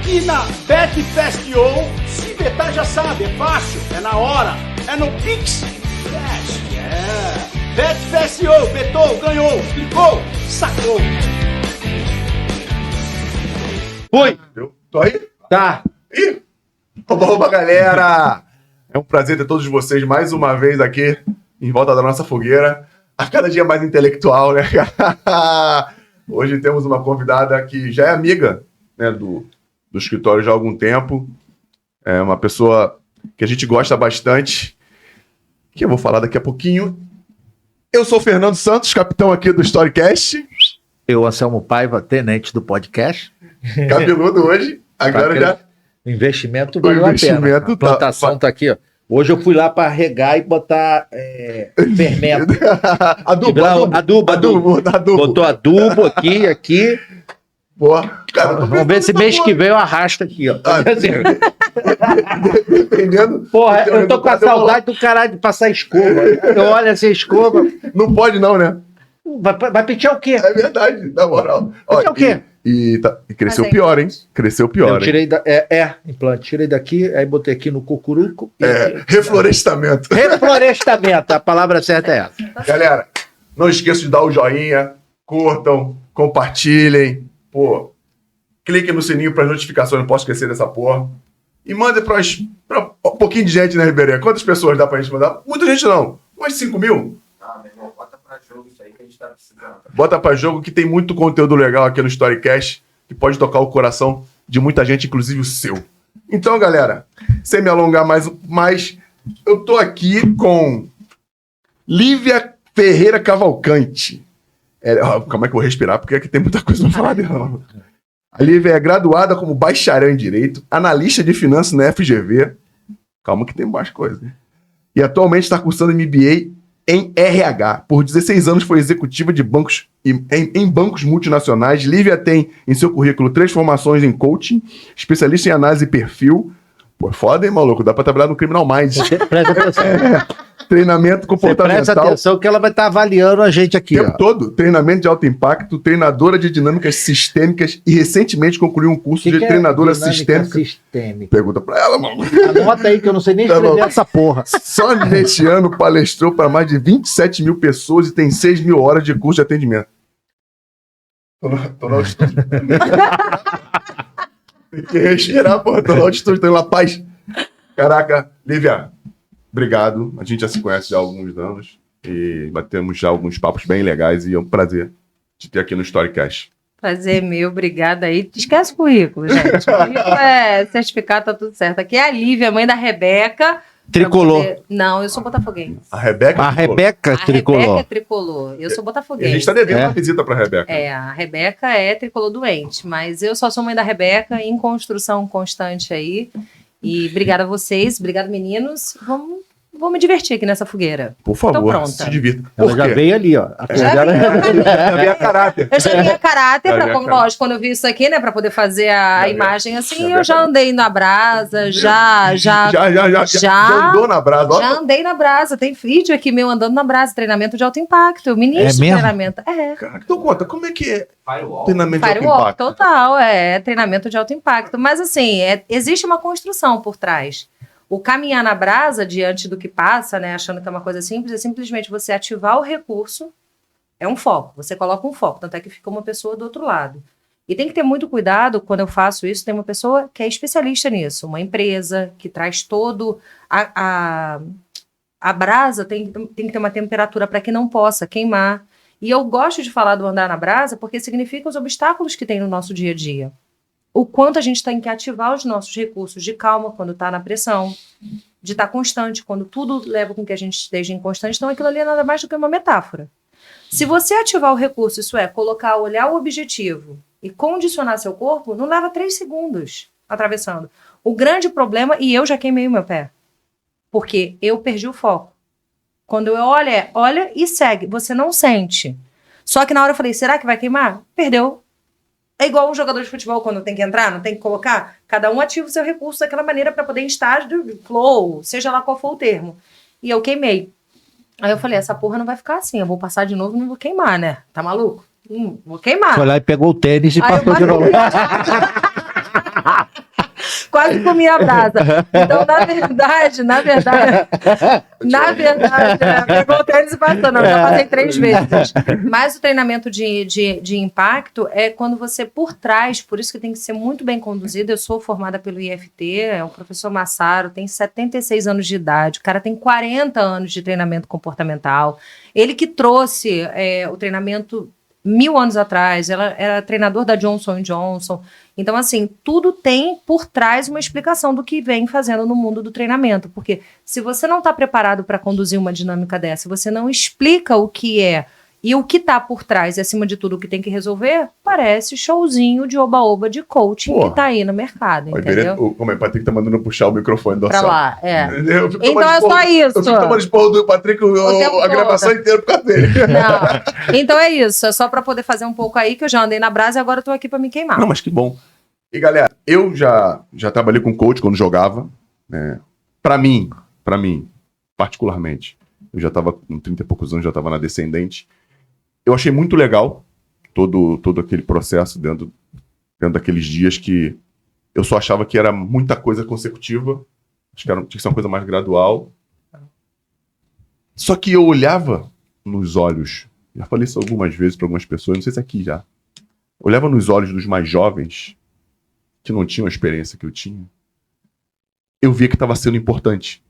aqui na BetFestio. Se betar já sabe, é fácil, é na hora, é no Pix Cash. BetFestio, betou, ganhou, clicou, sacou. Oi. Eu tô aí? Tá. Ih! Oba, galera! É um prazer ter todos vocês mais uma vez aqui em volta da nossa fogueira. A cada dia mais intelectual, né? Hoje temos uma convidada que já é amiga, né, do escritório já há algum tempo. É uma pessoa que a gente gosta bastante, que eu vou falar daqui a pouquinho. Eu sou o Fernando Santos, capitão aqui do Storycast. Eu, Anselmo Paiva, tenente do podcast. Cabeludo hoje. Agora já... O investimento O valeu a investimento pena. tá- A plantação tá aqui, ó. Hoje eu fui lá para regar e botar fermento. Adubo. Botou adubo aqui. Boa. Cara, eu tô Vamos ver se mês que vem eu arrasto aqui, ó. Dependendo. Porra, do teu eu tô com a resultado, eu vou lá. saudade do caralho de passar escova. Eu olho assim, escova. Não pode não, né? Vai pentear o quê? É verdade, na moral. Pentear o quê? E cresceu Mas é pior, hein? Cresceu pior, Eu hein? tirei implante. Tirei daqui, aí botei aqui no cucuruco. Reflorestamento. Reflorestamento, a palavra certa é essa. Galera, não esqueçam de dar o joinha, curtam, compartilhem, pô, cliquem no sininho para notificações, não posso esquecer dessa porra. E mandem pra um pouquinho de gente, né, Ribeirinha? Quantas pessoas dá pra gente mandar? Muita gente não. Umas 5 mil? Ah, meu irmão, bota pra jogo isso aí que a gente tá precisando. Bota pra jogo que tem muito conteúdo legal aqui no Storycast que pode tocar o coração de muita gente, inclusive o seu. Então, galera, sem me alongar mais, eu tô aqui com Lívia Ferreira Cavalcante. Como é que eu vou respirar? Porque aqui tem muita coisa pra falar dela. A Lívia é graduada como bacharel em Direito, analista de finanças na FGV. Calma que tem mais coisa, né? E atualmente está cursando MBA em RH. Por 16 anos foi executiva de bancos em bancos multinacionais. Lívia tem em seu currículo 3 formações em coaching, especialista em análise de perfil. Pô, foda, hein, maluco? Dá pra trabalhar no Criminal Minds. Presta atenção. Treinamento Você comportamental. presta atenção que ela vai estar avaliando a gente O aqui, tempo ó. todo, treinamento de alto impacto, treinadora de dinâmicas sistêmicas e recentemente concluiu um curso de treinadora sistêmica. Pergunta pra ela, mano. Anota aí que eu não sei nem Tá escrever bom. essa porra. Só neste ano palestrou para mais de 27 mil pessoas e tem 6 mil horas de curso de atendimento. Tô na altitude. Tem que respirar, porra. Tô na altitude, tô em La Paz. Caraca, Lívia, obrigado. A gente já se conhece já há alguns anos e batemos já alguns papos bem legais e é um prazer te ter aqui no Storycast. Prazer meu, obrigada aí. Esquece o currículo, gente. O currículo é certificado, tá tudo certo. Aqui é a Lívia, mãe da Rebeca. Tricolor. Não, eu sou botafoguense. A Rebeca. A Rebeca A tricolor. Rebeca é tricolor. Eu sou E a botafoguense. gente tá devendo É. uma visita pra Rebeca. A Rebeca é tricolor doente, mas eu só sou mãe da Rebeca, em construção constante aí. E obrigada a vocês, obrigada meninos. Vou me divertir aqui nessa fogueira. Por Tô favor, pronta. se divirta. Ela Por já quê? veio ali, ó. Já veio a caráter. Eu já vinha caráter, Já vinha como caráter. lógico, quando eu vi isso aqui, né, pra poder fazer a Já imagem vinha- assim, já eu vinha já caráter. andei na brasa, já Já andou na brasa. já andei na brasa. Tem vídeo aqui meu andando na brasa, treinamento de alto impacto. Eu ministro É mesmo? treinamento. Cara, então conta, como é que é Firewall. treinamento de alto Firewalk, impacto? total, treinamento de alto impacto. Mas assim, existe uma construção por trás. O caminhar na brasa diante do que passa, né, achando que é uma coisa simples, é simplesmente você ativar o recurso, é um foco, você coloca um foco, tanto é que fica uma pessoa do outro lado. E tem que ter muito cuidado quando eu faço isso, tem uma pessoa que é especialista nisso, uma empresa que traz todo a brasa tem que ter uma temperatura para que não possa queimar. E eu gosto de falar do andar na brasa porque significa os obstáculos que tem no nosso dia a dia. O quanto a gente tem que ativar os nossos recursos de calma quando está na pressão, de estar constante, quando tudo leva com que a gente esteja em constante. Então, aquilo ali é nada mais do que uma metáfora. Se você ativar o recurso, isso é, olhar o objetivo e condicionar seu corpo, não leva 3 segundos atravessando. O grande problema, e eu já queimei o meu pé, porque eu perdi o foco. Quando eu olha e segue, você não sente. Só que na hora eu falei, será que vai queimar? Perdeu. É igual um jogador de futebol, quando tem que entrar, não tem que colocar. Cada um ativa o seu recurso daquela maneira para poder estar de flow, seja lá qual for o termo. E eu queimei. Aí eu falei, essa porra não vai ficar assim, eu vou passar de novo e não vou queimar, né? Tá maluco? Vou queimar. Foi lá e pegou o tênis e Aí eu passou de novo. quase comi a brasa. Então, na verdade, pegou o tênis e passou. Não, já passei 3 vezes. Mas o treinamento de impacto é quando você, por trás, por isso que tem que ser muito bem conduzido. Eu sou formada pelo IFT, é o professor Massaro, tem 76 anos de idade, o cara tem 40 anos de treinamento comportamental. Ele que trouxe o treinamento 1000 anos atrás, ela era treinador da Johnson & Johnson. Então, assim, tudo tem por trás uma explicação do que vem fazendo no mundo do treinamento. Porque se você não está preparado para conduzir uma dinâmica dessa, você não explica o que é e o que está por trás, e acima de tudo o que tem que resolver, parece showzinho de oba-oba de coaching que está aí no mercado, entendeu? Como é? O Patrick tá mandando puxar o microfone do Pra Marcelo. lá, Eu fico Então tomando é só isso. Eu fico tomando esporro do Patrick a gravação inteira por causa dele. Não. Então é isso, é só para poder fazer um pouco aí, que eu já andei na brasa e agora eu tô aqui para me queimar. Não, mas que bom. E galera, eu já trabalhei com coach quando jogava, né? Pra mim, particularmente, eu já tava com 30 e poucos anos, já tava na descendente. Eu achei muito legal todo aquele processo dentro daqueles dias que eu só achava que era muita coisa consecutiva, acho que tinha que ser uma coisa mais gradual. Só que eu olhava nos olhos, já falei isso algumas vezes para algumas pessoas, não sei se aqui já, olhava nos olhos dos mais jovens, que não tinham a experiência que eu tinha, eu via que estava sendo importante.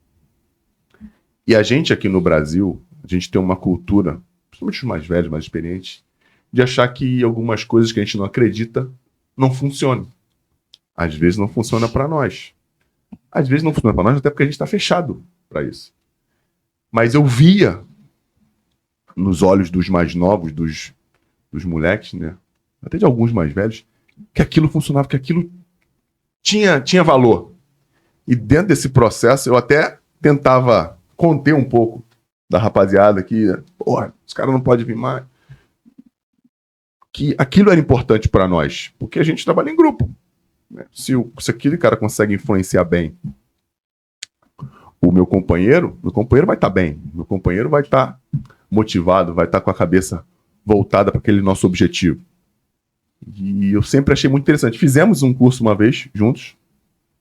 E a gente aqui no Brasil, a gente tem uma cultura, principalmente os mais velhos, mais experientes, de achar que algumas coisas que a gente não acredita não funcionam. Às vezes não funciona para nós. Às vezes não funciona para nós, até porque a gente está fechado para isso. Mas eu via nos olhos dos mais novos, dos moleques, né? Até de alguns mais velhos, que aquilo funcionava, que aquilo tinha valor. E dentro desse processo, eu até tentava conter um pouco da rapaziada que, porra, os caras não podem vir mais. Que aquilo era importante para nós, porque a gente trabalha em grupo. Né? Se aquele cara consegue influenciar bem o meu companheiro vai estar bem. Meu companheiro vai estar motivado, vai estar com a cabeça voltada para aquele nosso objetivo. E eu sempre achei muito interessante. Fizemos um curso uma vez, juntos.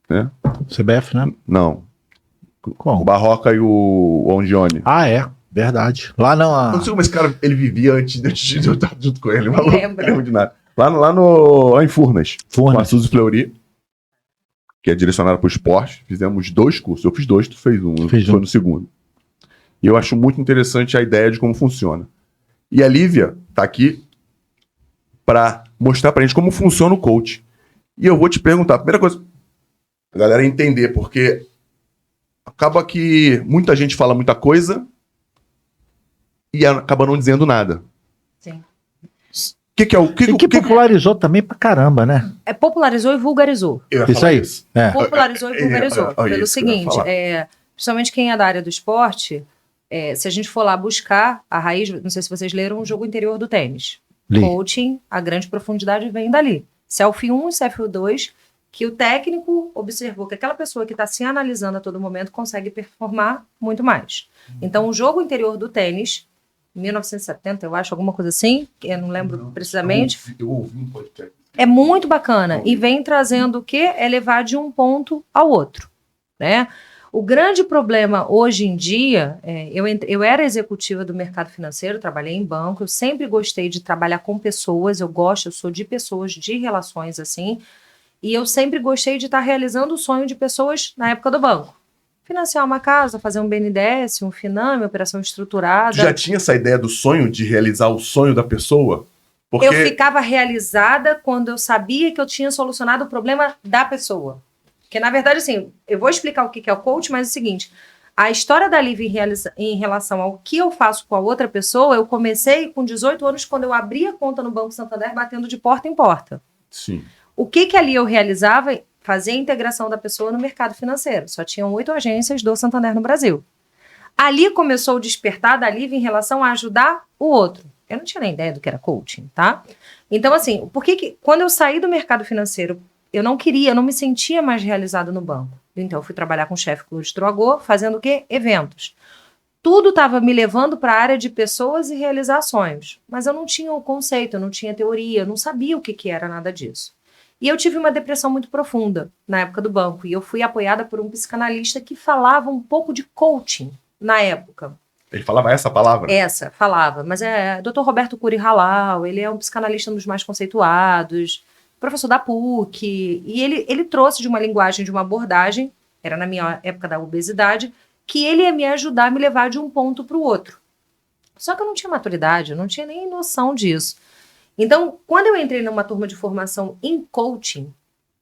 Né? CBF, né? Não. Qual? O Barroca e o Ongione. Ah, é. Verdade. Lá não... Eu não sei como esse cara ele vivia antes de eu estar junto com ele. Maluco, lembro. não lembro de nada. Lá em Furnas. Com a Suzy Fleury, que é direcionada para o esporte. Fizemos 2 cursos. Eu fiz 2, tu fez um. Foi no segundo. E eu acho muito interessante a ideia de como funciona. E a Lívia tá aqui para mostrar pra gente como funciona o coach. E eu vou te perguntar, a primeira coisa, a galera entender, porque acaba que muita gente fala muita coisa e acaba não dizendo nada. Sim. Que popularizou também pra caramba, né? Popularizou e vulgarizou. Isso aí. Popularizou e vulgarizou. Pelo seguinte, principalmente quem é da área do esporte, se a gente for lá buscar a raiz, não sei se vocês leram o Jogo Interior do Tênis. Coaching, a grande profundidade vem dali. Selfie 1 e Selfie 2, que o técnico observou que aquela pessoa que está se analisando a todo momento consegue performar muito mais. Então, o Jogo Interior do Tênis, 1970, eu acho, alguma coisa assim, eu não lembro precisamente. Eu ouvi um podcast. É muito bacana. E vem trazendo o quê? É levar de um ponto ao outro, né? O grande problema hoje em dia, eu era executiva do mercado financeiro, trabalhei em banco, eu sempre gostei de trabalhar com pessoas, eu sou de pessoas, de relações assim, e eu sempre gostei de estar realizando o sonho de pessoas na época do banco. Financiar uma casa, fazer um BNDES, um Finame, operação estruturada. Já tinha essa ideia do sonho, de realizar o sonho da pessoa? Porque... Eu ficava realizada quando eu sabia que eu tinha solucionado o problema da pessoa. Porque, na verdade, assim, eu vou explicar o que é o coach, mas é o seguinte, a história da Lívia em relação ao que eu faço com a outra pessoa, eu comecei com 18 anos, quando eu abri a conta no Banco Santander, batendo de porta em porta. Sim. O que ali eu realizava? Fazer a integração da pessoa no mercado financeiro. Só tinham 8 agências do Santander no Brasil. Ali começou o despertar da Lívia em relação a ajudar o outro. Eu não tinha nem ideia do que era coaching, tá? Então, assim, quando eu saí do mercado financeiro, eu não me sentia mais realizado no banco. Então, eu fui trabalhar com o chefe Cláudio Dragô, fazendo o quê? Eventos. Tudo estava me levando para a área de pessoas e realizar sonhos. Mas eu não tinha o conceito, eu não tinha teoria, eu não sabia o que era nada disso. E eu tive uma depressão muito profunda na época do banco. E eu fui apoiada por um psicanalista que falava um pouco de coaching na época. Ele falava essa palavra? Essa, falava. Mas é Dr. Roberto Curi Halal, ele é um psicanalista um dos mais conceituados, professor da PUC. E ele trouxe de uma linguagem, de uma abordagem, era na minha época da obesidade, que ele ia me ajudar a me levar de um ponto para o outro. Só que eu não tinha maturidade, eu não tinha nem noção disso. Então, quando eu entrei numa turma de formação em coaching,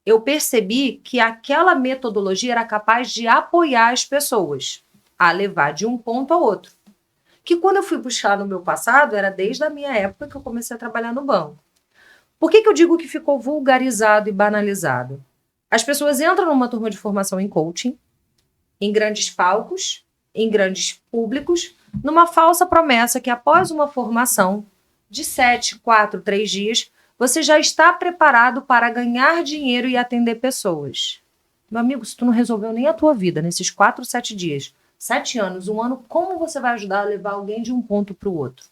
eu percebi que aquela metodologia era capaz de apoiar as pessoas a levar de um ponto ao outro. Que quando eu fui buscar no meu passado, era desde a minha época que eu comecei a trabalhar no banco. Por que eu digo que ficou vulgarizado e banalizado? As pessoas entram numa turma de formação em coaching, em grandes palcos, em grandes públicos, numa falsa promessa que após uma formação de 7, 4, 3 dias, você já está preparado para ganhar dinheiro e atender pessoas. Meu amigo, se tu não resolveu nem a tua vida nesses 4, 7 dias, 7 anos, 1 ano, como você vai ajudar a levar alguém de um ponto para o outro?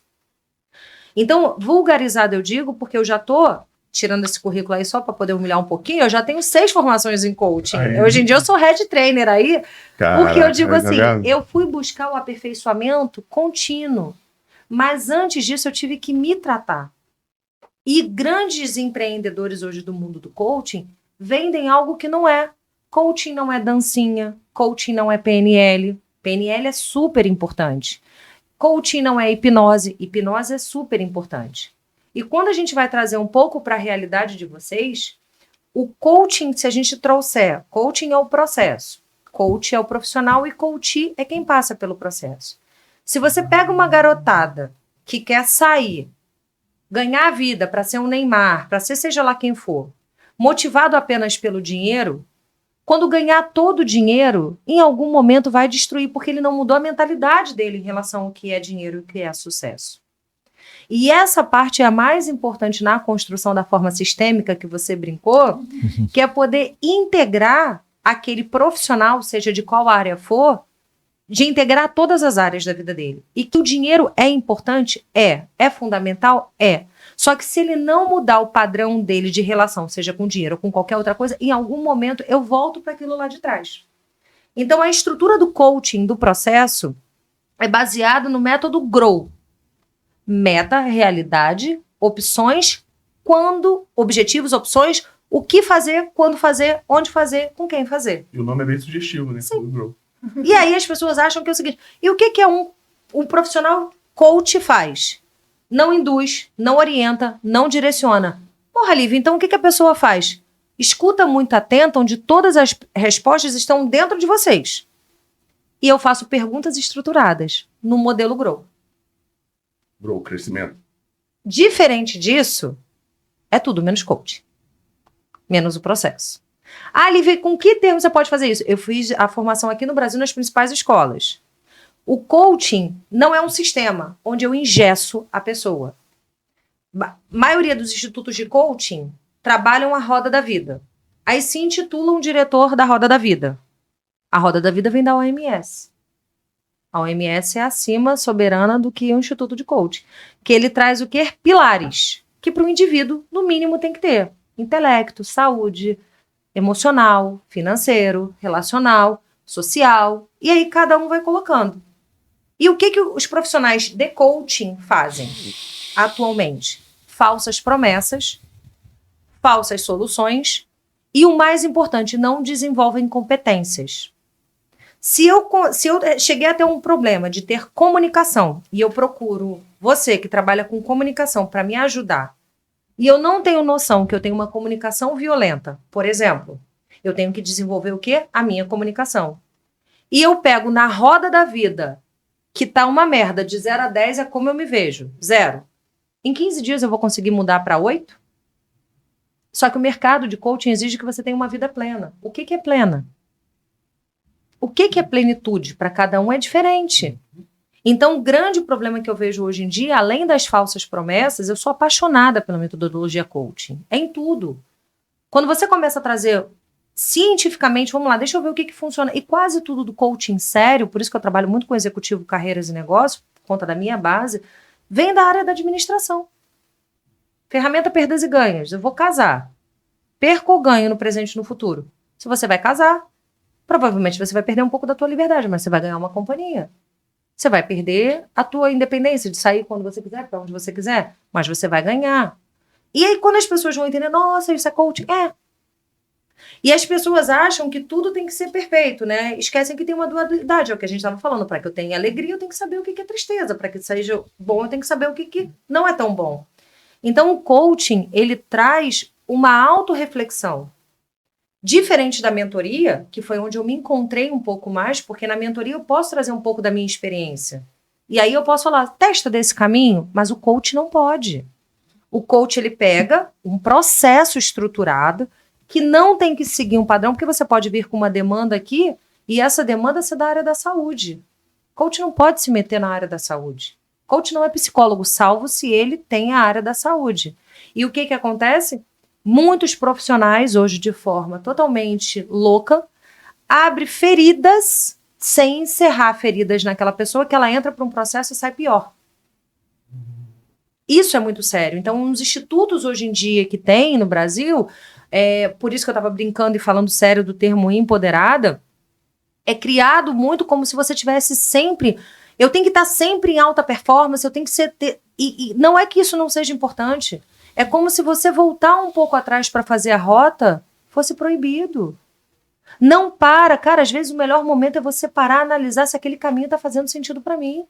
Então, vulgarizado eu digo, porque eu já estou tirando esse currículo aí só para poder humilhar um pouquinho, eu já tenho 6 formações em coaching. Hoje em dia eu sou head trainer aí, porque eu digo assim, eu fui buscar o aperfeiçoamento contínuo, mas antes disso eu tive que me tratar. E grandes empreendedores hoje do mundo do coaching vendem algo que não é. Coaching não é dancinha, coaching não é PNL. PNL é super importante. Coaching não é hipnose, hipnose é super importante. E quando a gente vai trazer um pouco para a realidade de vocês, o coaching, se a gente trouxer, coaching é o processo, coach é o profissional e coach é quem passa pelo processo. Se você pega uma garotada que quer sair, ganhar a vida para ser um Neymar, para ser seja lá quem for, motivado apenas pelo dinheiro, quando ganhar todo o dinheiro, em algum momento vai destruir, porque ele não mudou a mentalidade dele em relação ao que é dinheiro e o que é sucesso. E essa parte é a mais importante na construção da forma sistêmica que você brincou, que é poder integrar aquele profissional, seja de qual área for, de integrar todas as áreas da vida dele. E que o dinheiro é importante? É fundamental? É. Só que se ele não mudar o padrão dele de relação, seja com dinheiro ou com qualquer outra coisa, em algum momento eu volto para aquilo lá de trás. Então a estrutura do coaching, do processo, é baseada no método GROW. Meta, realidade, opções, quando, objetivos, opções, o que fazer, quando fazer, onde fazer, com quem fazer. E o nome é bem sugestivo, né? Sim. E aí as pessoas acham que é o seguinte, e o que é um profissional coach faz? Não induz, não orienta, não direciona. Porra, Lívia, então o que a pessoa faz? Escuta muito atenta, onde todas as respostas estão dentro de vocês. E eu faço perguntas estruturadas no modelo GROW. GROW, crescimento. Diferente disso, é tudo menos coach. Menos o processo. Ah, Lívia, com que termo você pode fazer isso? Eu fiz a formação aqui no Brasil nas principais escolas. O coaching não é um sistema onde eu engesso a pessoa. A maioria dos institutos de coaching trabalham a roda da vida. Aí se intitulam diretor da roda da vida. A roda da vida vem da OMS. A OMS é acima, soberana do que o instituto de coaching. Que ele traz o quê? Pilares. Que para o indivíduo, no mínimo, tem que ter. Intelecto, saúde, emocional, financeiro, relacional, social. E aí cada um vai colocando. E o que os profissionais de coaching fazem atualmente? Falsas promessas, falsas soluções e, o mais importante, não desenvolvem competências. Se eu cheguei a ter um problema de ter comunicação e eu procuro você que trabalha com comunicação para me ajudar e eu não tenho noção que eu tenho uma comunicação violenta, por exemplo, eu tenho que desenvolver o quê? A minha comunicação. E eu pego na roda da vida que tá uma merda, de 0 a 10 é como eu me vejo, 0. Em 15 dias eu vou conseguir mudar para 8? Só que o mercado de coaching exige que você tenha uma vida plena. O que é plena? O que é plenitude? Para cada um é diferente. Então, o grande problema que eu vejo hoje em dia, além das falsas promessas, eu sou apaixonada pela metodologia coaching. É em tudo. Quando você começa a trazer cientificamente, vamos lá, deixa eu ver o que funciona. E quase tudo do coaching sério, por isso que eu trabalho muito com executivo, carreiras e negócios, por conta da minha base, vem da área da administração. Ferramenta perdas e ganhas. Eu vou casar. perco ou ganho no presente e no futuro? Se você vai casar, provavelmente você vai perder um pouco da tua liberdade, mas você vai ganhar uma companhia. Você vai perder a tua independência de sair quando você quiser, para onde você quiser, mas você vai ganhar. E aí quando as pessoas vão entender, nossa, isso é coaching? É. E as pessoas acham que tudo tem que ser perfeito, né? Esquecem que tem uma dualidade, é o que a gente estava falando. Para que eu tenha alegria, eu tenho que saber o que é tristeza. Para que seja bom, eu tenho que saber o que não é tão bom. Então, o coaching, ele traz uma autorreflexão. Diferente da mentoria, que foi onde eu me encontrei um pouco mais, porque na mentoria eu posso trazer um pouco da minha experiência. E aí eu posso falar, testa desse caminho, mas o coach não pode. O coach, ele pega um processo estruturado que não tem que seguir um padrão, porque você pode vir com uma demanda aqui e essa demanda ser da área da saúde. Coach não pode se meter na área da saúde. Coach não é psicólogo, salvo se ele tem a área da saúde. E o que acontece? Muitos profissionais, hoje de forma totalmente louca, abrem feridas sem encerrar feridas naquela pessoa, que ela entra para um processo e sai pior. Isso é muito sério. Então, uns institutos hoje em dia que tem no Brasil, por isso que eu estava brincando e falando sério do termo empoderada, é criado muito como se você tivesse sempre... Eu tenho que estar sempre em alta performance, eu tenho que ser... E não é que isso não seja importante. É como se você voltar um pouco atrás para fazer a rota fosse proibido. Não para. Cara, às vezes o melhor momento é você parar, analisar se aquele caminho está fazendo sentido para mim.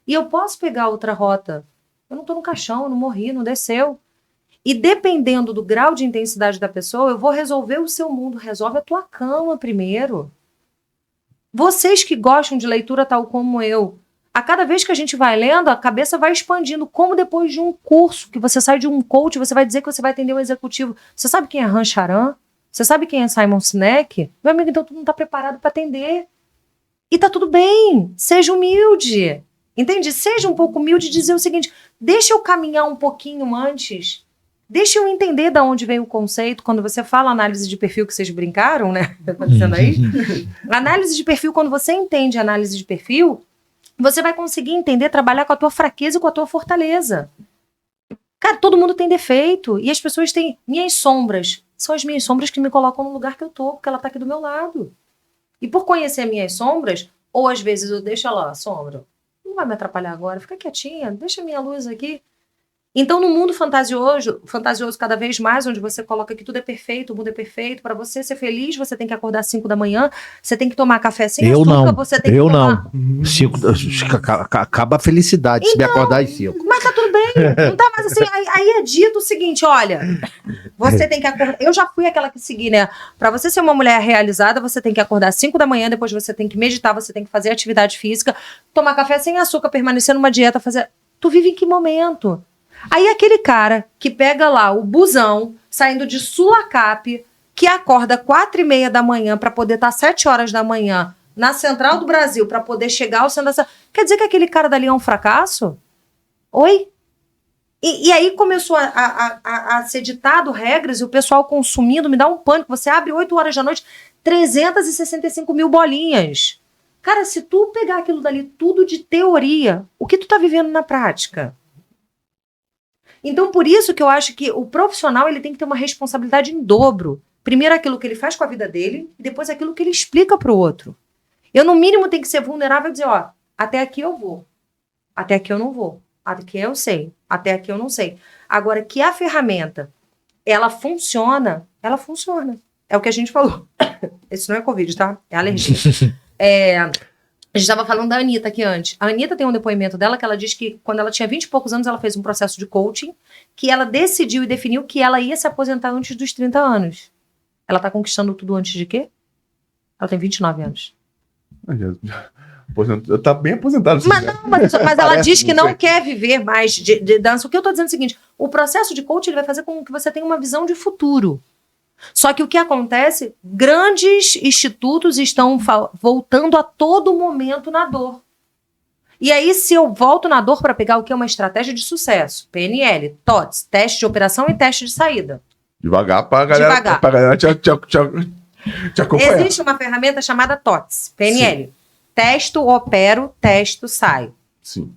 E eu posso pegar outra rota. Eu não estou no caixão, eu não morri, não desceu. E dependendo do grau de intensidade da pessoa, eu vou resolver o seu mundo. Resolve a tua cama primeiro. Vocês que gostam de leitura tal como eu, a cada vez que a gente vai lendo, a cabeça vai expandindo. Como depois de um curso, que você sai de um coach, você vai dizer que você vai atender um executivo. Você sabe quem é Han Charan? Você sabe quem é Simon Sinek? Meu amigo, então tu não está preparado para atender. E tá tudo bem. Seja humilde. Entende? Seja um pouco humilde e dizer o seguinte, deixa eu caminhar um pouquinho antes. Deixa eu entender de onde vem o conceito. Quando você fala análise de perfil, que vocês brincaram, né? Tá dizendo aí? Análise de perfil, quando você entende análise de perfil, você vai conseguir entender, trabalhar com a tua fraqueza e com a tua fortaleza. Cara, todo mundo tem defeito. E as pessoas têm minhas sombras. São as minhas sombras que me colocam no lugar que eu tô, porque ela tá aqui do meu lado. E por conhecer minhas sombras, ou às vezes eu deixo ela, sombra, não vai me atrapalhar agora, fica quietinha, deixa a minha luz aqui. Então, no mundo fantasioso cada vez mais, onde você coloca que tudo é perfeito, o mundo é perfeito, para você ser feliz, você tem que acordar às 5 da manhã, você tem que tomar café sem açúcar, você tem que tomar... não. 5, acaba a felicidade se me acordar às 5. Mas tá tudo bem, não tá mais assim. Aí é dito o seguinte, olha, você tem que acordar... Eu já fui aquela que segui, né? Para você ser uma mulher realizada, você tem que acordar às 5 da manhã, depois você tem que meditar, você tem que fazer atividade física, tomar café sem açúcar, permanecer numa dieta, fazer... Tu vive em que momento? Aí aquele cara que pega lá o busão, saindo de Sulacap, que acorda 4h30 da manhã para poder estar 7 horas da manhã na Central do Brasil para poder chegar ao centro da... Quer dizer que aquele cara dali é um fracasso? Oi? E aí começou a ser ditado regras e o pessoal consumindo, me dá um pânico. Você abre 8 horas da noite, 365 mil bolinhas. Cara, se tu pegar aquilo dali tudo de teoria, o que tu tá vivendo na prática? Então, por isso que eu acho que o profissional ele tem que ter uma responsabilidade em dobro. Primeiro aquilo que ele faz com a vida dele e depois aquilo que ele explica para o outro. Eu, no mínimo, tenho que ser vulnerável e dizer, ó, até aqui eu vou, até aqui eu não vou, até aqui eu sei, até aqui eu não sei. Agora, que a ferramenta, ela funciona. É o que a gente falou. Esse não é Covid, tá? É alergia. A gente estava falando da Anitta aqui antes. A Anitta tem um depoimento dela que ela diz que quando ela tinha 20 e poucos anos, ela fez um processo de coaching, que ela decidiu e definiu que ela ia se aposentar antes dos 30 anos. Ela tá conquistando tudo antes de quê? Ela tem 29 anos. Tá bem aposentado. Mas ela diz que não quer viver mais de dança. O que eu tô dizendo é o seguinte, o processo de coaching ele vai fazer com que você tenha uma visão de futuro. Só que o que acontece, grandes institutos estão voltando a todo momento na dor. E aí, se eu volto na dor para pegar o que é uma estratégia de sucesso, PNL, TOTS, teste de operação e teste de saída. Devagar pra galera te acompanhar. Existe uma ferramenta chamada TOTS, PNL. Sim. Testo, opero, testo, saio. Sim.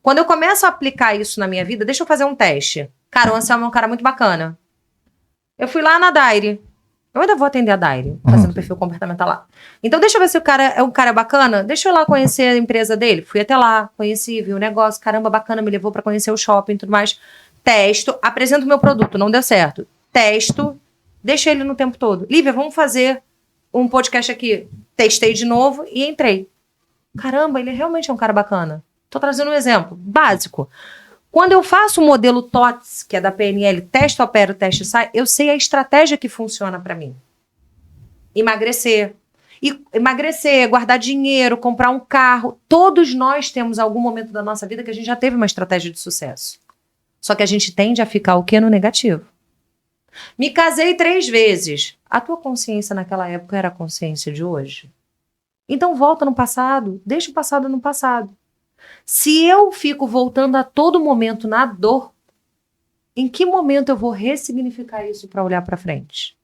Quando eu começo a aplicar isso na minha vida, deixa eu fazer um teste. Cara, o Anselmo é um cara muito bacana. Eu fui lá na Daire. Eu ainda vou atender a Daire, fazendo perfil comportamental lá. Então, deixa eu ver se o cara é um cara bacana. Deixa eu ir lá conhecer a empresa dele. Fui até lá, conheci, vi o negócio. Caramba, bacana, me levou pra conhecer o shopping e tudo mais. Testo, apresento o meu produto, não deu certo. Testo, deixo ele no tempo todo. Lívia, vamos fazer um podcast aqui. Testei de novo e entrei. Caramba, ele realmente é um cara bacana. Tô trazendo um exemplo básico. Quando eu faço o modelo TOTS, que é da PNL, teste, opera, teste, sai, eu sei a estratégia que funciona para mim. Emagrecer. E emagrecer, guardar dinheiro, comprar um carro. Todos nós temos algum momento da nossa vida que a gente já teve uma estratégia de sucesso. Só que a gente tende a ficar o quê? No negativo. Me casei 3 vezes. A tua consciência naquela época era a consciência de hoje? Então volta no passado. Deixa o passado no passado. Se eu fico voltando a todo momento na dor, em que momento eu vou ressignificar isso para olhar para frente?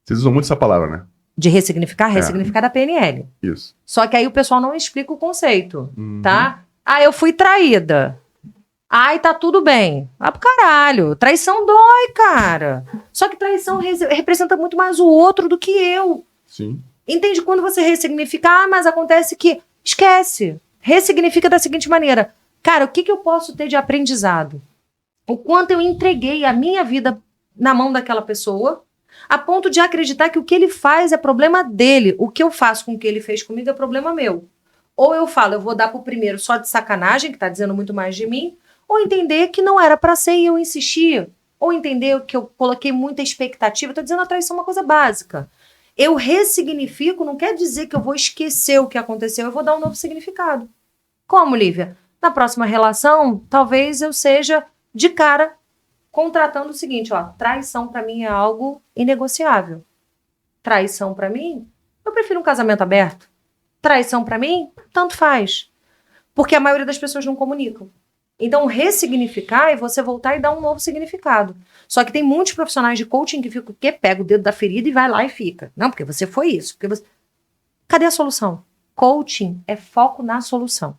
Vocês usam muito essa palavra, né? De ressignificar? Ressignificar da PNL. Isso. Só que aí o pessoal não explica o conceito, tá? Ah, eu fui traída. Ai, tá tudo bem. Ah, pro caralho. Traição dói, cara. Só que traição representa muito mais o outro do que eu. Sim. Entende? Quando você ressignifica, mas acontece que... Esquece. Ressignifica da seguinte maneira. Cara, o que eu posso ter de aprendizado? O quanto eu entreguei a minha vida na mão daquela pessoa, a ponto de acreditar que o que ele faz é problema dele. O que eu faço com o que ele fez comigo é problema meu. Ou eu falo, eu vou dar pro primeiro só de sacanagem, que tá dizendo muito mais de mim, ou entender que não era pra ser e eu insistir. Ou entender que eu coloquei muita expectativa. Eu tô dizendo a traição é uma coisa básica. Eu ressignifico, não quer dizer que eu vou esquecer o que aconteceu, eu vou dar um novo significado. Como, Lívia? Na próxima relação, talvez eu seja de cara contratando o seguinte, ó, traição pra mim é algo inegociável. Traição pra mim, eu prefiro um casamento aberto. Traição pra mim, tanto faz. Porque a maioria das pessoas não comunicam. Então, ressignificar é você voltar e dar um novo significado. Só que tem muitos profissionais de coaching que ficam, que pega o dedo da ferida e vai lá e fica. Não, porque você foi isso. Porque você... Cadê a solução? Coaching é foco na solução.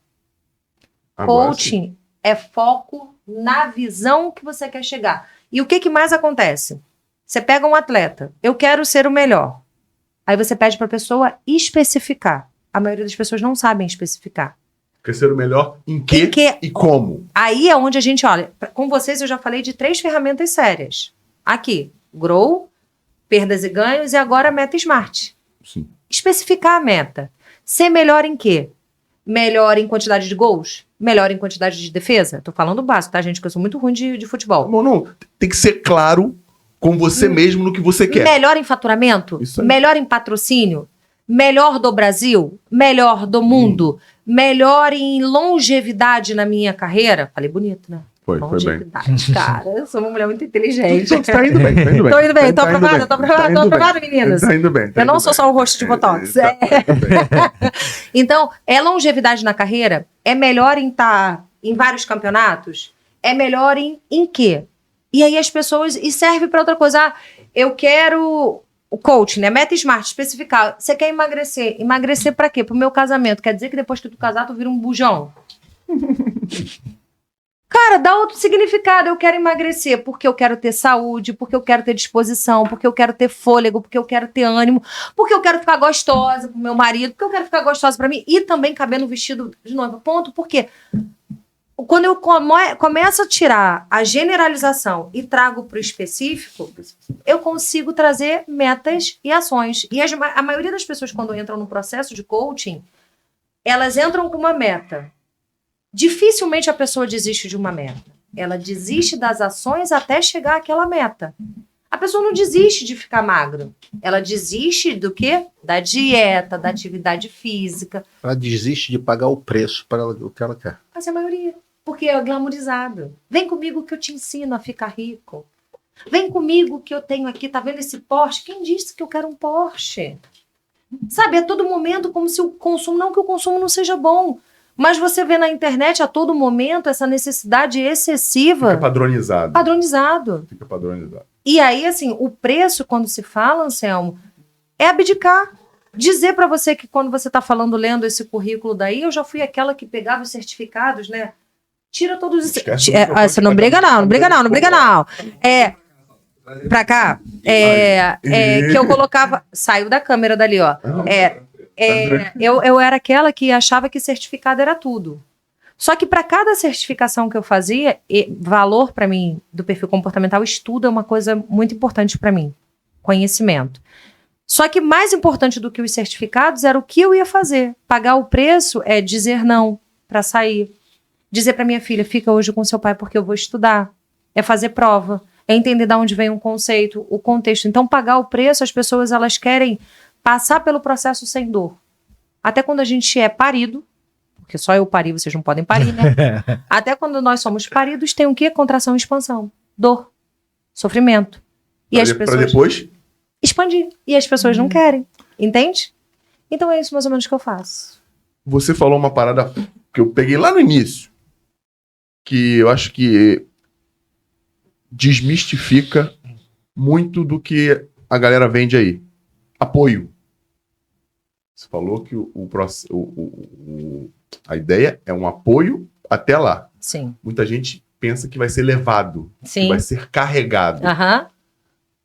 Agora Coaching sim. é foco na visão que você quer chegar. E o que mais acontece? Você pega um atleta, eu quero ser o melhor. Aí você pede para a pessoa especificar. A maioria das pessoas não sabem especificar. Quer ser o melhor em quê e como? Aí é onde a gente olha. Com vocês eu já falei de 3 ferramentas sérias. Aqui, Grow, perdas e ganhos e agora meta Smart. Sim. Especificar a meta. Ser melhor em quê? Melhor em quantidade de gols? Melhor em quantidade de defesa? Tô falando básico, tá, gente? Que eu sou muito ruim de futebol. Não. Tem que ser claro com você mesmo no que você quer. Melhor em faturamento? Isso aí. Melhor em patrocínio? Melhor do Brasil? Melhor do mundo? Melhor em longevidade na minha carreira? Falei bonito, né? Foi bem. Longevidade, cara. Eu sou uma mulher muito inteligente. Tá indo bem, tá indo bem. Tô indo bem, tô Tá indo aprovada, bem. tô aprovada, Tá tô indo aprovada, bem. meninas. Tá indo bem. Eu não sou só o rosto de botox. Tá indo bem. Então, é longevidade na carreira? É melhor em estar em vários campeonatos? É melhor em quê? E aí as pessoas... E serve para outra coisa. Ah, eu quero... O coach, né? Meta Smart, especificar. Você quer emagrecer? Emagrecer pra quê? Pro meu casamento. Quer dizer que depois que tu casar, tu vira um bujão? Cara, dá outro significado. Eu quero emagrecer porque eu quero ter saúde, porque eu quero ter disposição, porque eu quero ter fôlego, porque eu quero ter ânimo, porque eu quero ficar gostosa pro meu marido, porque eu quero ficar gostosa pra mim e também caber no vestido de noiva. Ponto. Por quê? Quando eu começo a tirar a generalização e trago para o específico, eu consigo trazer metas e ações. E a maioria das pessoas, quando entram no processo de coaching, elas entram com uma meta. Dificilmente a pessoa desiste de uma meta. Ela desiste das ações até chegar àquela meta. A pessoa não desiste de ficar magra. Ela desiste do quê? Da dieta, da atividade física. Ela desiste de pagar o preço para o que ela quer. Mas é a maioria. Porque é glamourizado. Vem comigo que eu te ensino a ficar rico. Vem comigo que eu tenho aqui, tá vendo esse Porsche? Quem disse que eu quero um Porsche? Sabe, a todo momento como se o consumo, não que o consumo não seja bom, mas você vê na internet a todo momento essa necessidade excessiva. Fica padronizado. Padronizado. Fica padronizado. E aí, assim, o preço, quando se fala, Anselmo, é abdicar. Dizer pra você que quando você tá falando, lendo esse currículo daí, eu já fui aquela que pegava os certificados, né? Tira todos os... Você não briga não, não briga não, não briga não. Pra cá. Que eu colocava. Saiu da câmera dali, ó. Eu era aquela que achava que certificado era tudo. Só que para cada certificação que eu fazia, valor para mim do perfil comportamental, estudo é uma coisa muito importante para mim. Conhecimento. Só que mais importante do que os certificados era o que eu ia fazer. Pagar o preço é dizer não para sair. Dizer para minha filha, fica hoje com seu pai porque eu vou estudar. É fazer prova. É entender de onde vem um conceito, o contexto. Então, pagar o preço, as pessoas elas querem passar pelo processo sem dor. Até quando a gente é parido, porque só eu pari, vocês não podem parir, né? Até quando nós somos paridos, tem o quê? Contração e expansão. Dor. Sofrimento. E as pessoas... Pra depois? Expandir. E as pessoas não querem. Entende? Então é isso mais ou menos que eu faço. Você falou uma parada que eu peguei lá no início, que eu acho que desmistifica muito do que a galera vende aí. Apoio. Você falou que a ideia é um apoio até lá. Sim. Muita gente pensa que vai ser levado, Sim. que vai ser carregado. Aham.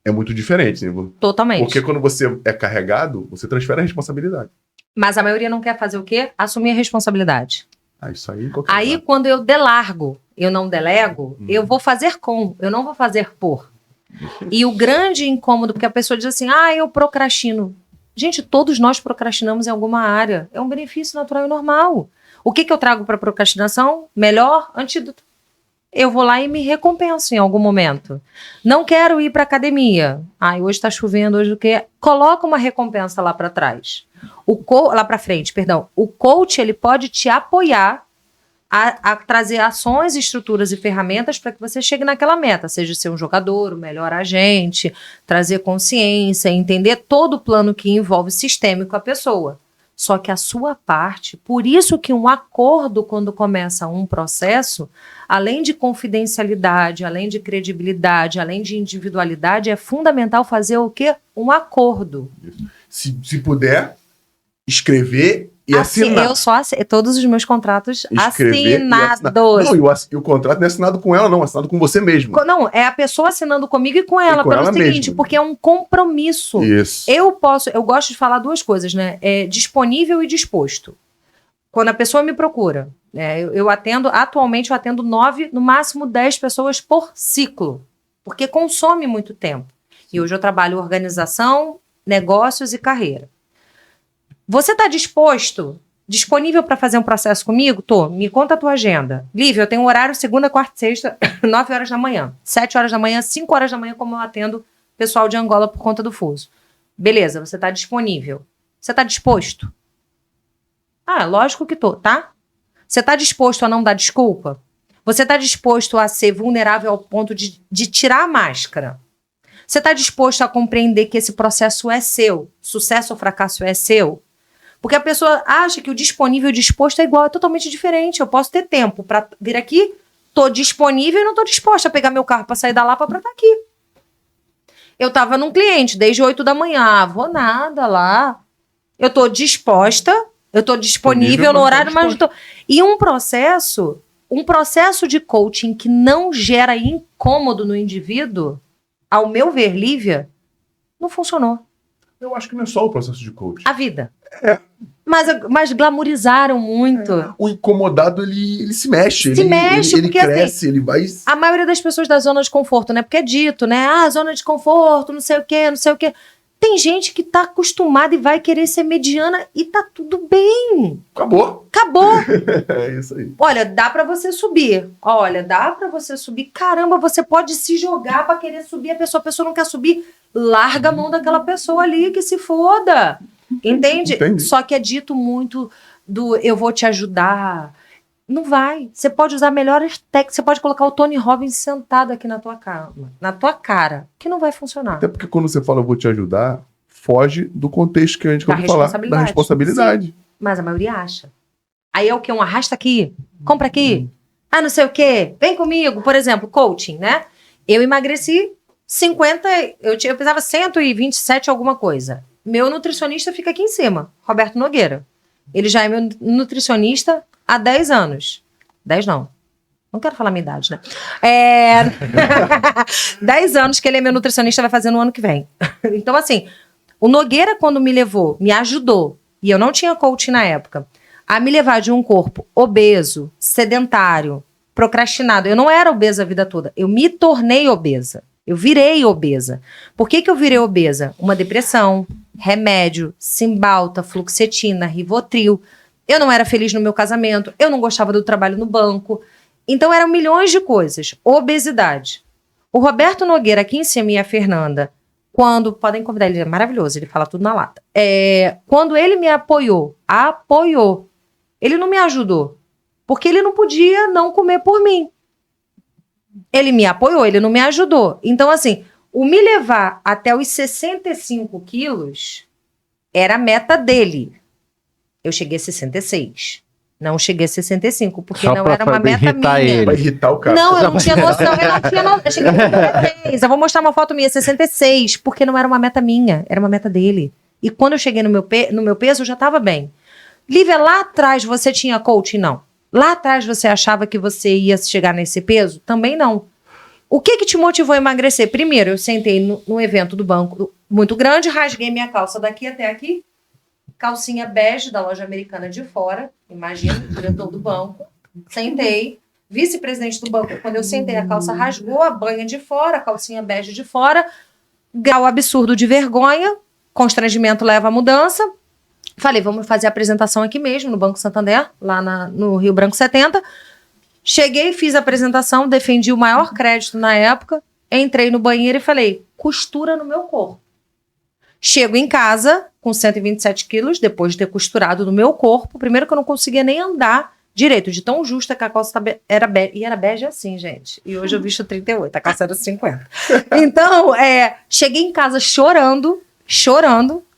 É muito diferente, né? Totalmente. Porque quando você é carregado, você transfere a responsabilidade. Mas a maioria não quer fazer o quê? Assumir a responsabilidade. Isso aí, em qualquer Aí, lugar. quando eu delargo, eu não delego, eu vou fazer eu não vou fazer por. E o grande incômodo, porque a pessoa diz assim, eu procrastino. Gente, todos nós procrastinamos em alguma área. É um benefício natural e normal. O que eu trago para procrastinação? Melhor antídoto. Eu vou lá e me recompenso em algum momento. Não quero ir para academia. Hoje está chovendo, hoje o quê? Coloca uma recompensa lá para trás. Lá para frente, perdão. O coach, ele pode te apoiar a trazer ações, estruturas e ferramentas para que você chegue naquela meta, seja ser um jogador, o melhor agente, trazer consciência, entender todo o plano que envolve sistêmico a pessoa. Só que a sua parte, por isso que um acordo, quando começa um processo, além de confidencialidade, além de credibilidade, além de individualidade, é fundamental fazer o quê? Um acordo. Se puder, escrever e assinar. Eu só todos os meus contratos Escrever assinados. Não, e o contrato não é assinado com ela, não, é assinado com você mesmo. Não, é a pessoa assinando comigo e com ela, com pelo ela seguinte, mesmo. porque é um compromisso. Isso. Eu gosto de falar duas coisas, né? Disponível e disposto. Quando a pessoa me procura, atualmente eu atendo 9, no máximo 10 pessoas por ciclo, porque consome muito tempo. E hoje eu trabalho organização, negócios e carreira. Você está disponível para fazer um processo comigo? Tô. Me conta a tua agenda. Lívia, eu tenho um horário segunda, quarta e sexta, 9 horas da manhã, 7 horas da manhã, 5 horas da manhã, como eu atendo pessoal de Angola por conta do fuso. Beleza, você está disponível. Você está disposto? Lógico que tô, tá? Você está disposto a não dar desculpa? Você está disposto a ser vulnerável ao ponto de tirar a máscara? Você está disposto a compreender que esse processo é seu? Sucesso ou fracasso é seu? Porque a pessoa acha que o disponível e o disposto é igual, é totalmente diferente. Eu posso ter tempo para vir aqui, tô disponível e não tô disposta a pegar meu carro para sair da Lapa para estar aqui. Eu tava num cliente desde 8 da manhã, vou nada lá. Eu tô disposta, eu tô disponível no horário, mas tô... E um processo de coaching que não gera incômodo no indivíduo, ao meu ver, Lívia, não funcionou. Eu acho que não é só o processo de coaching. A vida. Mas glamorizaram muito. O incomodado, ele se mexe. Mexe, ele porque cresce, assim, ele vai... A maioria das pessoas da zona de conforto, né? Porque é dito, né? Zona de conforto, não sei o quê, não sei o quê. Tem gente que tá acostumada e vai querer ser mediana e tá tudo bem. Acabou. É isso aí. Olha, dá pra você subir. Caramba, você pode se jogar pra querer subir. A pessoa não quer subir. Larga a mão daquela pessoa ali, que se foda. Entende? Entendi. Só que é dito muito do eu vou te ajudar. Não vai. Você pode usar melhores técnicas. Você pode colocar o Tony Robbins sentado aqui na tua cara, que não vai funcionar. Até porque quando você fala eu vou te ajudar, foge do contexto que a gente acabou de falar, da responsabilidade. Sim, mas a maioria acha. Aí é o quê? Um arrasta aqui, compra aqui, não sei o quê, vem comigo. Por exemplo, coaching, né? Eu emagreci 50, eu pesava 127 alguma coisa. Meu nutricionista fica aqui em cima, Roberto Nogueira. Ele já é meu nutricionista há 10 anos. 10 não. Não quero falar minha idade, né? 10 anos que ele é meu nutricionista, vai fazer no ano que vem. Então, assim, o Nogueira, quando me levou, me ajudou, e eu não tinha coaching na época, a me levar de um corpo obeso, sedentário, procrastinado. Eu não era obesa a vida toda. Eu me tornei obesa. Eu virei obesa. Por que eu virei obesa? Uma depressão, remédio, Cymbalta, fluoxetina, Rivotril. Eu não era feliz no meu casamento. Eu não gostava do trabalho no banco. Então eram milhões de coisas. Obesidade. O Roberto Nogueira, aqui em cima, e a Fernanda, quando... Podem convidar, ele é maravilhoso, ele fala tudo na lata. Quando ele me apoiou, ele não me ajudou. Porque ele não podia não comer por mim. Ele me apoiou, ele não me ajudou. Então, assim, o me levar até os 65 quilos era a meta dele. Eu cheguei a 66. Não cheguei a 65, porque Só não pra era uma meta irritar minha. ele. Vai irritar o cara. Não, eu não tinha noção, eu cheguei a 66. Eu vou mostrar uma foto minha, 66, porque não era uma meta minha, era uma meta dele. E quando eu cheguei no meu peso, eu já estava bem. Lívia, lá atrás você tinha coaching? Não. Lá atrás você achava que você ia chegar nesse peso? Também não. O que te motivou a emagrecer? Primeiro, eu sentei no evento do banco muito grande, rasguei minha calça daqui até aqui, calcinha bege da loja americana de fora, imagina, diretor do banco, sentei, vice-presidente do banco, quando eu sentei a calça rasgou, a banha de fora, a calcinha bege de fora, grau absurdo de vergonha, constrangimento leva à mudança. Falei, vamos fazer a apresentação aqui mesmo, no Banco Santander, lá no Rio Branco 70. Cheguei, fiz a apresentação, defendi o maior crédito na época, entrei no banheiro e falei, costura no meu corpo. Chego em casa com 127 quilos, depois de ter costurado no meu corpo. Primeiro que eu não conseguia nem andar direito, de tão justa que a calça era bege. E era bege assim, gente. E hoje eu visto 38, a calça era 50. Então, cheguei em casa chorando.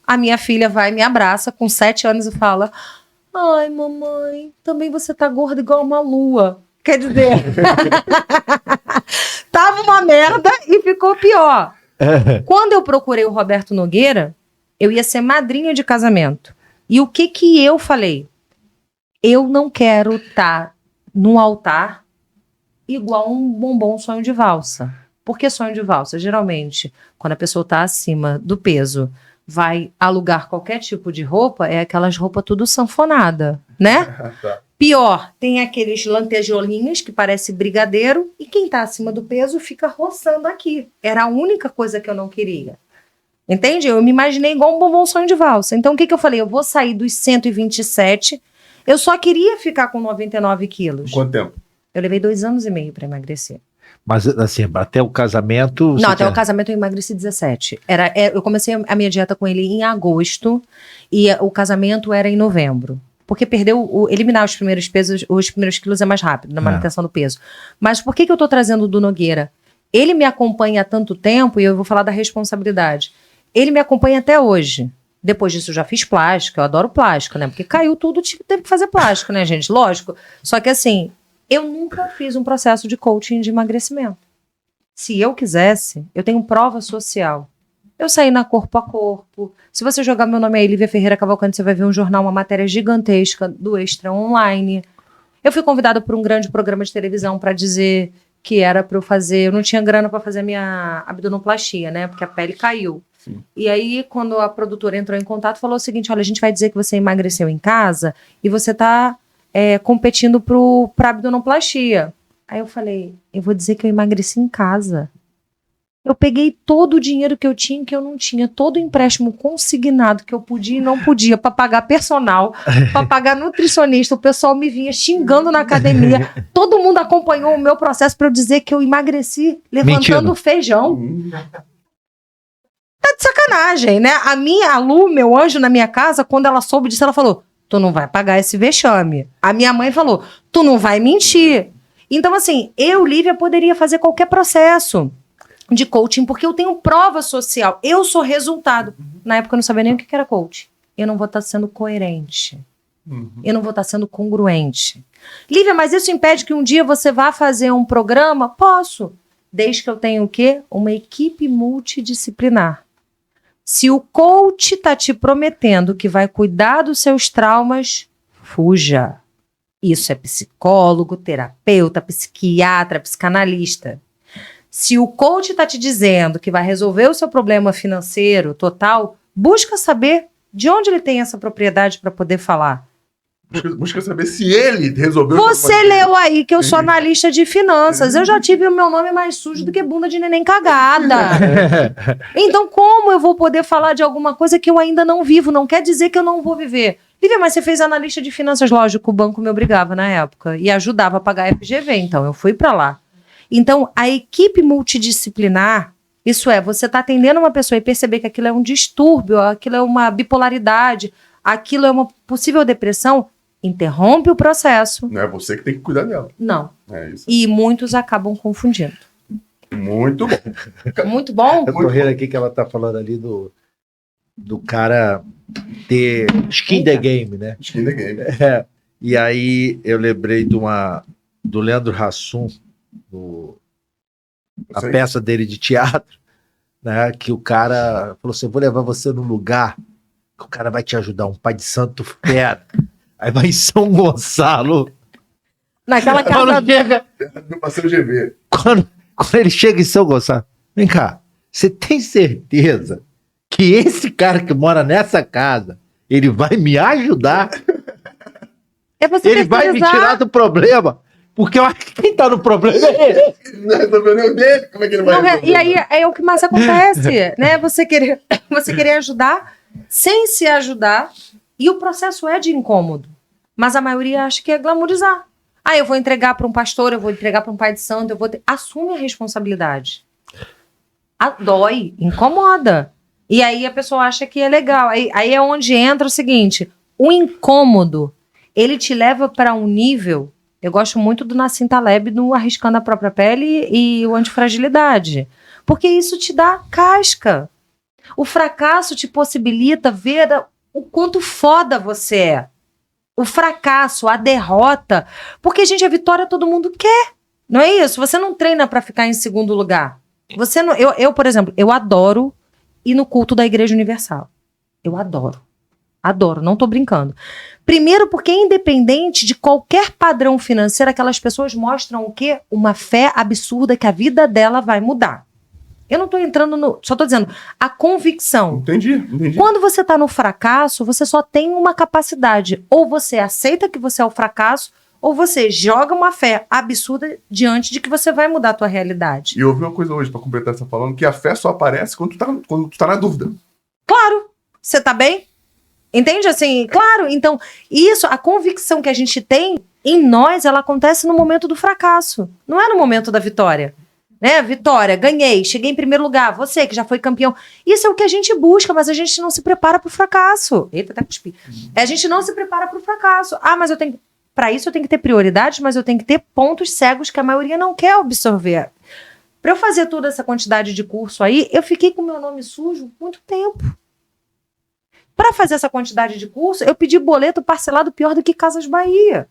A minha filha vai e me abraça com 7 anos e fala, ai, mamãe, também você tá gorda igual uma lua. Quer dizer, tava uma merda e ficou pior. Quando eu procurei o Roberto Nogueira, eu ia ser madrinha de casamento. E o que eu falei? Eu não quero estar no altar igual um bombom sonho de valsa. Por que sonho de valsa? Geralmente, quando a pessoa está acima do peso, vai alugar qualquer tipo de roupa, é aquelas roupas tudo sanfonada, né? Tá. Pior, tem aqueles lantejoulinhas que parece brigadeiro e quem tá acima do peso fica roçando aqui. Era a única coisa que eu não queria. Entende? Eu me imaginei igual um bombom sonho de valsa. Então o que eu falei? Eu vou sair dos 127, eu só queria ficar com 99 quilos. Quanto tempo? Eu levei 2 anos e meio para emagrecer. Mas, assim, até o casamento... Não, até o casamento eu emagreci 17. Eu comecei a minha dieta com ele em agosto e o casamento era em novembro. Porque eliminar os primeiros pesos, os primeiros quilos é mais rápido, na manutenção do peso. Mas por que eu tô trazendo o do Nogueira? Ele me acompanha há tanto tempo, e eu vou falar da responsabilidade. Ele me acompanha até hoje. Depois disso eu já fiz plástico, eu adoro plástico, né? Porque caiu tudo, teve que fazer plástico, né, gente? Lógico. Só que assim, eu nunca fiz um processo de coaching de emagrecimento. Se eu quisesse, eu tenho prova social. Eu saí na Corpo a Corpo. Se você jogar meu nome aí, Lívia Ferreira Cavalcante, você vai ver um jornal, uma matéria gigantesca do Extra Online. Eu fui convidada por um grande programa de televisão para dizer que era para eu fazer... Eu não tinha grana para fazer a minha abdominoplastia, né? Porque a pele caiu. Sim. E aí, quando a produtora entrou em contato, falou o seguinte, olha, a gente vai dizer que você emagreceu em casa e você tá competindo para abdominoplastia. Aí eu falei, eu vou dizer que eu emagreci em casa. Eu peguei todo o dinheiro que eu tinha e que eu não tinha, todo o empréstimo consignado que eu podia e não podia, para pagar personal, para pagar nutricionista. O pessoal me vinha xingando na academia. Todo mundo acompanhou o meu processo para eu dizer que eu emagreci levantando feijão. Tá de sacanagem, né? A Lu, meu anjo na minha casa, quando ela soube disso, ela falou, tu não vai pagar esse vexame. A minha mãe falou, tu não vai mentir. Então, assim, Lívia, poderia fazer qualquer processo de coaching, porque eu tenho prova social. Eu sou resultado. Na época eu não sabia nem o que era coaching. Eu não vou estar sendo coerente. Eu não vou estar sendo congruente. Lívia, mas isso impede que um dia você vá fazer um programa? Posso. Desde que eu tenha o quê? Uma equipe multidisciplinar. Se o coach está te prometendo que vai cuidar dos seus traumas, fuja. Isso é psicólogo, terapeuta, psiquiatra, psicanalista. Se o coach está te dizendo que vai resolver o seu problema financeiro total, busca saber de onde ele tem essa propriedade para poder falar. Busca saber se ele resolveu... Você leu aí que eu sou analista de finanças. Eu já tive o meu nome mais sujo do que bunda de neném cagada. Então, como eu vou poder falar de alguma coisa que eu ainda não vivo? Não quer dizer que eu não vou viver. Lívia, mas você fez analista de finanças, lógico, o banco me obrigava na época e ajudava a pagar a FGV, então eu fui para lá. Então, a equipe multidisciplinar, isso é, você está atendendo uma pessoa e perceber que aquilo é um distúrbio, aquilo é uma bipolaridade, aquilo é uma possível depressão, interrompe o processo. Não é você que tem que cuidar dela. Não. É isso. E muitos acabam confundindo. Muito bom. Muito bom? Eu tô rindo aqui que ela tá falando ali do cara ter skin the game, né? Skin the game. E aí eu lembrei do Leandro Hassum, a Sei. peça dele de teatro, né? Que o cara falou assim: eu vou levar você num lugar que o cara vai te ajudar, um pai de santo fera. Aí vai em São Gonçalo. Naquela casa. Quando chega, No passeio GV. quando ele chega em São Gonçalo, vem cá, você tem certeza que esse cara que mora nessa casa, ele vai me ajudar? É você Ele vai me tirar do problema? Porque eu acho que quem tá no problema é ele. Não resolveu nem o dele. Como é que ele vai Não, resolver? e aí é o que mais acontece, né? Você querer ajudar sem se ajudar. E o processo é de incômodo. Mas a maioria acha que é glamourizar. Ah, eu vou entregar para um pastor, eu vou entregar para um pai de santo, assume a responsabilidade. Dói, incomoda. E aí a pessoa acha que é legal. Aí é onde entra o seguinte: o incômodo, ele te leva para um nível. Eu gosto muito do Nassim Taleb no Arriscando a Própria Pele e o Antifragilidade. Porque isso te dá casca. O fracasso te possibilita ver o quanto foda você é. O fracasso, a derrota. Porque, gente, a vitória todo mundo quer. Não é isso? Você não treina para ficar em segundo lugar. Você não, eu, por exemplo, eu adoro ir no culto da Igreja Universal. Eu adoro. Adoro, não tô brincando. Primeiro porque, independente de qualquer padrão financeiro, aquelas pessoas mostram o quê? Uma fé absurda que a vida dela vai mudar. Eu não tô entrando no... Só tô dizendo, a convicção. Entendi. Quando você tá no fracasso, você só tem uma capacidade. Ou você aceita que você é o fracasso, ou você joga uma fé absurda diante de que você vai mudar a tua realidade. E eu ouvi uma coisa hoje, pra completar essa falando, que a fé só aparece quando tu tá na dúvida. Claro, você tá bem? Entende? Assim, claro. Então, isso, a convicção que a gente tem em nós, ela acontece no momento do fracasso. Não é no momento da vitória. Né? Vitória, ganhei, cheguei em primeiro lugar. Você que já foi campeão. Isso é o que a gente busca, mas a gente não se prepara para o fracasso. Eita, até cuspi. A gente não se prepara para o fracasso. Ah, mas eu tenho... Para isso eu tenho que ter prioridades, mas eu tenho que ter pontos cegos que a maioria não quer absorver. Para eu fazer toda essa quantidade de curso aí, eu fiquei com o meu nome sujo muito tempo. Para fazer essa quantidade de curso, eu pedi boleto parcelado pior do que Casas Bahia.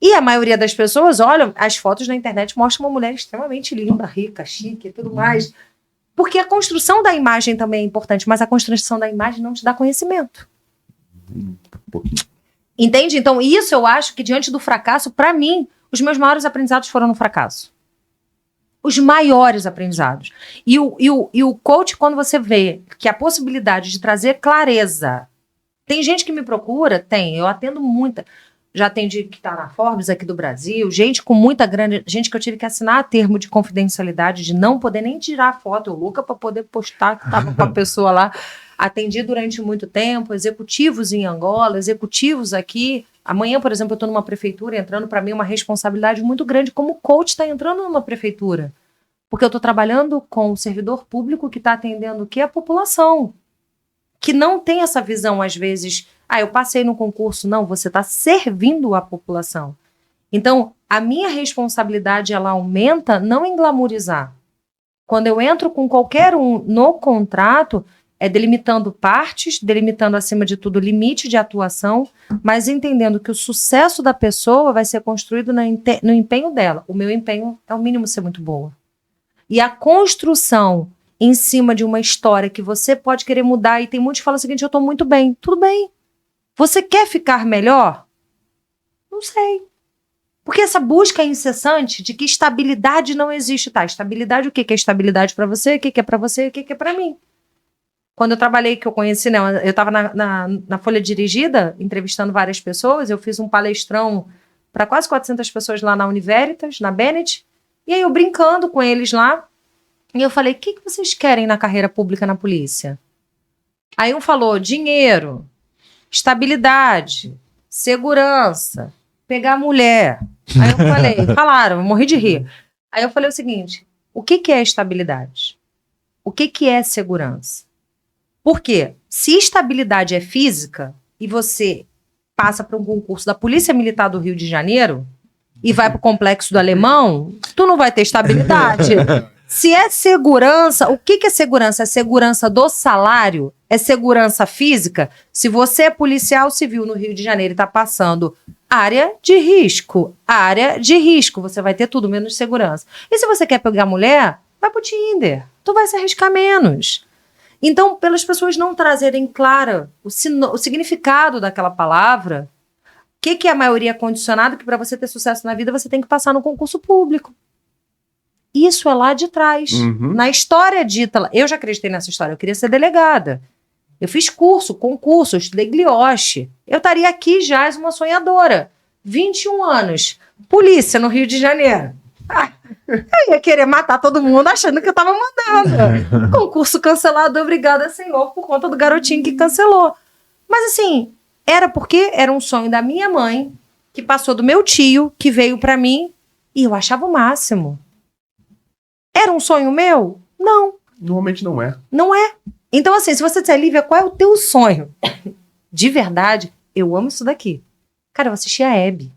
E a maioria das pessoas, olha, as fotos na internet mostram uma mulher extremamente linda, rica, chique e tudo mais. Porque a construção da imagem também é importante, mas a construção da imagem não te dá conhecimento. Entende? Então, isso eu acho que diante do fracasso, para mim, os meus maiores aprendizados foram no fracasso. Os maiores aprendizados. E o coach, quando você vê que a possibilidade de trazer clareza... Tem gente que me procura? Tem. Eu atendo muita... Já atendi que está na Forbes aqui do Brasil, gente com muita grande... Gente que eu tive que assinar termo de confidencialidade, de não poder nem tirar foto, eu louca para poder postar que estava com a pessoa lá. Atendi durante muito tempo, executivos em Angola, executivos aqui. Amanhã, por exemplo, eu estou numa prefeitura, entrando para mim uma responsabilidade muito grande, como coach está entrando numa prefeitura. Porque eu estou trabalhando com um servidor público que está atendendo o quê? A população. Que não tem essa visão, às vezes... Ah, eu passei no concurso. Não, você está servindo a população. Então, a minha responsabilidade, ela aumenta não em glamourizar. Quando eu entro com qualquer um no contrato, é delimitando partes, delimitando, acima de tudo, limite de atuação, mas entendendo que o sucesso da pessoa vai ser construído no empenho dela. O meu empenho é o mínimo ser muito boa. E a construção em cima de uma história que você pode querer mudar, e tem muitos que falam o seguinte: eu estou muito bem. Tudo bem. Você quer ficar melhor? Não Não sei. Porque essa busca incessante de que estabilidade não existe. Tá, estabilidade, o que é estabilidade para você? O que é para você? O que é para mim? Quando eu trabalhei, que eu conheci, né, eu estava na Folha Dirigida, entrevistando várias pessoas, eu fiz um palestrão para quase 400 pessoas lá na Univeritas, na Bennett, e aí eu brincando com eles lá, e eu falei, o que vocês querem na carreira pública na polícia? Aí um falou, dinheiro, estabilidade, segurança, pegar mulher. Aí eu falaram, eu morri de rir. Aí eu falei o seguinte, o que é estabilidade? O que é segurança? Porque se estabilidade é física e você passa para um concurso da Polícia Militar do Rio de Janeiro e vai para o Complexo do Alemão, tu não vai ter estabilidade. Se é segurança, o que é segurança? É segurança do salário? É segurança física? Se você é policial civil no Rio de Janeiro e está passando área de risco, você vai ter tudo menos segurança. E se você quer pegar mulher, vai pro Tinder. Tu vai se arriscar menos. Então, pelas pessoas não trazerem clara o significado daquela palavra, o que é a maioria condicionada? Que para você ter sucesso na vida, você tem que passar no concurso público. Isso é lá de trás. Uhum. Na história dita, eu já acreditei nessa história, eu queria ser delegada. Eu fiz concurso, eu estudei glioche. Eu estaria aqui já as uma sonhadora. 21 anos, polícia no Rio de Janeiro. Eu ia querer matar todo mundo achando que eu tava mandando. Concurso cancelado, obrigada, senhor, por conta do garotinho que cancelou. Mas assim, era porque era um sonho da minha mãe, que passou do meu tio, que veio pra mim, e eu achava o máximo. Era um sonho meu? Não. Normalmente não é. Não é. Então assim, se você disser, Lívia, qual é o teu sonho? De verdade, eu amo isso daqui. Cara, eu assisti a Hebe.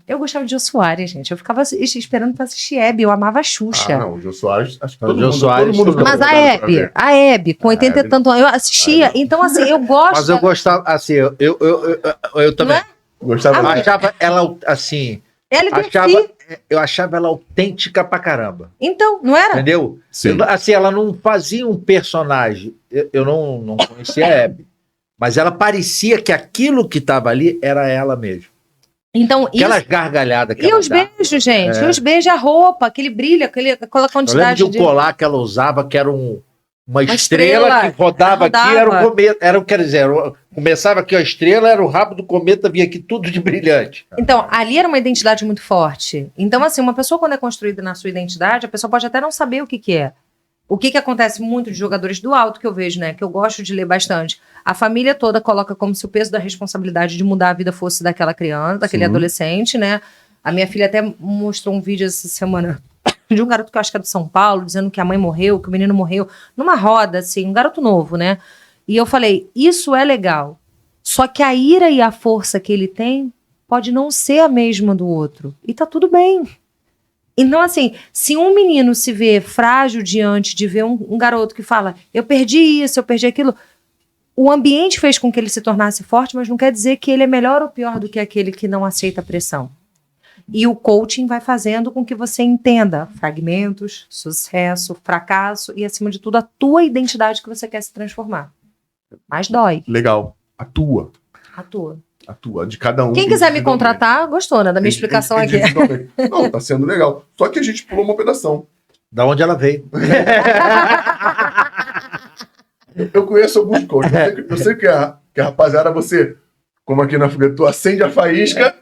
Eu gostava de Jô Soares, gente. Eu ficava esperando pra assistir Hebe. Eu amava a Xuxa. Ah, não, o Jô Soares, acho que O Jô Soares, todo mundo fica Mas empolgado pra a ver. Hebe, com 80 e tanto anos, eu assistia. Então, assim, eu gosto. Mas eu gostava, assim, eu também. Não é? Gostava Eu muito. achava ela, assim, LGBT. eu achava ela autêntica pra caramba. Então, não era? Entendeu? Sim. Assim, ela não fazia um personagem. Eu não conhecia a Hebe. Mas ela parecia que aquilo que estava ali era ela mesmo. Então, Aquelas gargalhadas que E ela os dava. beijos, gente. E os beijos, a roupa, aquele brilho, aquela Eu lembro quantidade de um colar que ela usava, que era uma estrela estrela que rodava aqui, era rodava. um cometa. Quer dizer, começava aqui a estrela, era o rabo do cometa, vinha aqui tudo de brilhante. Então, ali era uma identidade muito forte. Então, assim, uma pessoa quando é construída na sua identidade, a pessoa pode até não saber o que é. O que acontece muito de jogadores do alto que eu vejo, né? Que eu gosto de ler bastante. A família toda coloca como se o peso da responsabilidade de mudar a vida fosse daquela criança, daquele Sim. adolescente, né? A minha filha até mostrou um vídeo essa semana de um garoto que eu acho que é de São Paulo, dizendo que a mãe morreu, que o menino morreu, numa roda, assim, um garoto novo, né? E eu falei, isso é legal. Só que a ira e a força que ele tem pode não ser a mesma do outro. E tá tudo bem. Então, assim, se um menino se vê frágil diante de ver um garoto que fala, eu perdi isso, eu perdi aquilo, o ambiente fez com que ele se tornasse forte, mas não quer dizer que ele é melhor ou pior do que aquele que não aceita a pressão. E o coaching vai fazendo com que você entenda fragmentos, sucesso, fracasso e, acima de tudo, a tua identidade que você quer se transformar. Mas dói, Legal. Atua. a tua. De cada um. Quem quiser me individualmente. contratar, gostou, né, da minha explicação aqui. Individualmente. Não, tá sendo legal. Só que a gente pulou uma pedação. Da onde ela veio. Eu conheço alguns coaches. Eu sei que a rapaziada, você, como aqui na Fogueira, tu acende a faísca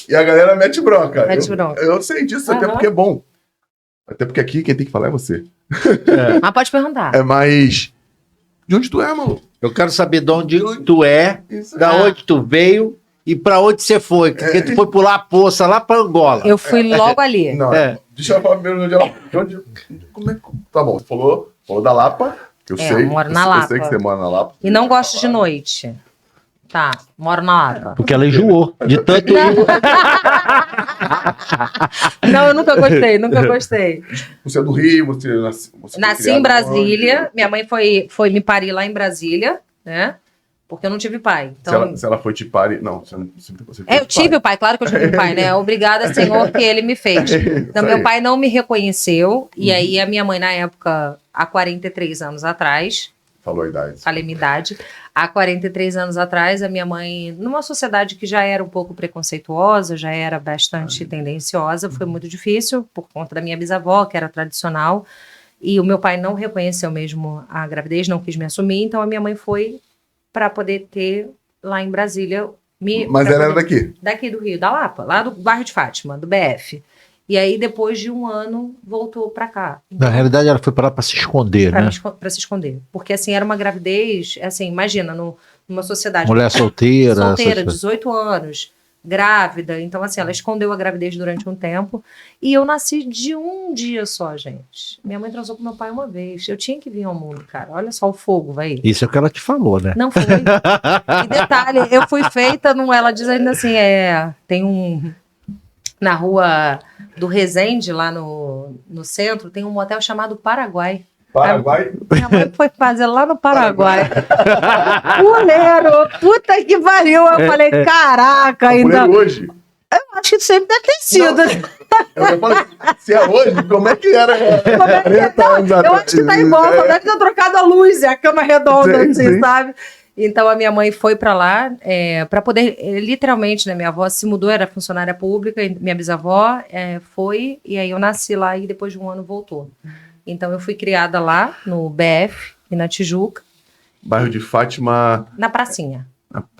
e a galera mete bronca. Mete bronca. Eu sei disso, até Aham. porque é bom. Até porque aqui quem tem que falar é você. Mas pode perguntar. É mais. De onde tu é, mano? Eu quero saber de onde tu é, Isso. da onde tu veio e pra onde você foi. Porque tu foi pular a poça lá pra Angola. Eu fui logo ali. Não, É. deixa eu falar primeiro de onde ela. Como é que. Tá bom, falou da Lapa, que eu sei. Eu moro na Eu Lapa. sei que você mora na Lapa. E não gosto de noite. Tá, moro na Lapa. Porque ela enjoou. De tanto. Não, eu nunca gostei. Você é do Rio, você nasceu. Nasci em Brasília, minha mãe foi me parir lá em Brasília, né? Porque eu não tive pai. Então, Se ela foi te pare. Não, você não. Você eu tive o pai, claro que eu tive um pai, né? Obrigada, Senhor, que ele me fez. Então, meu pai não me reconheceu, e aí a minha mãe, na época, há 43 anos atrás, Falou a idade. Falei minha idade. Há 43 anos atrás, a minha mãe, numa sociedade que já era um pouco preconceituosa, já era bastante tendenciosa, foi muito difícil, por conta da minha bisavó, que era tradicional, e o meu pai não reconheceu mesmo a gravidez, não quis me assumir, então a minha mãe foi para poder ter lá em Brasília. Mas ela era daqui? Daqui do Rio, da Lapa, lá do bairro de Fátima, do BF. E aí, depois de um ano, voltou para cá. Na realidade, ela foi para lá para se esconder, né? Para se esconder. Porque, assim, era uma gravidez, assim, imagina, numa sociedade... Mulher solteira. Solteira, 18 anos, grávida. Então, assim, ela escondeu a gravidez durante um tempo. E eu nasci de um dia só, gente. Minha mãe transou com meu pai uma vez. Eu tinha que vir ao mundo, cara. Olha só o fogo, vai. Isso é o que ela te falou, né? Não foi. E detalhe, eu fui feita, ela diz ainda assim, tem um... Na rua do Resende, lá no centro, tem um motel chamado Paraguai. Paraguai? Minha mãe foi fazer lá no Paraguai. Mulher, puta que pariu. Eu falei, caraca, ainda. Hoje? Eu acho que sempre deve ter sido. Eu falei, se é hoje, como é que era? Eu acho que tá igual, só deve ter trocado a luz e a cama redonda, Sim, assim, sim. sabe? Então a minha mãe foi para lá para poder, literalmente, né? Minha avó se mudou, era funcionária pública, e minha bisavó foi, e aí eu nasci lá e depois de um ano voltou. Então eu fui criada lá no BF e na Tijuca. Bairro de Fátima. Na pracinha.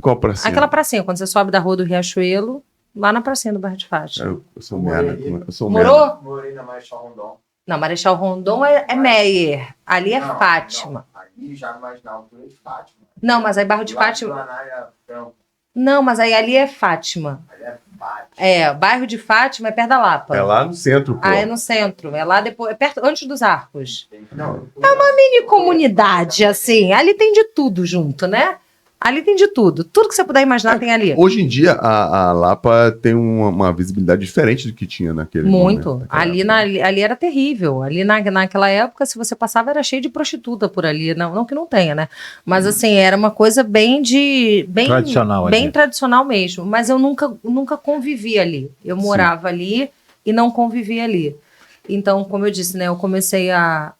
Qual pracinha? Aquela pracinha, quando você sobe da rua do Riachuelo, lá na pracinha do bairro de Fátima. Eu sou merda. Eu sou Morou? Morei na Marechal Rondon. Não, Marechal Rondon é Meyer. Ali é Não, Fátima. não. Ali já mais na altura de Fátima. Não, mas aí bairro de Do lado Fátima. do Anália Franco. Não, mas aí ali é Fátima. Ali é Fátima. Bairro de Fátima é perto da Lapa. É lá no centro, pô. É no centro. É lá depois, é perto, antes dos Arcos. Não, Mini comunidade, assim. Ali tem de tudo junto, né? Ali tem de tudo. Tudo que você puder imaginar tem ali. Hoje em dia, a Lapa tem uma visibilidade diferente do que tinha naquele Muito. momento. Ali era terrível. Ali naquela época, se você passava, era cheio de prostituta por ali. Não que não tenha, né? Mas assim, era uma coisa bem Tradicional bem ali. tradicional mesmo. Mas eu nunca convivi ali. Eu morava ali e não convivi ali. Então, como eu disse, né, eu comecei a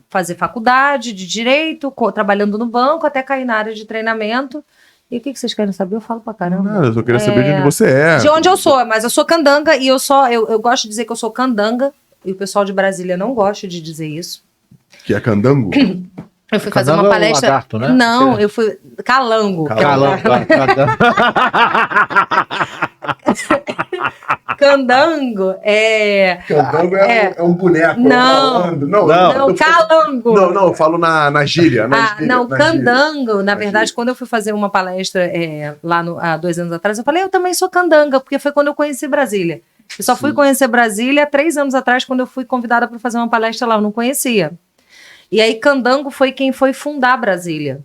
fazer faculdade de Direito, trabalhando no banco, até cair na área de treinamento. E o que vocês querem saber? Eu falo pra caramba. Não, eu só queria saber de onde você é. De onde eu sou, mas eu sou candanga e eu gosto de dizer que eu sou candanga, e o pessoal de Brasília não gosta de dizer isso. Que é candango? Eu fui fazer Candango uma é um palestra. lagarto, né? Não, eu fui. Calango. que é um Calango. Candango é. Candango é um boneco. Não. falando. Não, calango. Não, eu falo na gíria. Candango, na verdade, quando eu fui fazer uma palestra lá há 2 anos atrás, eu falei, eu também sou candanga, porque foi quando eu conheci Brasília. Eu só fui conhecer Brasília 3 anos atrás, quando eu fui convidada para fazer uma palestra lá, eu não conhecia. E aí, candango foi quem foi fundar Brasília.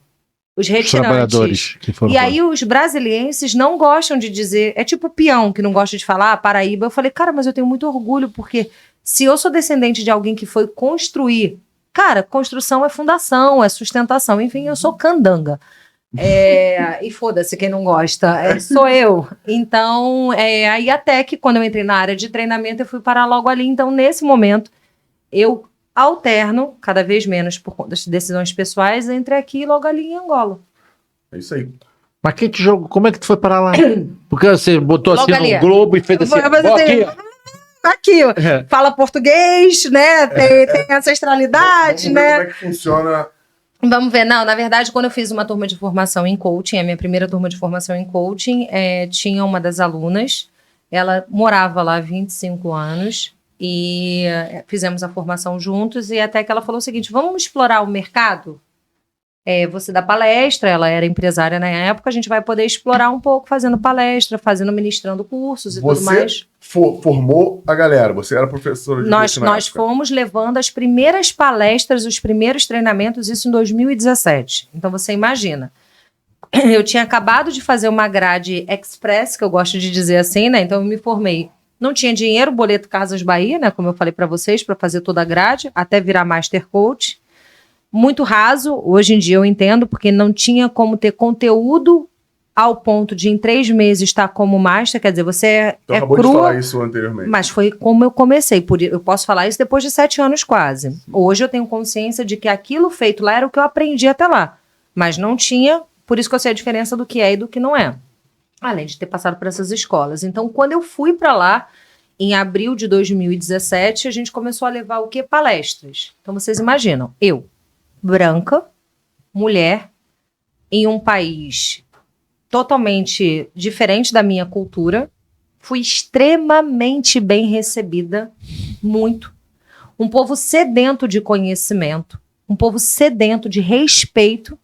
Os retirantes. Trabalhadores que foram. E aí os brasilienses não gostam de dizer, é tipo peão que não gosta de falar, Paraíba. Eu falei, cara, mas eu tenho muito orgulho, porque se eu sou descendente de alguém que foi construir, cara, construção é fundação, é sustentação, enfim, eu sou candanga. E foda-se quem não gosta, sou eu. Então, aí até que quando eu entrei na área de treinamento, eu fui parar logo ali. Então, nesse momento, eu alterno, cada vez menos por conta das decisões pessoais, entre aqui e logo ali em Angola. É isso aí. Mas quem te jogou? Como é que tu foi parar lá? Porque você botou Logo assim ali. no Globo e fez assim. Mas ó, assim, aqui, É. fala português, né? Tem ancestralidade, Vamos ver né? como é que funciona. Vamos ver. Não, na verdade, quando eu fiz uma turma de formação em coaching, a minha primeira turma de formação em coaching, tinha uma das alunas, ela morava lá há 25 anos e fizemos a formação juntos e até que ela falou o seguinte, vamos explorar o mercado? Você dá palestra, ela era empresária na época, a gente vai poder explorar um pouco fazendo palestra, ministrando cursos e tudo mais. Formou a galera, você era professora de Nós na época. fomos levando as primeiras palestras, os primeiros treinamentos, isso em 2017. Então você imagina. Eu tinha acabado de fazer uma grade express, que eu gosto de dizer assim, né? Então eu me formei. Não tinha dinheiro, boleto Casas Bahia, né? Como eu falei para vocês, para fazer toda a grade, até virar Master Coach. Muito raso, hoje em dia eu entendo, porque não tinha como ter conteúdo ao ponto de em 3 meses estar como master, quer dizer, você Tu é acabou de crua, falar isso anteriormente. mas foi como eu comecei. Eu posso falar isso depois de 7 anos quase. Hoje eu tenho consciência de que aquilo feito lá era o que eu aprendi até lá. Mas não tinha, por isso que eu sei a diferença do que é e do que não é. Além de ter passado por essas escolas. Então, quando eu fui para lá, em abril de 2017, a gente começou a levar o quê? Palestras. Então, vocês imaginam, eu, branca, mulher, em um país totalmente diferente da minha cultura, fui extremamente bem recebida, muito. Um povo sedento de conhecimento, um povo sedento de respeito,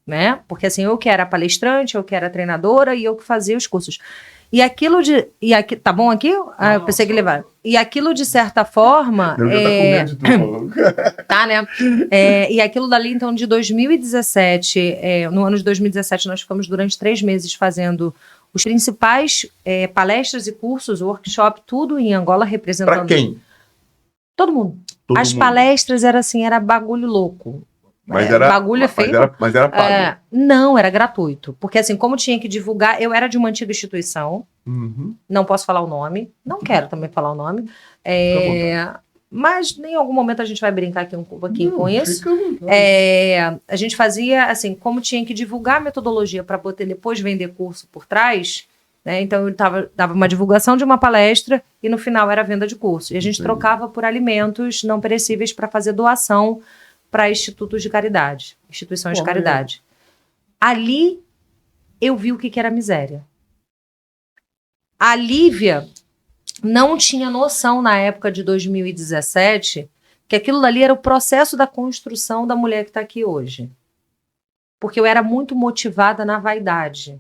né? Porque assim, eu que era palestrante, eu que era treinadora e eu que fazia os cursos. E aquilo de... tá bom aqui? Eu pensei que levar. E aquilo, de certa forma... Eu já tá com medo de tudo. Tá, né? E aquilo dali, então, de 2017, no ano de 2017, nós ficamos durante 3 meses fazendo os principais palestras e cursos, workshop, tudo em Angola, representando... Pra quem? Todo mundo. Todo As mundo. palestras era assim, era bagulho louco. Mas era, bagulho feio. mas era pago. Não, era gratuito. Porque assim, como tinha que divulgar, eu era de uma antiga instituição, Uhum. não posso falar o nome, não quero também falar o nome, mas em algum momento a gente vai brincar aqui um pouquinho com isso. Fica à vontade. A gente fazia, assim, como tinha que divulgar a metodologia para poder depois vender curso por trás, né? Então eu dava uma divulgação de uma palestra e no final era venda de curso. E a gente Entendi. trocava por alimentos não perecíveis para fazer doação para institutos de caridade, instituições de caridade. Ali eu vi o que era miséria. A Lívia não tinha noção na época de 2017 que aquilo dali era o processo da construção da mulher que está aqui hoje. Porque eu era muito motivada na vaidade.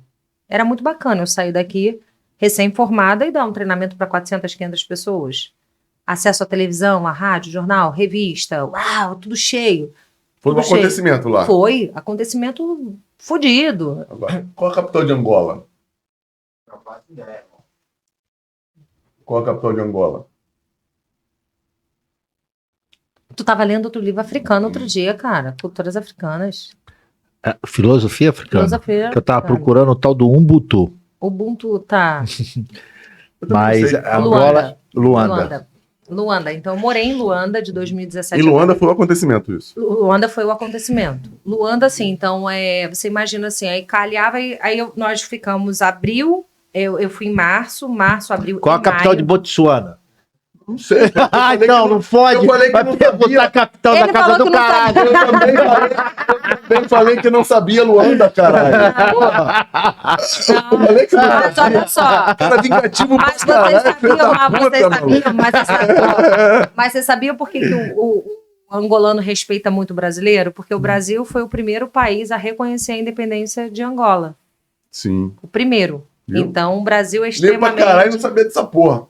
Era muito bacana eu sair daqui recém-formada e dar um treinamento para 400, 500 pessoas. Acesso à televisão, à rádio, jornal, revista, uau, tudo cheio. Foi um tudo cheio. acontecimento lá. Foi, acontecimento fodido. Agora, qual a capital de Angola? Não faço ideia, irmão. Qual a capital de Angola? Tu tava lendo outro livro africano outro dia, cara. Culturas africanas. Filosofia africana. Filosofia Que eu tava africana. procurando o tal do Ubuntu. Ubuntu tá... Eu também Mas sei. Angola, Luanda. Luanda. Então, eu morei em Luanda de 2017. Em Luanda foi um acontecimento isso. Luanda foi o acontecimento. Luanda, assim, então, você imagina assim, aí calhava, nós ficamos abril, eu fui em março, abril Qual a e capital maio. de Botsuana? Não sei. Ah, não, não pode. Eu falei que Vai não perguntar sabia. a capital Ele da casa falou do que não caralho. Eu também falei que não sabia Luanda, caralho. Falei que não Mas olha só, Cara vingativo pra mas vocês caralho, filho da puta, maluco. mas vocês sabiam por que o angolano respeita muito o brasileiro? Porque o Brasil foi o primeiro país a reconhecer a independência de Angola. Sim. O primeiro. Viu? Então, o Brasil é Nem pra extremamente... caralho não sabia dessa porra.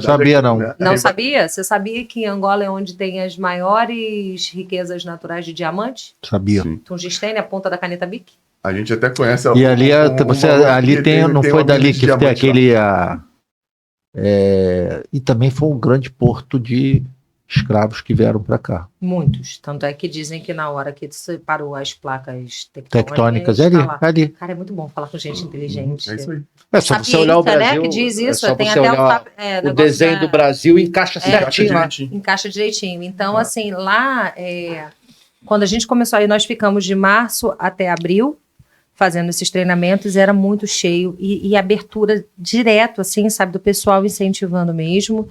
Sabia, não. Não sabia? Você sabia que Angola é onde tem as maiores riquezas naturais de diamante? Sabia. Sim. Tungstênio, a ponta da caneta Bic? A gente até conhece E ali, ali tem, não foi dali que tem aquele... e também foi um grande porto de escravos que vieram para cá. Muitos. Tanto é que dizem que na hora que separou as placas Tectônicas, tá ali, lá. ali. Cara, é muito bom falar com gente inteligente. É isso aí. É só você olhar o Sapiência, Brasil. né, que diz isso. É só Tem você até olhar o negócio desenho da- do Brasil e encaixa certinho lá. direitinho. Encaixa direitinho. Então, assim, lá, quando a gente começou aí, nós ficamos de março até abril fazendo esses treinamentos, era muito cheio e abertura direto, assim, sabe, do pessoal incentivando mesmo.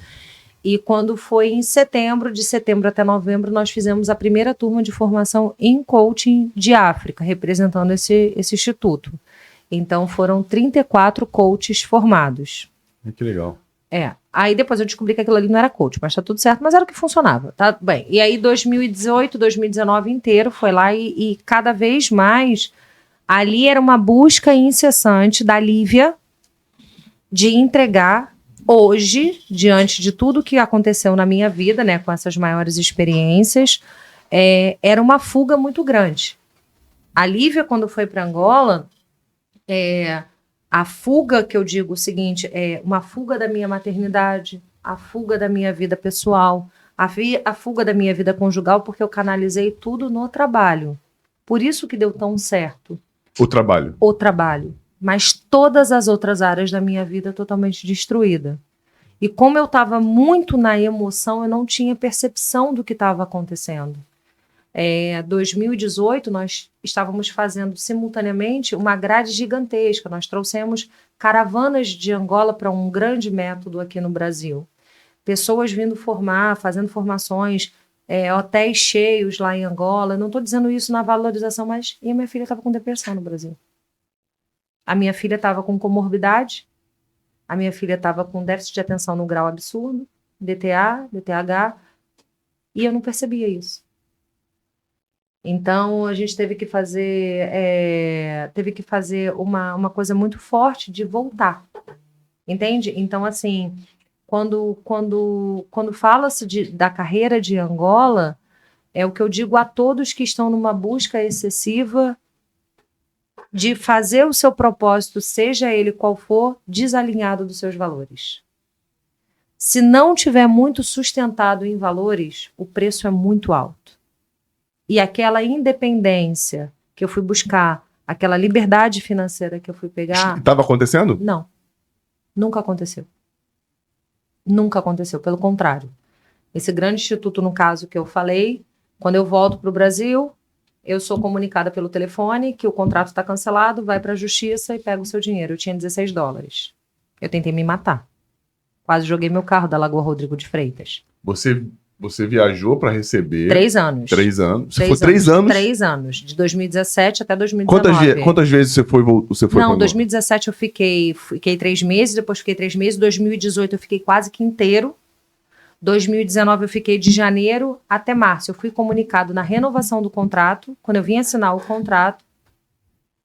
E quando foi em setembro, de setembro até novembro, nós fizemos a primeira turma de formação em coaching de África, representando esse instituto. Então, foram 34 coaches formados. Que legal. Aí depois eu descobri que aquilo ali não era coach, mas tá tudo certo, mas era o que funcionava, tá bem. E aí 2018, 2019 inteiro foi lá e cada vez mais ali era uma busca incessante da Lívia de entregar hoje, diante de tudo que aconteceu na minha vida, né, com essas maiores experiências, era uma fuga muito grande. A Lívia, quando foi para Angola, a fuga que eu digo o seguinte, é uma fuga da minha maternidade, a fuga da minha vida pessoal, a fuga da minha vida conjugal, porque eu canalizei tudo no trabalho. Por isso que deu tão certo O trabalho. o trabalho. mas todas as outras áreas da minha vida totalmente destruída. E como eu estava muito na emoção, eu não tinha percepção do que estava acontecendo. 2018, nós estávamos fazendo simultaneamente uma grade gigantesca. Nós trouxemos caravanas de Angola para um grande método aqui no Brasil. Pessoas vindo formar, fazendo formações, hotéis cheios lá em Angola. Eu não estou dizendo isso na valorização, mas e a minha filha estava com depressão no Brasil. A minha filha estava com comorbidade. A minha filha estava com déficit de atenção no grau absurdo, DTA, DTH, e eu não percebia isso. Então, a gente teve que fazer uma coisa muito forte de voltar, entende? Então, assim, quando fala-se da carreira de Angola, é o que eu digo a todos que estão numa busca excessiva de fazer o seu propósito, seja ele qual for, desalinhado dos seus valores. Se não tiver muito sustentado em valores, o preço é muito alto. E aquela independência que eu fui buscar, aquela liberdade financeira que eu fui pegar... Estava acontecendo? Não. Nunca aconteceu. Nunca aconteceu, pelo contrário. Esse grande instituto, no caso que eu falei, quando eu volto para o Brasil... Eu sou comunicada pelo telefone que o contrato está cancelado, vai para a justiça e pega o seu dinheiro. Eu tinha $16. Eu tentei me matar. Quase joguei meu carro da Lagoa Rodrigo de Freitas. Você viajou para receber... 3 anos. 3 anos. Você foi 3 anos? 3 anos. De 2017 até 2019. Quantas vezes você foi? Não, 2017 eu fiquei 3 meses, depois fiquei 3 meses. 2018 eu fiquei quase que inteiro. 2019 eu fiquei de janeiro até março. Eu fui comunicado na renovação do contrato, quando eu vim assinar o contrato,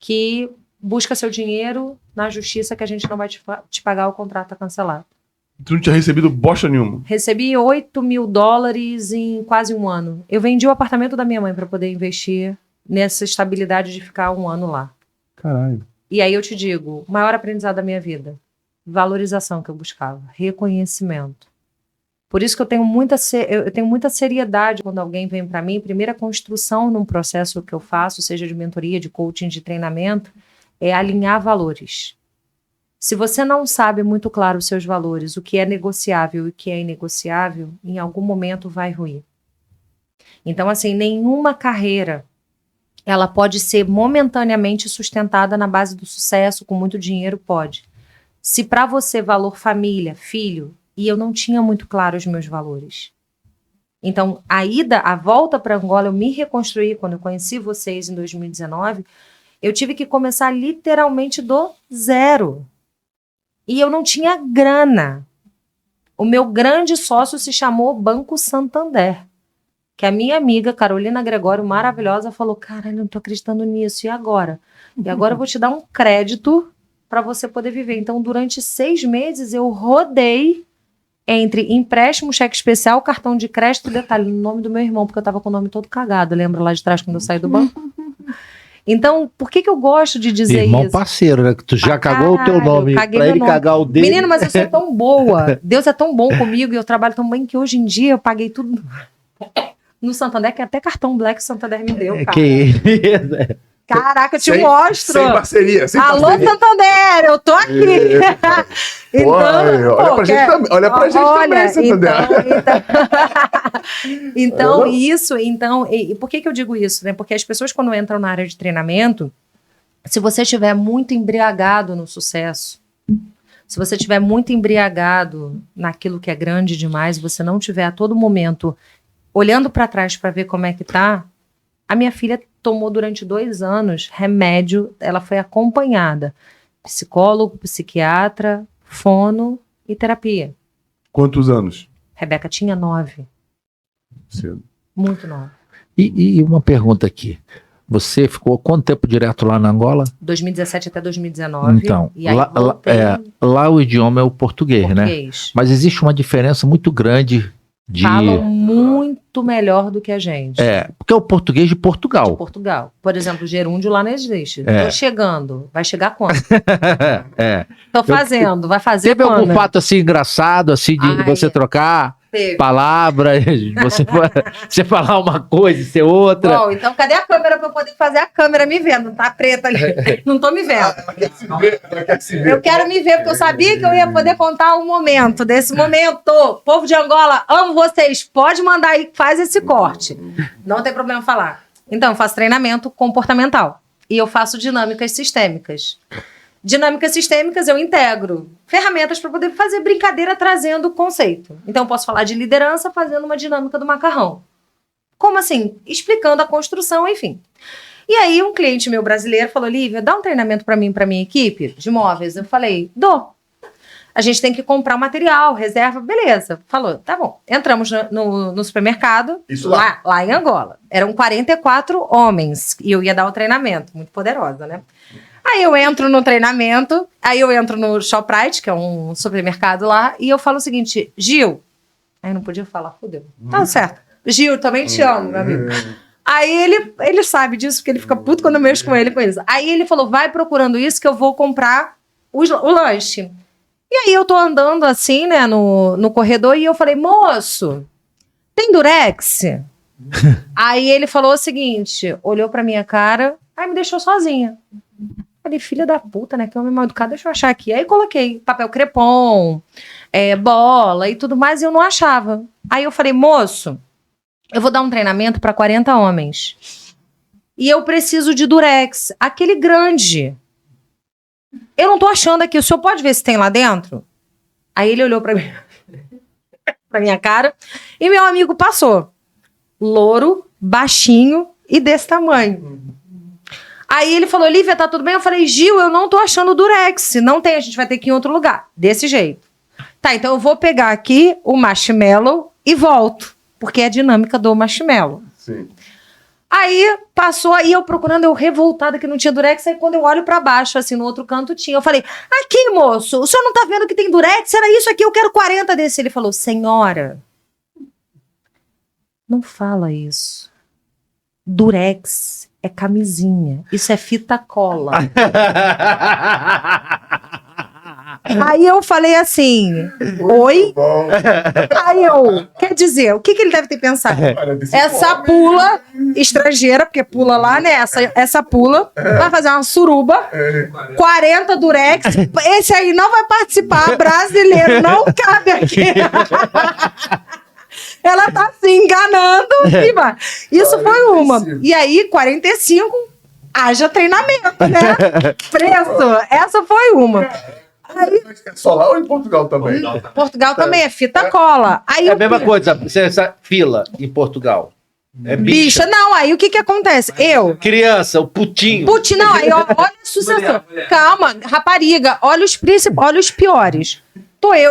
que busca seu dinheiro na justiça que a gente não vai te pagar, o contrato está cancelado. Tu não tinha recebido bosta nenhuma? Recebi $8.000 em quase um ano. Eu vendi o apartamento da minha mãe para poder investir nessa estabilidade de ficar um ano lá. Caralho. E aí eu te digo, o maior aprendizado da minha vida, valorização que eu buscava, reconhecimento. Por isso que eu tenho muita seriedade quando alguém vem para mim. Primeira construção num processo que eu faço, seja de mentoria, de coaching, de treinamento, é alinhar valores. Se você não sabe muito claro os seus valores, o que é negociável e o que é inegociável, em algum momento vai ruir. Então, assim, nenhuma carreira, ela pode ser momentaneamente sustentada na base do sucesso, com muito dinheiro, pode. Se para você valor família, filho, e eu não tinha muito claro os meus valores. Então, a volta para Angola, eu me reconstruí quando eu conheci vocês em 2019, eu tive que começar literalmente do zero. E eu não tinha grana. O meu grande sócio se chamou Banco Santander, que a minha amiga Carolina Gregório, maravilhosa, falou, caralho, não tô acreditando nisso, e agora? E agora eu vou te dar um crédito para você poder viver. Então, durante 6 meses, eu rodei entre empréstimo, cheque especial, cartão de crédito, detalhe, no nome do meu irmão, porque eu tava com o nome todo cagado, lembra lá de trás quando eu saí do banco? Então, por que eu gosto de dizer Irmão isso? parceiro, né? Que tu já cagou o teu nome, pra caguei ele meu nome. cagar o dele. Menino, mas eu sou tão boa, Deus é tão bom comigo e eu trabalho tão bem que hoje em dia eu paguei tudo no Santander, que até cartão Black Santander me deu, cara. Que Caraca, eu te mostro. Sem parceria. Alô, Santander, eu tô aqui. Então, olha pra gente também, Santander. E por que eu digo isso, né? Porque as pessoas quando entram na área de treinamento, se você estiver muito embriagado no sucesso, se você estiver muito embriagado naquilo que é grande demais, você não estiver a todo momento olhando para trás para ver como é que tá, a minha filha tomou durante 2 anos remédio, ela foi acompanhada, psicólogo, psiquiatra, fono e terapia. Quantos anos? Rebeca tinha 9. Cedo. Muito nova. E uma pergunta aqui. Você ficou quanto tempo direto lá na Angola? 2017 até 2019. Então, e aí lá o idioma é o português, né? Mas existe uma diferença muito grande de... Falam muito melhor do que a gente. Porque é o português de Portugal. De Portugal. Por exemplo, gerúndio lá não existe. Tô chegando. Vai chegar quando? Tô fazendo. Vai fazer Teve quando? algum fato assim engraçado, assim, de você trocar? Teve. palavras, você falar uma coisa e ser outra. Bom, então cadê a câmera pra eu poder fazer a câmera me vendo? Tá preta ali. Não tô me vendo. Ela quer se ver, ela quer se ver. Eu quero me ver, porque eu sabia que eu ia poder contar um momento desse momento. Povo de Angola, amo vocês. Pode mandar aí, faz esse corte. Não tem problema falar. Então, eu faço treinamento comportamental. E eu faço dinâmicas sistêmicas. Dinâmicas sistêmicas, eu integro ferramentas para poder fazer brincadeira trazendo o conceito. Então, eu posso falar de liderança fazendo uma dinâmica do macarrão. Como assim? Explicando a construção, enfim. E aí, um cliente meu brasileiro falou, Lívia, dá um treinamento para mim, para minha equipe de móveis. Eu falei, dou. A gente tem que comprar o material, reserva, beleza. Falou, tá bom. Entramos no supermercado, Isso lá em Angola. Eram 44 homens e eu ia dar o treinamento. Muito poderosa, né? Aí eu entro no treinamento, aí eu entro no Shoprite, que é um supermercado lá, e eu falo o seguinte, Gil... Aí eu não podia falar, fudeu. Tá certo. Gil, também te amo, meu amigo. Aí ele sabe disso, porque ele fica puto quando eu mexo com ele com isso. Aí ele falou, vai procurando isso que eu vou comprar o lanche. E aí eu tô andando assim, né, no corredor, e eu falei, moço, tem Durex? Aí ele falou o seguinte, olhou pra minha cara, aí me deixou sozinha. Falei, filha da puta, né, que homem mal educado, deixa eu achar aqui. Aí coloquei papel crepom, bola e tudo mais, e eu não achava. Aí eu falei, moço, eu vou dar um treinamento pra 40 homens. E eu preciso de Durex, aquele grande. Eu não tô achando aqui, o senhor pode ver se tem lá dentro? Aí ele olhou pra minha cara e meu amigo passou. Louro, baixinho e desse tamanho. Aí ele falou, Lívia, tá tudo bem? Eu falei, Gil, eu não tô achando o Durex. Não tem, a gente vai ter que ir em outro lugar. Desse jeito. Tá, então eu vou pegar aqui o marshmallow e volto. Porque é a dinâmica do marshmallow. Sim. Aí passou, aí eu procurando, eu revoltada que não tinha Durex, aí quando eu olho pra baixo, assim, no outro canto tinha. Eu falei, aqui, moço, o senhor não tá vendo que tem Durex? Era isso aqui, eu quero 40 desse. Ele falou, senhora, não fala isso. Durex é camisinha, isso é fita cola. Aí eu falei assim, oi? Bom. Aí eu, quer dizer, o que ele deve ter pensado? Essa pula estrangeira, porque pula lá, né? Essa pula, vai fazer uma suruba, 40 Durex, esse aí não vai participar, brasileiro não cabe aqui. Ela tá se enganando. Isso foi uma. E aí, 45, haja treinamento, né? Preço, essa foi uma. Aí, É só lá ou em Portugal também? Portugal também é fita cola. Aí É a mesma coisa, essa fila em Portugal. É bicha, não, aí o que que acontece? Eu, criança, o putinho. putinho, não, aí olha a sucessão. Calma, rapariga, olha os piores.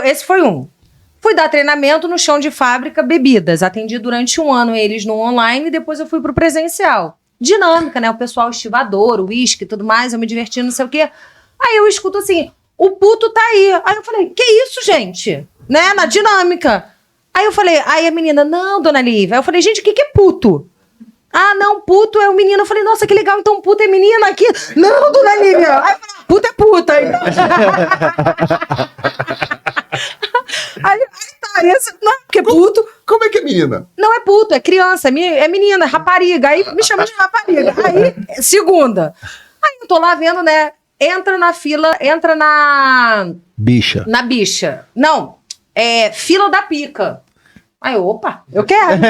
Esse foi um. Fui dar treinamento no chão de fábrica, bebidas. Atendi durante 1 ano eles no online e depois eu fui pro presencial. Dinâmica, né? O pessoal estivador, o uísque e tudo mais, eu me diverti, não sei o quê. Aí eu escuto assim, o puto tá aí. Aí eu falei, que isso, gente? Né? Na dinâmica. Aí eu falei, aí a menina, não, dona Lívia. Aí eu falei, gente, o que é puto? Ah, não, puto é o menino. Eu falei, nossa, que legal, então puto é menina aqui. Não, dona Lívia. Aí eu falei, puta é puta. Aí tá, não, porque puto. Como é que é menina? Não é puto, é criança, é menina, rapariga. Aí me chama de rapariga. Aí, segunda. Aí eu tô lá vendo, né? Entra na fila, entra na Bicha. bicha. Não, fila da pica. Aí, opa, eu quero.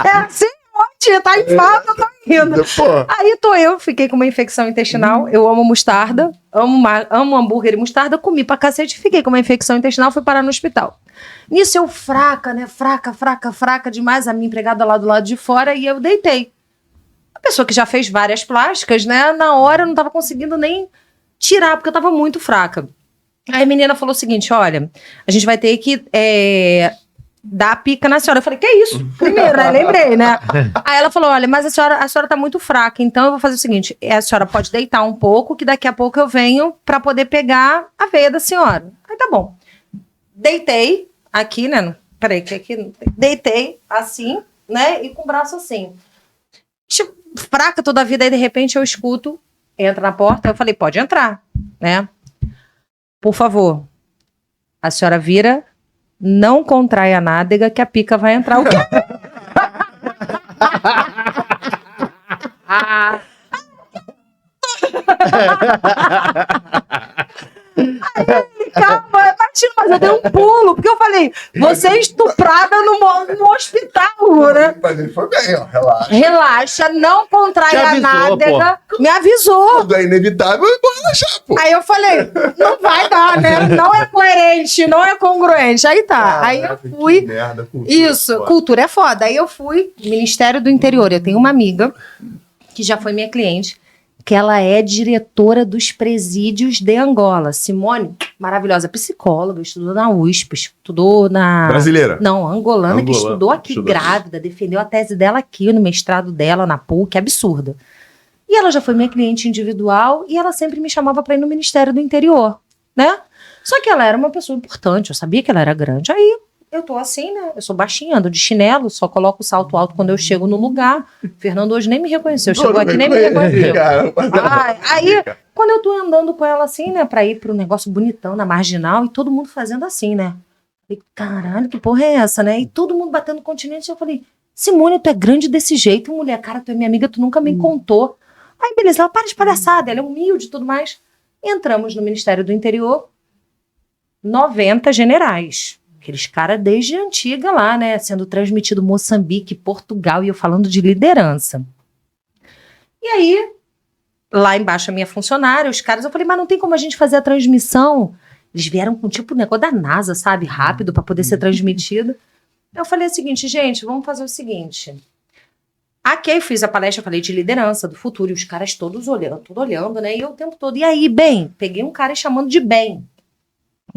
É assim, onde tá em falta, eu tô indo. Pô. Aí fiquei com uma infecção intestinal. Eu amo mostarda, amo hambúrguer e mostarda, comi pra cacete, fiquei com uma infecção intestinal, fui parar no hospital. Nisso eu fraca, né? Fraca demais, a minha empregada lá do lado de fora, e eu deitei. A pessoa que já fez várias plásticas, né? Na hora eu não tava conseguindo nem tirar, porque eu tava muito fraca. Aí a menina falou o seguinte, olha, a gente vai ter que dar a pica na senhora. Eu falei, que isso? Primeiro, né? Lembrei, né? Aí ela falou, olha, mas a senhora tá muito fraca, então eu vou fazer o seguinte, a senhora pode deitar um pouco, que daqui a pouco eu venho pra poder pegar a veia da senhora. Aí tá bom. Deitei aqui, né? Peraí, que aqui... Deitei assim, né? E com o braço assim. Fraca toda a vida, aí de repente eu escuto, entra na porta, eu falei, pode entrar, né? Por favor, a senhora vira não contrai a nádega que a pica vai entrar. O quê? Calma, Martino, mas eu dei um pulo, porque eu falei, você é estuprada no hospital, né? Mas ele foi bem, ó, relaxa. Relaxa, não contrai Te a avisou, nádega. Me avisou. Tudo é inevitável, eu vou relaxar, pô. Aí eu falei, não vai dar, né? Não é coerente, não é congruente. Aí tá, aí eu Caraca, fui. que merda, cultura Isso, foda. cultura é foda. Aí eu fui, Ministério do Interior. Eu tenho uma amiga que já foi minha cliente, que ela é diretora dos presídios de Angola. Simone, maravilhosa, psicóloga, estudou na USP, estudou na... Brasileira? Não, angolana, que Angolana, estudou aqui estudou. grávida, defendeu a tese dela aqui no mestrado dela, na PUC, absurda. E ela já foi minha cliente individual e ela sempre me chamava para ir no Ministério do Interior, né? Só que ela era uma pessoa importante, eu sabia que ela era grande. Aí eu tô assim, né? Eu sou baixinha, ando de chinelo, só coloco o salto alto quando eu chego no lugar. Fernando hoje nem me reconheceu, chegou aqui nem me reconheceu. Ai, aí, quando eu tô andando com ela assim, né, pra ir pro negócio bonitão na Marginal e todo mundo fazendo assim, né? Falei, caralho, que porra é essa, né? E todo mundo batendo continente. Eu falei, Simone, tu é grande desse jeito, mulher, cara, tu é minha amiga, tu nunca me contou. Aí, beleza, ela para de palhaçada, ela é humilde e tudo mais. Entramos no Ministério do Interior, 90 generais. Aqueles caras desde a antiga lá, né? Sendo transmitido Moçambique, Portugal, e eu falando de liderança. E aí, lá embaixo a minha funcionária, os caras, eu falei, mas não tem como a gente fazer a transmissão? Eles vieram com tipo o negócio da NASA, sabe? Rápido, para poder ser transmitido. Eu falei o seguinte, gente, vamos fazer o seguinte. Aqui eu fiz a palestra, eu falei de liderança, do futuro, e os caras todos olhando, né? E eu o tempo todo. E aí, bem, peguei um cara chamando de bem.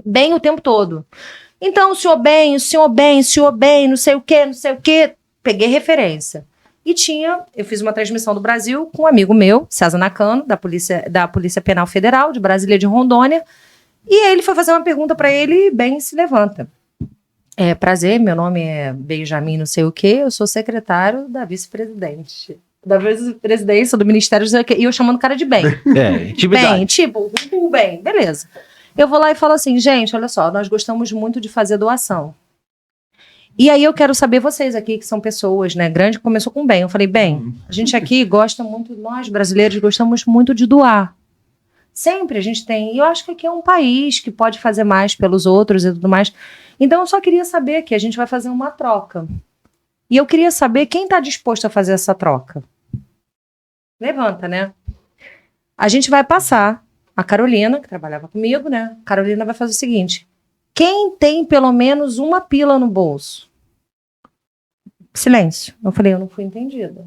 Bem o tempo todo. Então, o senhor bem, não sei o quê. Peguei referência. E eu fiz uma transmissão do Brasil com um amigo meu, César Nakano, da Polícia Penal Federal, de Brasília, de Rondônia. E ele foi fazer uma pergunta para ele e bem se levanta. Prazer, meu nome é Benjamin não sei o quê, eu sou secretário da vice-presidente. Da vice-presidência do Ministério, e eu chamando o cara de bem. Intimidade. Bem, tipo, bem, beleza. Eu vou lá e falo assim, gente, olha só, nós gostamos muito de fazer doação. E aí eu quero saber vocês aqui, que são pessoas, né, grande, começou com bem. Eu falei, bem, a gente aqui gosta muito, nós brasileiros gostamos muito de doar. Sempre a gente tem, e eu acho que aqui é um país que pode fazer mais pelos outros e tudo mais. Então eu só queria saber que a gente vai fazer uma troca. E eu queria saber quem está disposto a fazer essa troca. Levanta, né? A gente vai passar. A Carolina, que trabalhava comigo, né? A Carolina vai fazer o seguinte. Quem tem pelo menos uma pila no bolso? Silêncio. Eu falei, eu não fui entendida.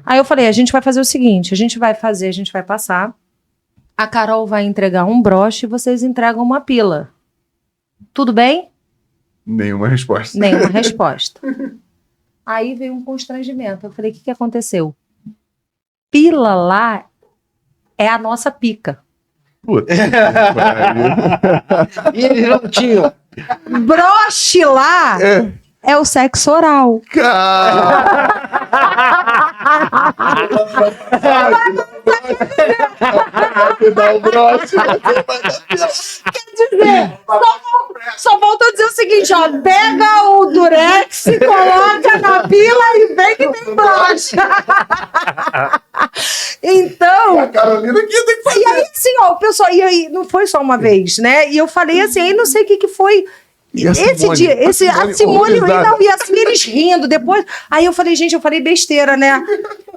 Aí eu falei, a gente vai fazer o seguinte, a gente vai passar. A Carol vai entregar um broche e vocês entregam uma pila. Tudo bem? Nenhuma resposta. Nenhuma resposta. Aí veio um constrangimento. Eu falei, o que aconteceu? Pila lá é a nossa pica. Puta. E eles não tinham. Broche lá é o sexo oral. Cara! Dá o broche. Quer dizer, só volto a dizer o seguinte, ó, pega o Durex, coloca na pila e vem que tem broche. Então... A Carolina aqui tem que fazer. E aí, assim, ó, o pessoal, e aí, não foi só uma vez, né? E eu falei assim, aí não sei o que foi... E a Esse Simone? dia, a Simone horrorizada. não, e assim eles rindo depois. Aí eu falei, gente, eu falei besteira, né?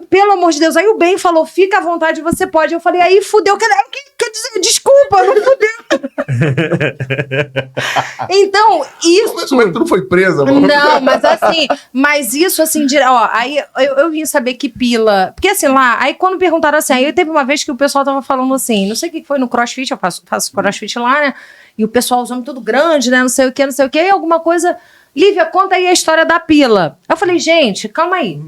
Pelo amor de Deus. Aí o Ben falou, fica à vontade, você pode. Eu falei, aí fudeu. Quer dizer, desculpa, não fudeu. Então, isso. Como é que tu não foi presa, mano? Não, mas isso assim, ó, aí eu vim saber que pila. Porque assim, lá, aí quando perguntaram assim, aí teve uma vez que o pessoal tava falando assim, não sei o que foi no CrossFit, eu faço CrossFit lá, né? E o pessoal, os homens tudo grande, né? Não sei o que, e alguma coisa. Lívia, conta aí a história da pila. Eu falei, gente, calma aí.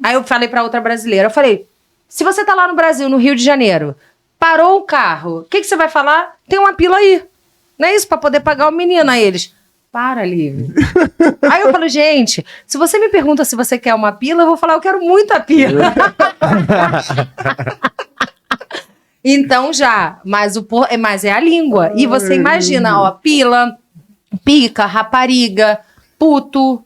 Aí eu falei pra outra brasileira, eu falei, se você tá lá no Brasil, no Rio de Janeiro, parou o carro, o que você vai falar? Tem uma pila aí. Não é isso? Pra poder pagar o menino a eles. Para, Lívia. Aí eu falo, gente, se você me pergunta se você quer uma pila, eu vou falar, eu quero muita pila. Então já, mas é a língua. E você imagina, ó, pila, pica, rapariga, puto,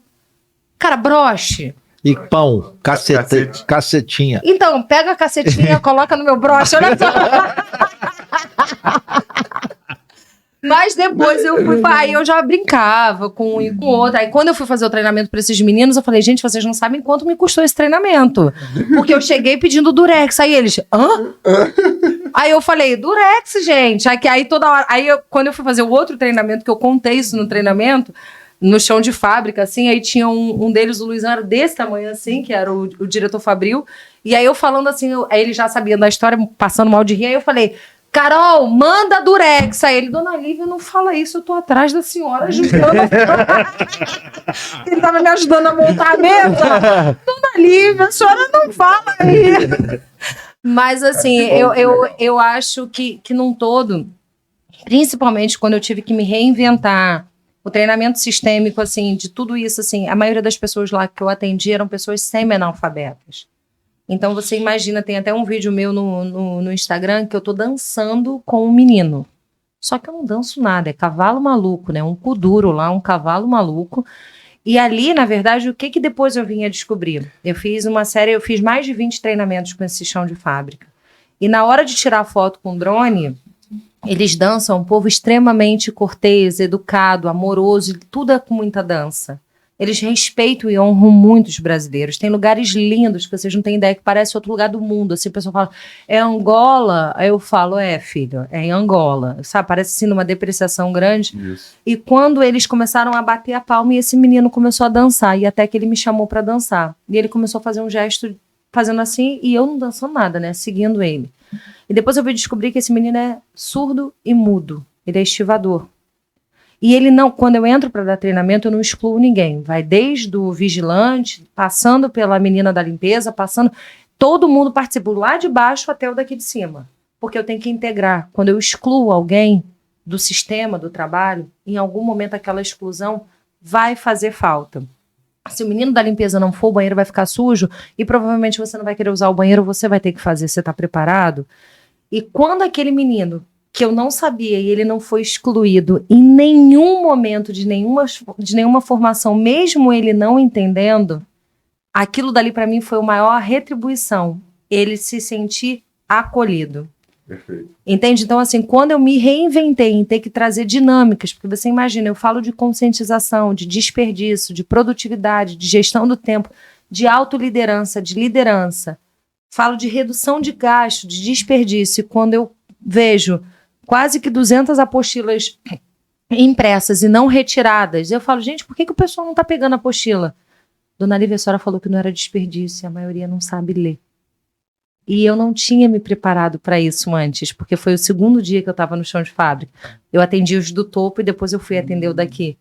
cara, broche. E pão, Cacete. cacetinha. Então, pega a cacetinha, coloca no meu broche, olha só. Mas depois eu fui, aí eu já brincava com um e com o outro. Aí quando eu fui fazer o treinamento para esses meninos, eu falei, gente, vocês não sabem quanto me custou esse treinamento. Porque eu cheguei pedindo Durex. Aí eles, hã? Aí eu falei, Durex, gente. Aí toda hora. Quando eu fui fazer o outro treinamento, que eu contei isso no treinamento, no chão de fábrica, assim, aí tinha um deles, o Luizão, era desse tamanho assim, que era o diretor Fabril. E aí eu falando assim, aí ele já sabia da história, passando mal de rir, aí eu falei, Carol, manda Durex. Aí ele, dona Lívia, não fala isso, eu tô atrás da senhora ajudando. Ele tava me ajudando a montar a mesa. Dona Lívia, a senhora não fala aí. Mas assim, eu acho que num todo, principalmente quando eu tive que me reinventar, o treinamento sistêmico, assim, de tudo isso, assim, a maioria das pessoas lá que eu atendi eram pessoas semi-analfabetas. Então, você imagina, tem até um vídeo meu no Instagram que eu tô dançando com um menino. Só que eu não danço nada, é cavalo maluco, né? Um kuduro lá, um cavalo maluco. E ali, na verdade, o que depois eu vim a descobrir? Eu fiz mais de 20 treinamentos com esse chão de fábrica. E na hora de tirar foto com drone, eles dançam um povo extremamente cortês, educado, amoroso, tudo é com muita dança. Eles respeitam e honram muito os brasileiros. Tem lugares lindos que vocês não têm ideia, que parece outro lugar do mundo. Assim, a pessoa fala, é Angola? Aí eu falo, filho, é em Angola. Sabe, parece assim, numa depreciação grande. Isso. E quando eles começaram a bater a palma, e esse menino começou a dançar, e até que ele me chamou para dançar. E ele começou a fazer um gesto, fazendo assim, e eu não dançando nada, né, seguindo ele. E depois eu fui descobrir que esse menino é surdo e mudo. Ele é estivador. E ele não, quando eu entro para dar treinamento, eu não excluo ninguém. Vai desde o vigilante, passando pela menina da limpeza, todo mundo participa, lá de baixo até o daqui de cima. Porque eu tenho que integrar. Quando eu excluo alguém do sistema, do trabalho, em algum momento aquela exclusão vai fazer falta. Se o menino da limpeza não for, o banheiro vai ficar sujo e provavelmente você não vai querer usar o banheiro, você vai ter que fazer. Você está preparado? E quando aquele menino que eu não sabia e ele não foi excluído em nenhum momento de nenhuma formação, mesmo ele não entendendo, aquilo dali para mim foi a maior retribuição. Ele se sentir acolhido. Perfeito. Entende? Então, assim, quando eu me reinventei em ter que trazer dinâmicas, porque você imagina, eu falo de conscientização, de desperdício, de produtividade, de gestão do tempo, de autoliderança, de liderança, falo de redução de gasto, de desperdício, e quando eu vejo quase que 200 apostilas impressas e não retiradas, eu falo, gente, por que o pessoal não está pegando a apostila? Dona Lívia, a senhora falou que não era desperdício, a maioria não sabe ler. E eu não tinha me preparado para isso antes, porque foi o segundo dia que eu estava no chão de fábrica. Eu atendi os do topo e depois eu fui atender o daqui.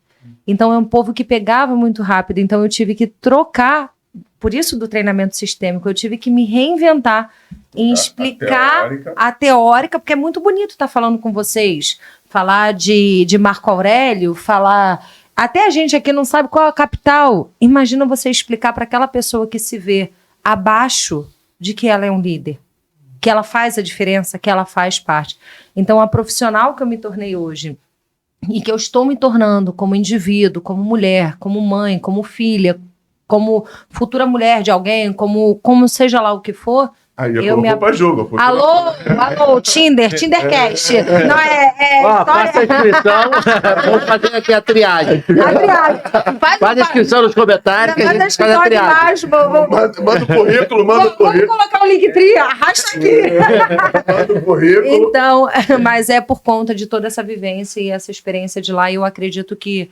Então é um povo que pegava muito rápido, então eu tive que trocar, por isso do treinamento sistêmico, eu tive que me reinventar em explicar a teórica, porque é muito bonito estar falando com vocês, falar de Marco Aurélio, falar... Até a gente aqui não sabe qual é a capital. Imagina você explicar para aquela pessoa que se vê abaixo de que ela é um líder, que ela faz a diferença, que ela faz parte. Então, a profissional que eu me tornei hoje e que eu estou me tornando como indivíduo, como mulher, como mãe, como filha, como futura mulher de alguém, como seja lá o que for... Aí eu colocou pra jogo. Alô, Tindercast. Não Faça a inscrição, vamos fazer aqui a triagem. Faz a inscrição nos comentários que a gente faz a triagem. Manda o currículo, Vamos colocar o Linktree, arrasta aqui. Manda o currículo. Então, mas é por conta de toda essa vivência e essa experiência de lá, e eu acredito que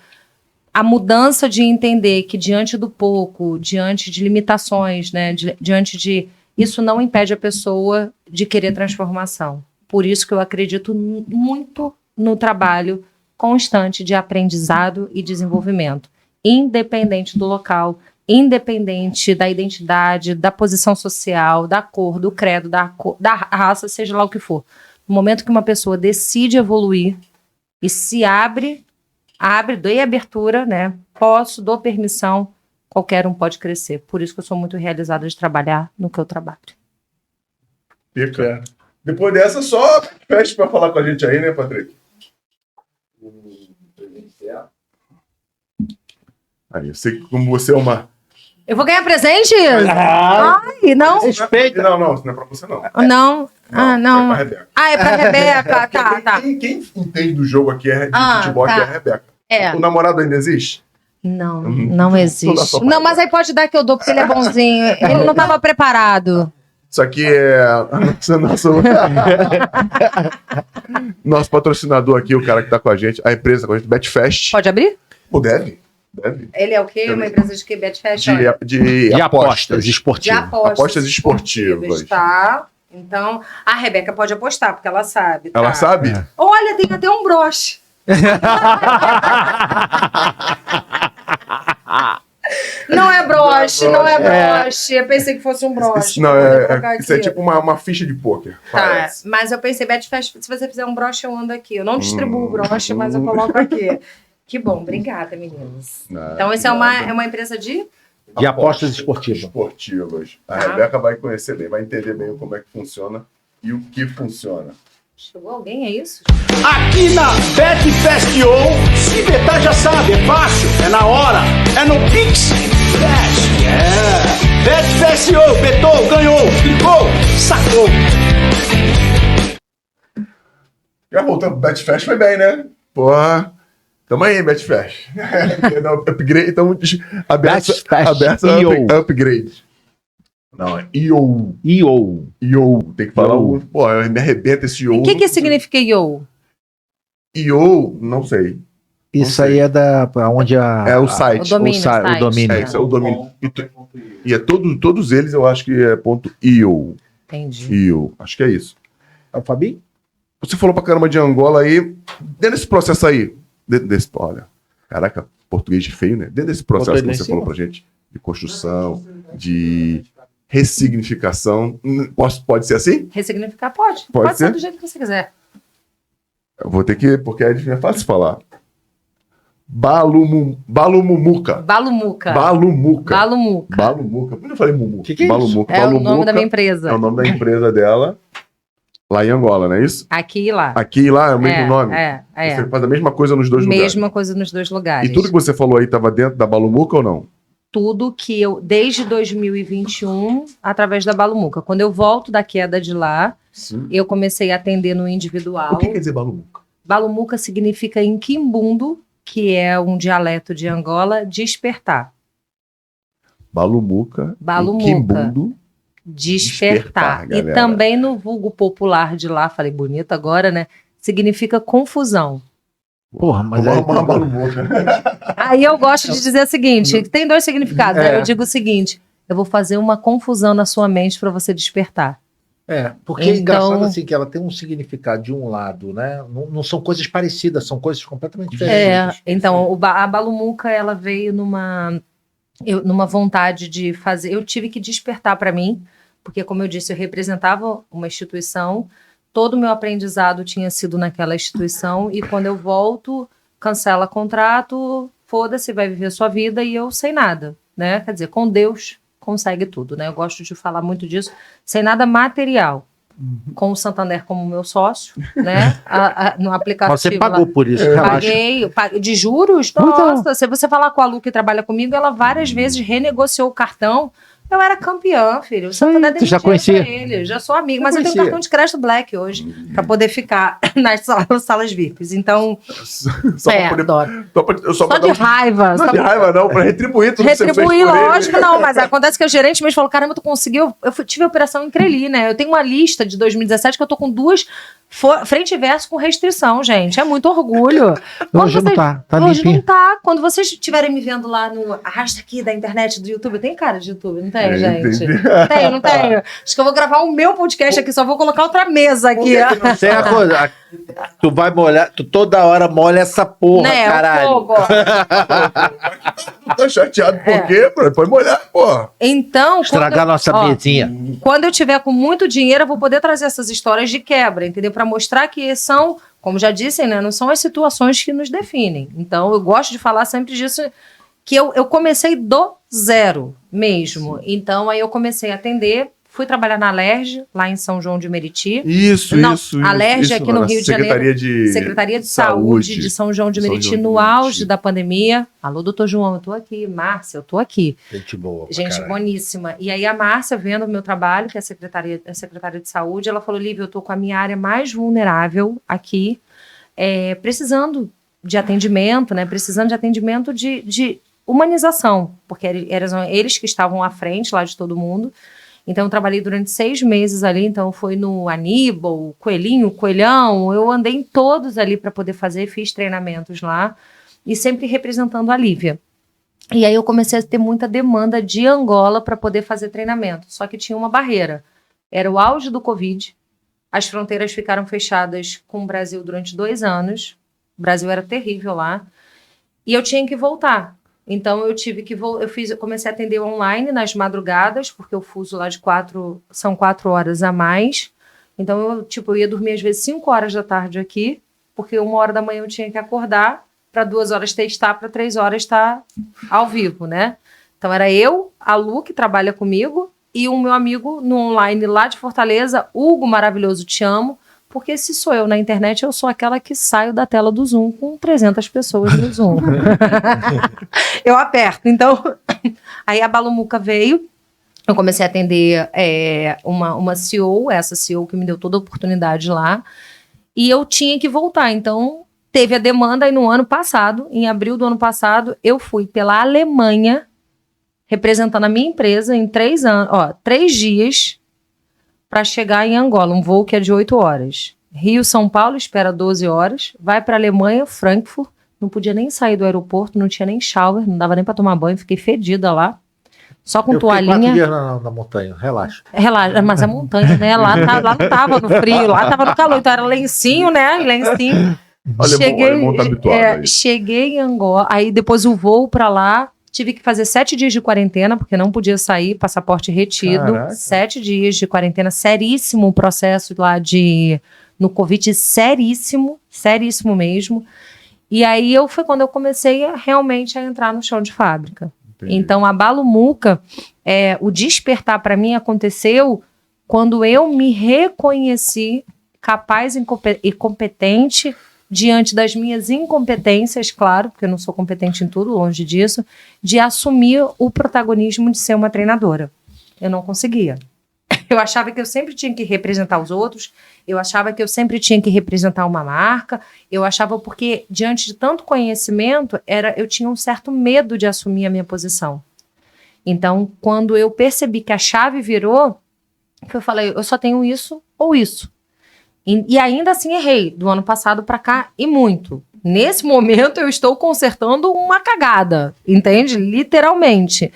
a mudança de entender que diante do pouco, diante de limitações, né, diante de... Isso não impede a pessoa de querer transformação. Por isso que eu acredito muito no trabalho constante de aprendizado e desenvolvimento, independente do local, independente da identidade, da posição social, da cor, do credo, da raça, seja lá o que for. No momento que uma pessoa decide evoluir e se abre, dei abertura, né? Dou permissão, qualquer um pode crescer. Por isso que eu sou muito realizada de trabalhar no que eu trabalho. Fica. Depois dessa, só fecha para falar com a gente aí, né, Patrick? Aí, eu sei que como você é uma... Eu vou ganhar presente? Ah, Ai, não. respeita. Não, isso não é pra você, não. Não. Ah, É não. pra Rebeca. Ah, é pra Rebeca. Tá. Quem entende do jogo aqui de futebol tá. aqui é a Rebeca. É. O namorado ainda existe? Não Toda existe. sua Não, mas aí pode dar que eu dou, porque ele é bonzinho. Ele não tava preparado. Isso aqui é nosso patrocinador aqui, o cara que tá com a gente, a empresa com a gente, Betfest. Pode abrir? Pô, deve. Ele é o quê? Uma empresa de quê? Betfast? De apostas. De esportivas. Apostas esportivas. Tá. Então, a Rebeca pode apostar, porque ela sabe. Tá? Ela sabe? É. Olha, tem até um broche. Não é broche. Eu pensei que fosse um broche. Não, Vou colocar isso é aqui. tipo uma ficha de pôquer. Tá, parece. mas eu pensei, Betfast, se você fizer um broche, eu ando aqui. Eu não distribuo o broche, mas eu coloco aqui. Que bom, obrigada, meninas. Então, isso é uma empresa de... De apostas esportivas. A Tá. Rebeca vai conhecer bem, vai entender bem como é que funciona e o que funciona. Chegou alguém, é isso? Aqui na Betfest.io, se betar já sabe, é fácil, é na hora, é no Pix Cash. Betfest.io, betou, ganhou, clicou, sacou. Já voltando pro Betfest, foi bem, né? Porra. Tamo aí, Betfest. Upgrade, então aberto a upgrade. Não, é IO. Tem que falar o... Pô, me arrebenta esse IO. O que significa IO? IO, não sei. Isso aí é da onde É o site. O domínio. o domínio. É, isso é o domínio. E é todos eles eu acho que é .io. Entendi. IO. Acho que é isso. É o Fabinho? Você falou pra caramba de Angola aí. Dentro desse processo aí, olha, caraca, português feio, né? Dentro desse processo que você falou pra gente, de construção, de ressignificação, pode ser assim? Ressignificar pode. Pode ser do jeito que você quiser. Eu vou ter que, porque é fácil falar. Balumuca. Balumuca. Por que eu falei Mumuca? Que é isso? Balumuca. É o nome Balumuca da minha empresa. É o nome da empresa dela, lá em Angola, não é isso? Aqui e lá. Aqui e lá é o mesmo nome? É. Você faz a mesma coisa nos dois lugares. Mesma coisa nos dois lugares. E tudo que você falou aí estava dentro da Balumuca ou não? Tudo que eu, desde 2021, através da Balumuca. Quando eu volto da queda de lá, Sim. eu comecei a atender no individual. O que quer dizer Balumuca? Balumuca significa em Quimbundo, que é um dialeto de Angola, despertar. Balumuca. Balumuca. Quimbundo. Despertar. E galera. também no vulgo popular de lá, falei bonito agora, né? Significa confusão. Porra, mas Vamos arrumar uma Balumuca. Aí eu gosto de dizer o seguinte, tem dois significados. Aí eu digo o seguinte, eu vou fazer uma confusão na sua mente para você despertar. Porque é Então- engraçado assim que ela tem um significado de um lado, né? Não são coisas parecidas, são coisas completamente diferentes. Então a Balumuca, ela veio numa vontade de fazer. Eu tive que despertar para mim, porque, como eu disse, eu representava uma instituição, todo o meu aprendizado tinha sido naquela instituição, e quando eu volto, cancela contrato, foda-se, vai viver sua vida, e eu sem nada, né? Quer dizer, com Deus consegue tudo, né? Eu gosto de falar muito disso, sem nada material. Com o Santander como meu sócio, né? No aplicativo. Mas você pagou lá. por isso, relaxa. Paguei de juros? Nossa, se você falar com a Lu que trabalha comigo, ela várias vezes renegociou o cartão. Eu era campeã, filho. O Santander tu já deu dinheiro conhecia? pra ele. Já sou amiga. Mas eu tenho conhecia? cartão de crédito Black hoje, pra poder ficar nas salas VIPs. Então, Só pra poder. adoro. Só Só de raiva. Não, de raiva não, pra retribuir tudo que você fez por Retribuir, ele. lógico, não, mas acontece que o gerente mesmo falou, caramba, tu conseguiu, tive a operação em Creli, né, eu tenho uma lista de 2017 que eu tô com 2 frente e verso com restrição, gente, é muito orgulho. Hoje não tá Hoje limpinho. não tá, quando vocês estiverem me vendo lá no arrasta aqui da internet, do YouTube, tem cara de YouTube, não tem, gente? entendi. Tem, não tem? Acho que eu vou gravar o meu podcast aqui, só vou colocar outra mesa aqui. Tem a coisa, tu vai molhar, tu toda hora molha essa porra, Né, caralho. o fogo, ó. Tá chateado por quê? Pode molhar, pô. Então, Estragar nossa ó, mesinha. quando eu tiver com muito dinheiro, eu vou poder trazer essas histórias de quebra, entendeu? Para mostrar que são, como já disse, né, não são as situações que nos definem. Então, eu gosto de falar sempre disso, que eu comecei do zero mesmo. Então, aí eu comecei a atender, Fui trabalhar na Alerj, lá em São João de Meriti. Isso, Não, isso. a Alerj aqui no na Rio de Janeiro. Secretaria de Saúde de São João de Meriti, no auge da pandemia. Alô, doutor João, eu tô aqui. Márcia, eu tô aqui. Gente boa. pra Gente caralho. boníssima. E aí a Márcia, vendo o meu trabalho, que é a secretária de saúde, ela falou, Lívia, eu tô com a minha área mais vulnerável aqui, precisando de atendimento, né? Precisando de atendimento de humanização, porque eram eles que estavam à frente lá de todo mundo. Então, eu trabalhei durante 6 meses ali, então foi no Aníbal, Coelhinho, Coelhão, eu andei em todos ali para poder fazer, fiz treinamentos lá, e sempre representando a Lívia. E aí eu comecei a ter muita demanda de Angola para poder fazer treinamento, só que tinha uma barreira, era o auge do Covid, as fronteiras ficaram fechadas com o Brasil durante 2 anos, o Brasil era terrível lá, e eu tinha que voltar. Então, eu tive que eu comecei a atender online nas madrugadas, porque o fuso lá são 4 horas a mais. Então, eu ia dormir às vezes 5 horas da tarde aqui, porque 1 hora da manhã eu tinha que acordar, para 2 horas testar, para 3 horas estar ao vivo, né? Então, era eu, a Lu, que trabalha comigo, e o meu amigo no online lá de Fortaleza, Hugo Maravilhoso, te amo, porque se sou eu na internet, eu sou aquela que saio da tela do Zoom com 300 pessoas no Zoom. Eu aperto. Então, aí a Balumuca veio, eu comecei a atender uma CEO, essa CEO que me deu toda a oportunidade lá, e eu tinha que voltar. Então, teve a demanda, e no ano passado, em abril do ano passado, eu fui pela Alemanha, representando a minha empresa em 3 dias, para chegar em Angola, um voo que é de 8 horas. Rio, São Paulo, espera 12 horas, vai para a Alemanha, Frankfurt, não podia nem sair do aeroporto, não tinha nem shower, não dava nem para tomar banho, fiquei fedida lá, só com Eu fiquei 4 toalhinha. dias na montanha, relaxa. Relaxa, mas é montanha, né? Lá não tava no frio, lá tava no calor, então era lencinho, né? Lencinho. Alemão tá habituado aí. Cheguei em Angola, aí depois o voo para lá, tive que fazer 7 dias de quarentena, porque não podia sair, passaporte retido. Caraca. 7 dias de quarentena, seríssimo o processo lá no Covid, seríssimo mesmo. E aí foi quando eu comecei realmente a entrar no chão de fábrica. Entendi. Então, a Balumuca, o despertar para mim aconteceu quando eu me reconheci capaz e competente diante das minhas incompetências, claro, porque eu não sou competente em tudo, longe disso, de assumir o protagonismo de ser uma treinadora. Eu não conseguia. Eu achava que eu sempre tinha que representar os outros, eu achava que eu sempre tinha que representar uma marca, eu achava porque, diante de tanto conhecimento, eu tinha um certo medo de assumir a minha posição. Então, quando eu percebi que a chave virou, eu falei, eu só tenho isso ou isso. E ainda assim errei, do ano passado para cá, e muito. Nesse momento eu estou consertando uma cagada, entende? Literalmente.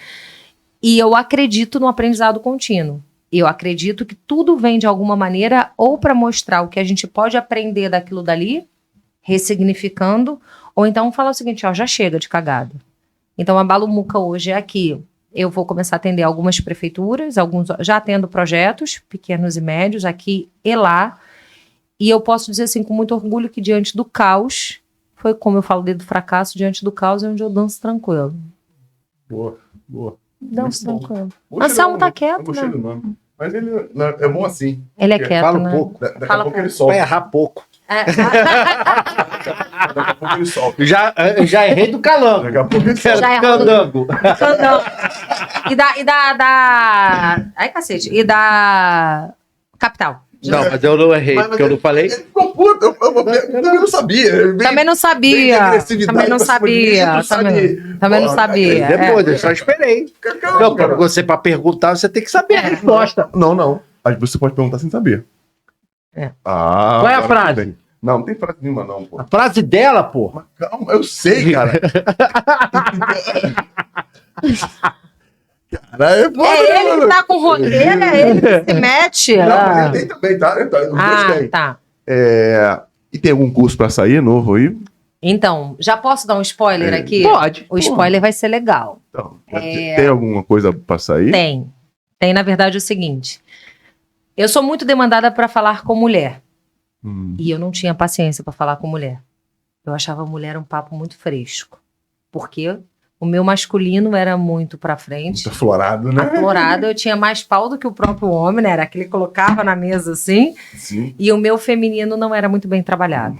E eu acredito no aprendizado contínuo. Eu acredito que tudo vem de alguma maneira ou para mostrar o que a gente pode aprender daquilo dali, ressignificando, ou então falar o seguinte, já chega de cagada. Então a Balumuca hoje é aqui. Eu vou começar a atender algumas prefeituras, já atendo projetos pequenos e médios aqui e lá. E eu posso dizer assim, com muito orgulho, que diante do caos, foi como eu falo do fracasso, diante do caos é onde eu danço tranquilo. Boa. Danço tranquilo. Gostei Anselmo do tá nome, quieto, eu gostei né? do nome. Mas ele é bom assim. Ele é quieto, Fala um né? pouco. Daqui a Fala pouco ele Vai solta. errar pouco. Daqui a pouco ele solta. Já errei do calango. Daqui a pouco ele solta. Já errou do- Candango. Candão. E da... Ai, cacete. E da... Capital. Não, mas eu não errei, porque eu não falei. Ele ficou puto. Eu também não sabia. Também não sabia. Também não sabia. Também não sabia. Depois, eu só esperei. Não, pra perguntar, você tem que saber a resposta. Não. Mas você pode perguntar sem saber. É. Ah, Qual é a agora frase? tudo bem. Não tem frase nenhuma, não, pô. A frase dela, pô. Calma, eu sei, cara. Cara, é foda, É ele mano. que tá com roteiro, é ele que se mete. Não, mas ele tem também, tá? Os dois têm. Tá. E tem algum curso pra sair novo aí? Então, já posso dar um spoiler aqui? Pode. O spoiler vai ser legal. Então, tem alguma coisa pra sair? Tem. Tem, na verdade, o seguinte. Eu sou muito demandada para falar com mulher. E eu não tinha paciência para falar com mulher. Eu achava a mulher um papo muito fresco. Por quê? O meu masculino era muito pra frente. Muito aflorado, né? Aflorado, eu tinha mais pau do que o próprio homem, né? Era aquele que colocava na mesa assim. Sim. E o meu feminino não era muito bem trabalhado.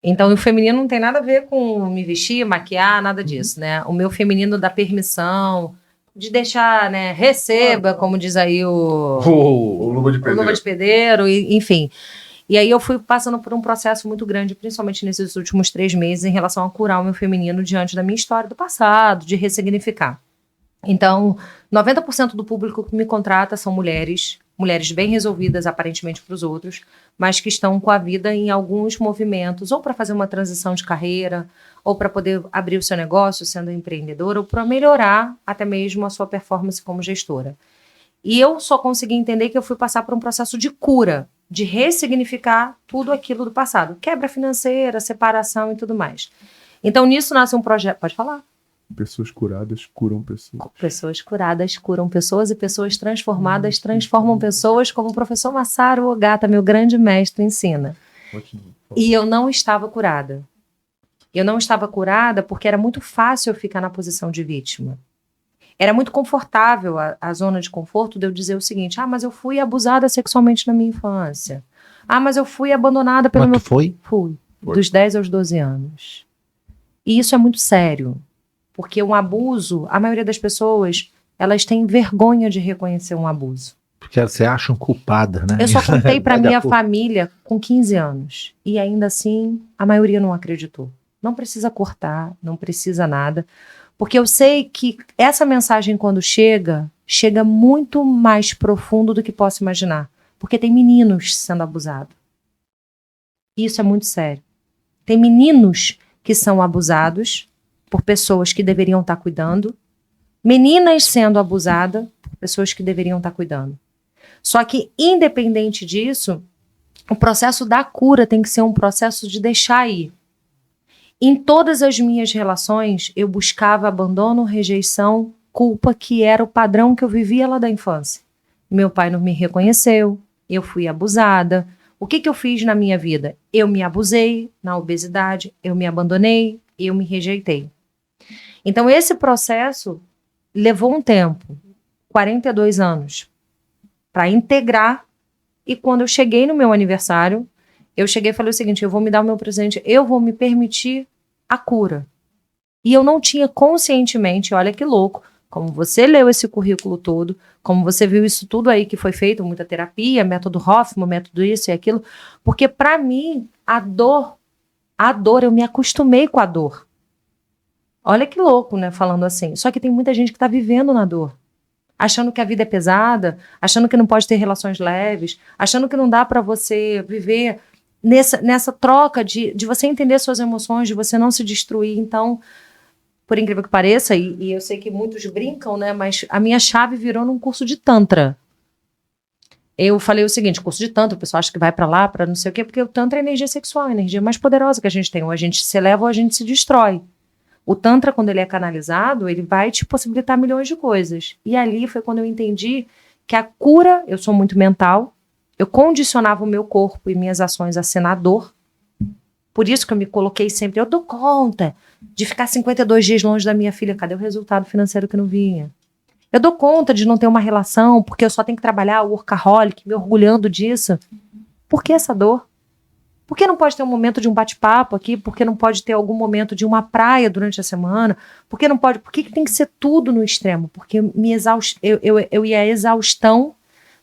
Então, o feminino não tem nada a ver com me vestir, maquiar, nada disso, né? O meu feminino dá permissão, de deixar, né? Receba, como diz aí O Luva de o Pedreiro. luva de pedreiro, enfim. E aí eu fui passando por um processo muito grande, principalmente nesses últimos 3 meses, em relação a curar o meu feminino diante da minha história do passado, de ressignificar. Então, 90% do público que me contrata são mulheres bem resolvidas aparentemente para os outros, mas que estão com a vida em alguns movimentos, ou para fazer uma transição de carreira, ou para poder abrir o seu negócio sendo empreendedora, ou para melhorar até mesmo a sua performance como gestora. E eu só consegui entender que eu fui passar por um processo de cura, de ressignificar tudo aquilo do passado. Quebra financeira, separação e tudo mais. Então, nisso nasce um projeto... Pode falar. Pessoas curadas curam pessoas. Pessoas curadas curam pessoas e pessoas transformadas transformam pessoas, como o professor Masaru Ogata, meu grande mestre, ensina. E eu não estava curada. Eu não estava curada porque era muito fácil eu ficar na posição de vítima. Era muito confortável a zona de conforto de eu dizer o seguinte: mas eu fui abusada sexualmente na minha infância. Mas eu fui abandonada pelo meu... foi? Fui. Dos 10 aos 12 anos. E isso é muito sério. Porque um abuso, a maioria das pessoas, elas têm vergonha de reconhecer um abuso. Porque você acha culpada, né? Eu só contei pra Vai dar minha culpa. família com 15 anos. E ainda assim, a maioria não acreditou. Não precisa cortar, não precisa nada. Porque eu sei que essa mensagem, quando chega muito mais profundo do que posso imaginar. Porque tem meninos sendo abusados. Isso é muito sério. Tem meninos que são abusados por pessoas que deveriam estar cuidando. Meninas sendo abusadas por pessoas que deveriam estar cuidando. Só que, independente disso, o processo da cura tem que ser um processo de deixar ir. Em todas as minhas relações, eu buscava abandono, rejeição, culpa, que era o padrão que eu vivia lá da infância. Meu pai não me reconheceu, eu fui abusada. O que eu fiz na minha vida? Eu me abusei na obesidade, eu me abandonei, eu me rejeitei. Então, esse processo levou um tempo, 42 anos, para integrar. E quando eu cheguei no meu aniversário, eu cheguei e falei o seguinte: eu vou me dar o meu presente, eu vou me permitir a cura. E eu não tinha conscientemente, olha que louco, como você leu esse currículo todo, como você viu isso tudo aí que foi feito, muita terapia, método Hoffman, método isso e aquilo, porque para mim, a dor, eu me acostumei com a dor. Olha que louco, né, falando assim. Só que tem muita gente que tá vivendo na dor, achando que a vida é pesada, achando que não pode ter relações leves, achando que não dá para você viver nessa troca de você entender suas emoções, de você não se destruir. Então, por incrível que pareça, e eu sei que muitos brincam, né, mas a minha chave virou num curso de Tantra. Eu falei o seguinte: curso de Tantra, o pessoal acha que vai para lá, para não sei o quê, porque o Tantra é energia sexual, a energia mais poderosa que a gente tem. Ou a gente se eleva ou a gente se destrói. O Tantra, quando ele é canalizado, ele vai te possibilitar milhões de coisas. E ali foi quando eu entendi que a cura, eu sou muito mental, eu condicionava o meu corpo e minhas ações a ser na dor. Por isso que eu me coloquei sempre, eu dou conta de ficar 52 dias longe da minha filha. Cadê o resultado financeiro que não vinha? Eu dou conta de não ter uma relação, porque eu só tenho que trabalhar o workaholic, me orgulhando disso. Por que essa dor? Por que não pode ter um momento de um bate-papo aqui? Por que não pode ter algum momento de uma praia durante a semana? Por que não pode? Por que tem que ser tudo no extremo? Porque eu ia à exaustão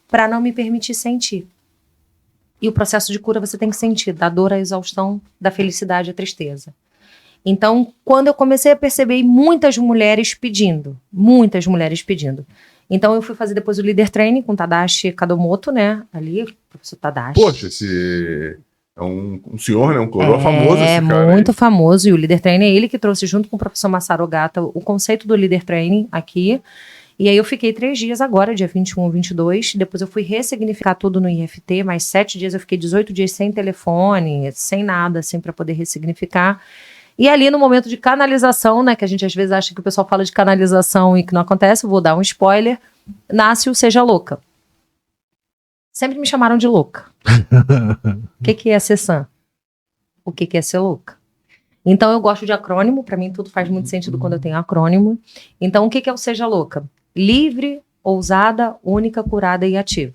para não me permitir sentir. E o processo de cura você tem que sentir, da dor à exaustão, da felicidade à tristeza. Então, quando eu comecei a perceber muitas mulheres pedindo. Então, eu fui fazer depois o Leader Training com Tadashi Kadomoto, né? Ali, o professor Tadashi. Poxa, esse é um senhor, né? Um coroa famoso esse cara. É muito famoso. E o Leader Training é ele que trouxe junto com o professor Masaru Ogata o conceito do Leader Training aqui. E aí eu fiquei 3 dias agora, dia 21 ou 22. Depois eu fui ressignificar tudo no IFT. Mais 7 dias eu fiquei 18 dias sem telefone, sem nada, assim, para poder ressignificar. E ali no momento de canalização, né, que a gente às vezes acha que o pessoal fala de canalização e que não acontece, eu vou dar um spoiler, nasce o Seja Louca. Sempre me chamaram de louca. O que é ser sã? O que é ser louca? Então, eu gosto de acrônimo. Para mim, tudo faz muito sentido quando eu tenho acrônimo. Então, o que é o Seja Louca? Livre, ousada, única, curada e ativa.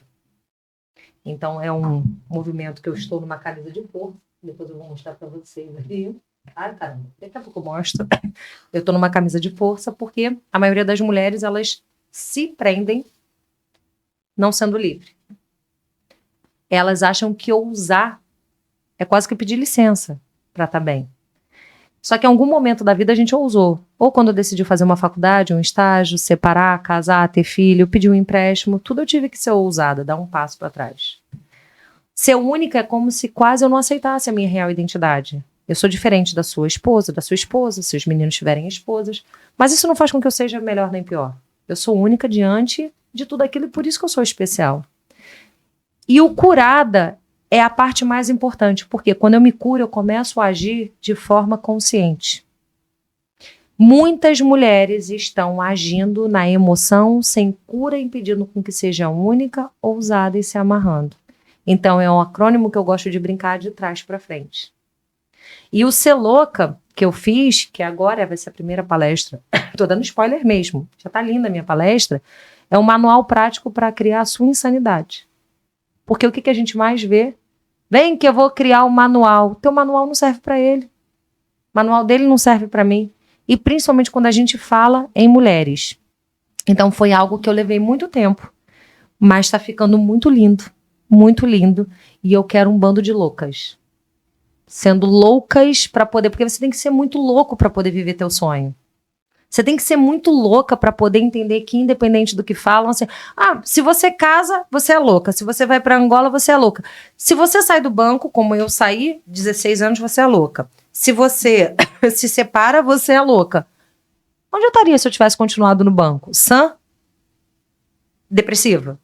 Então, é um movimento que eu estou numa camisa de força. Depois eu vou mostrar para vocês aqui. Ai, caramba, daqui a pouco eu mostro. Eu estou numa camisa de força porque a maioria das mulheres, elas se prendem não sendo livre. Elas acham que ousar é quase que pedir licença para estar bem. Só que em algum momento da vida a gente ousou. Ou quando eu decidi fazer uma faculdade, um estágio, separar, casar, ter filho, pedir um empréstimo, tudo eu tive que ser ousada, dar um passo para trás. Ser única é como se quase eu não aceitasse a minha real identidade. Eu sou diferente da sua esposa, se os meninos tiverem esposas. Mas isso não faz com que eu seja melhor nem pior. Eu sou única diante de tudo aquilo e por isso que eu sou especial. E o curada é a parte mais importante, porque quando eu me curo, eu começo a agir de forma consciente. Muitas mulheres estão agindo na emoção, sem cura, impedindo com que seja única, ousada e se amarrando. Então, é um acrônimo que eu gosto de brincar de trás para frente. E o Ser Louca, que eu fiz, que agora vai ser a primeira palestra, estou dando spoiler mesmo, já está linda a minha palestra, é um manual prático para criar a sua insanidade. Porque o que a gente mais vê? Vem que eu vou criar um manual. Teu manual não serve para ele. O manual dele não serve para mim. E principalmente quando a gente fala em mulheres. Então foi algo que eu levei muito tempo. Mas está ficando muito lindo. Muito lindo. E eu quero um bando de loucas. Sendo loucas para poder... Porque você tem que ser muito louco para poder viver teu sonho. Você tem que ser muito louca para poder entender que, independente do que falam, assim, se você casa, você é louca. Se você vai para Angola, você é louca. Se você sai do banco, como eu saí, 16 anos, você é louca. Se você se separa, você é louca. Onde eu estaria se eu tivesse continuado no banco? Sã? Depressiva?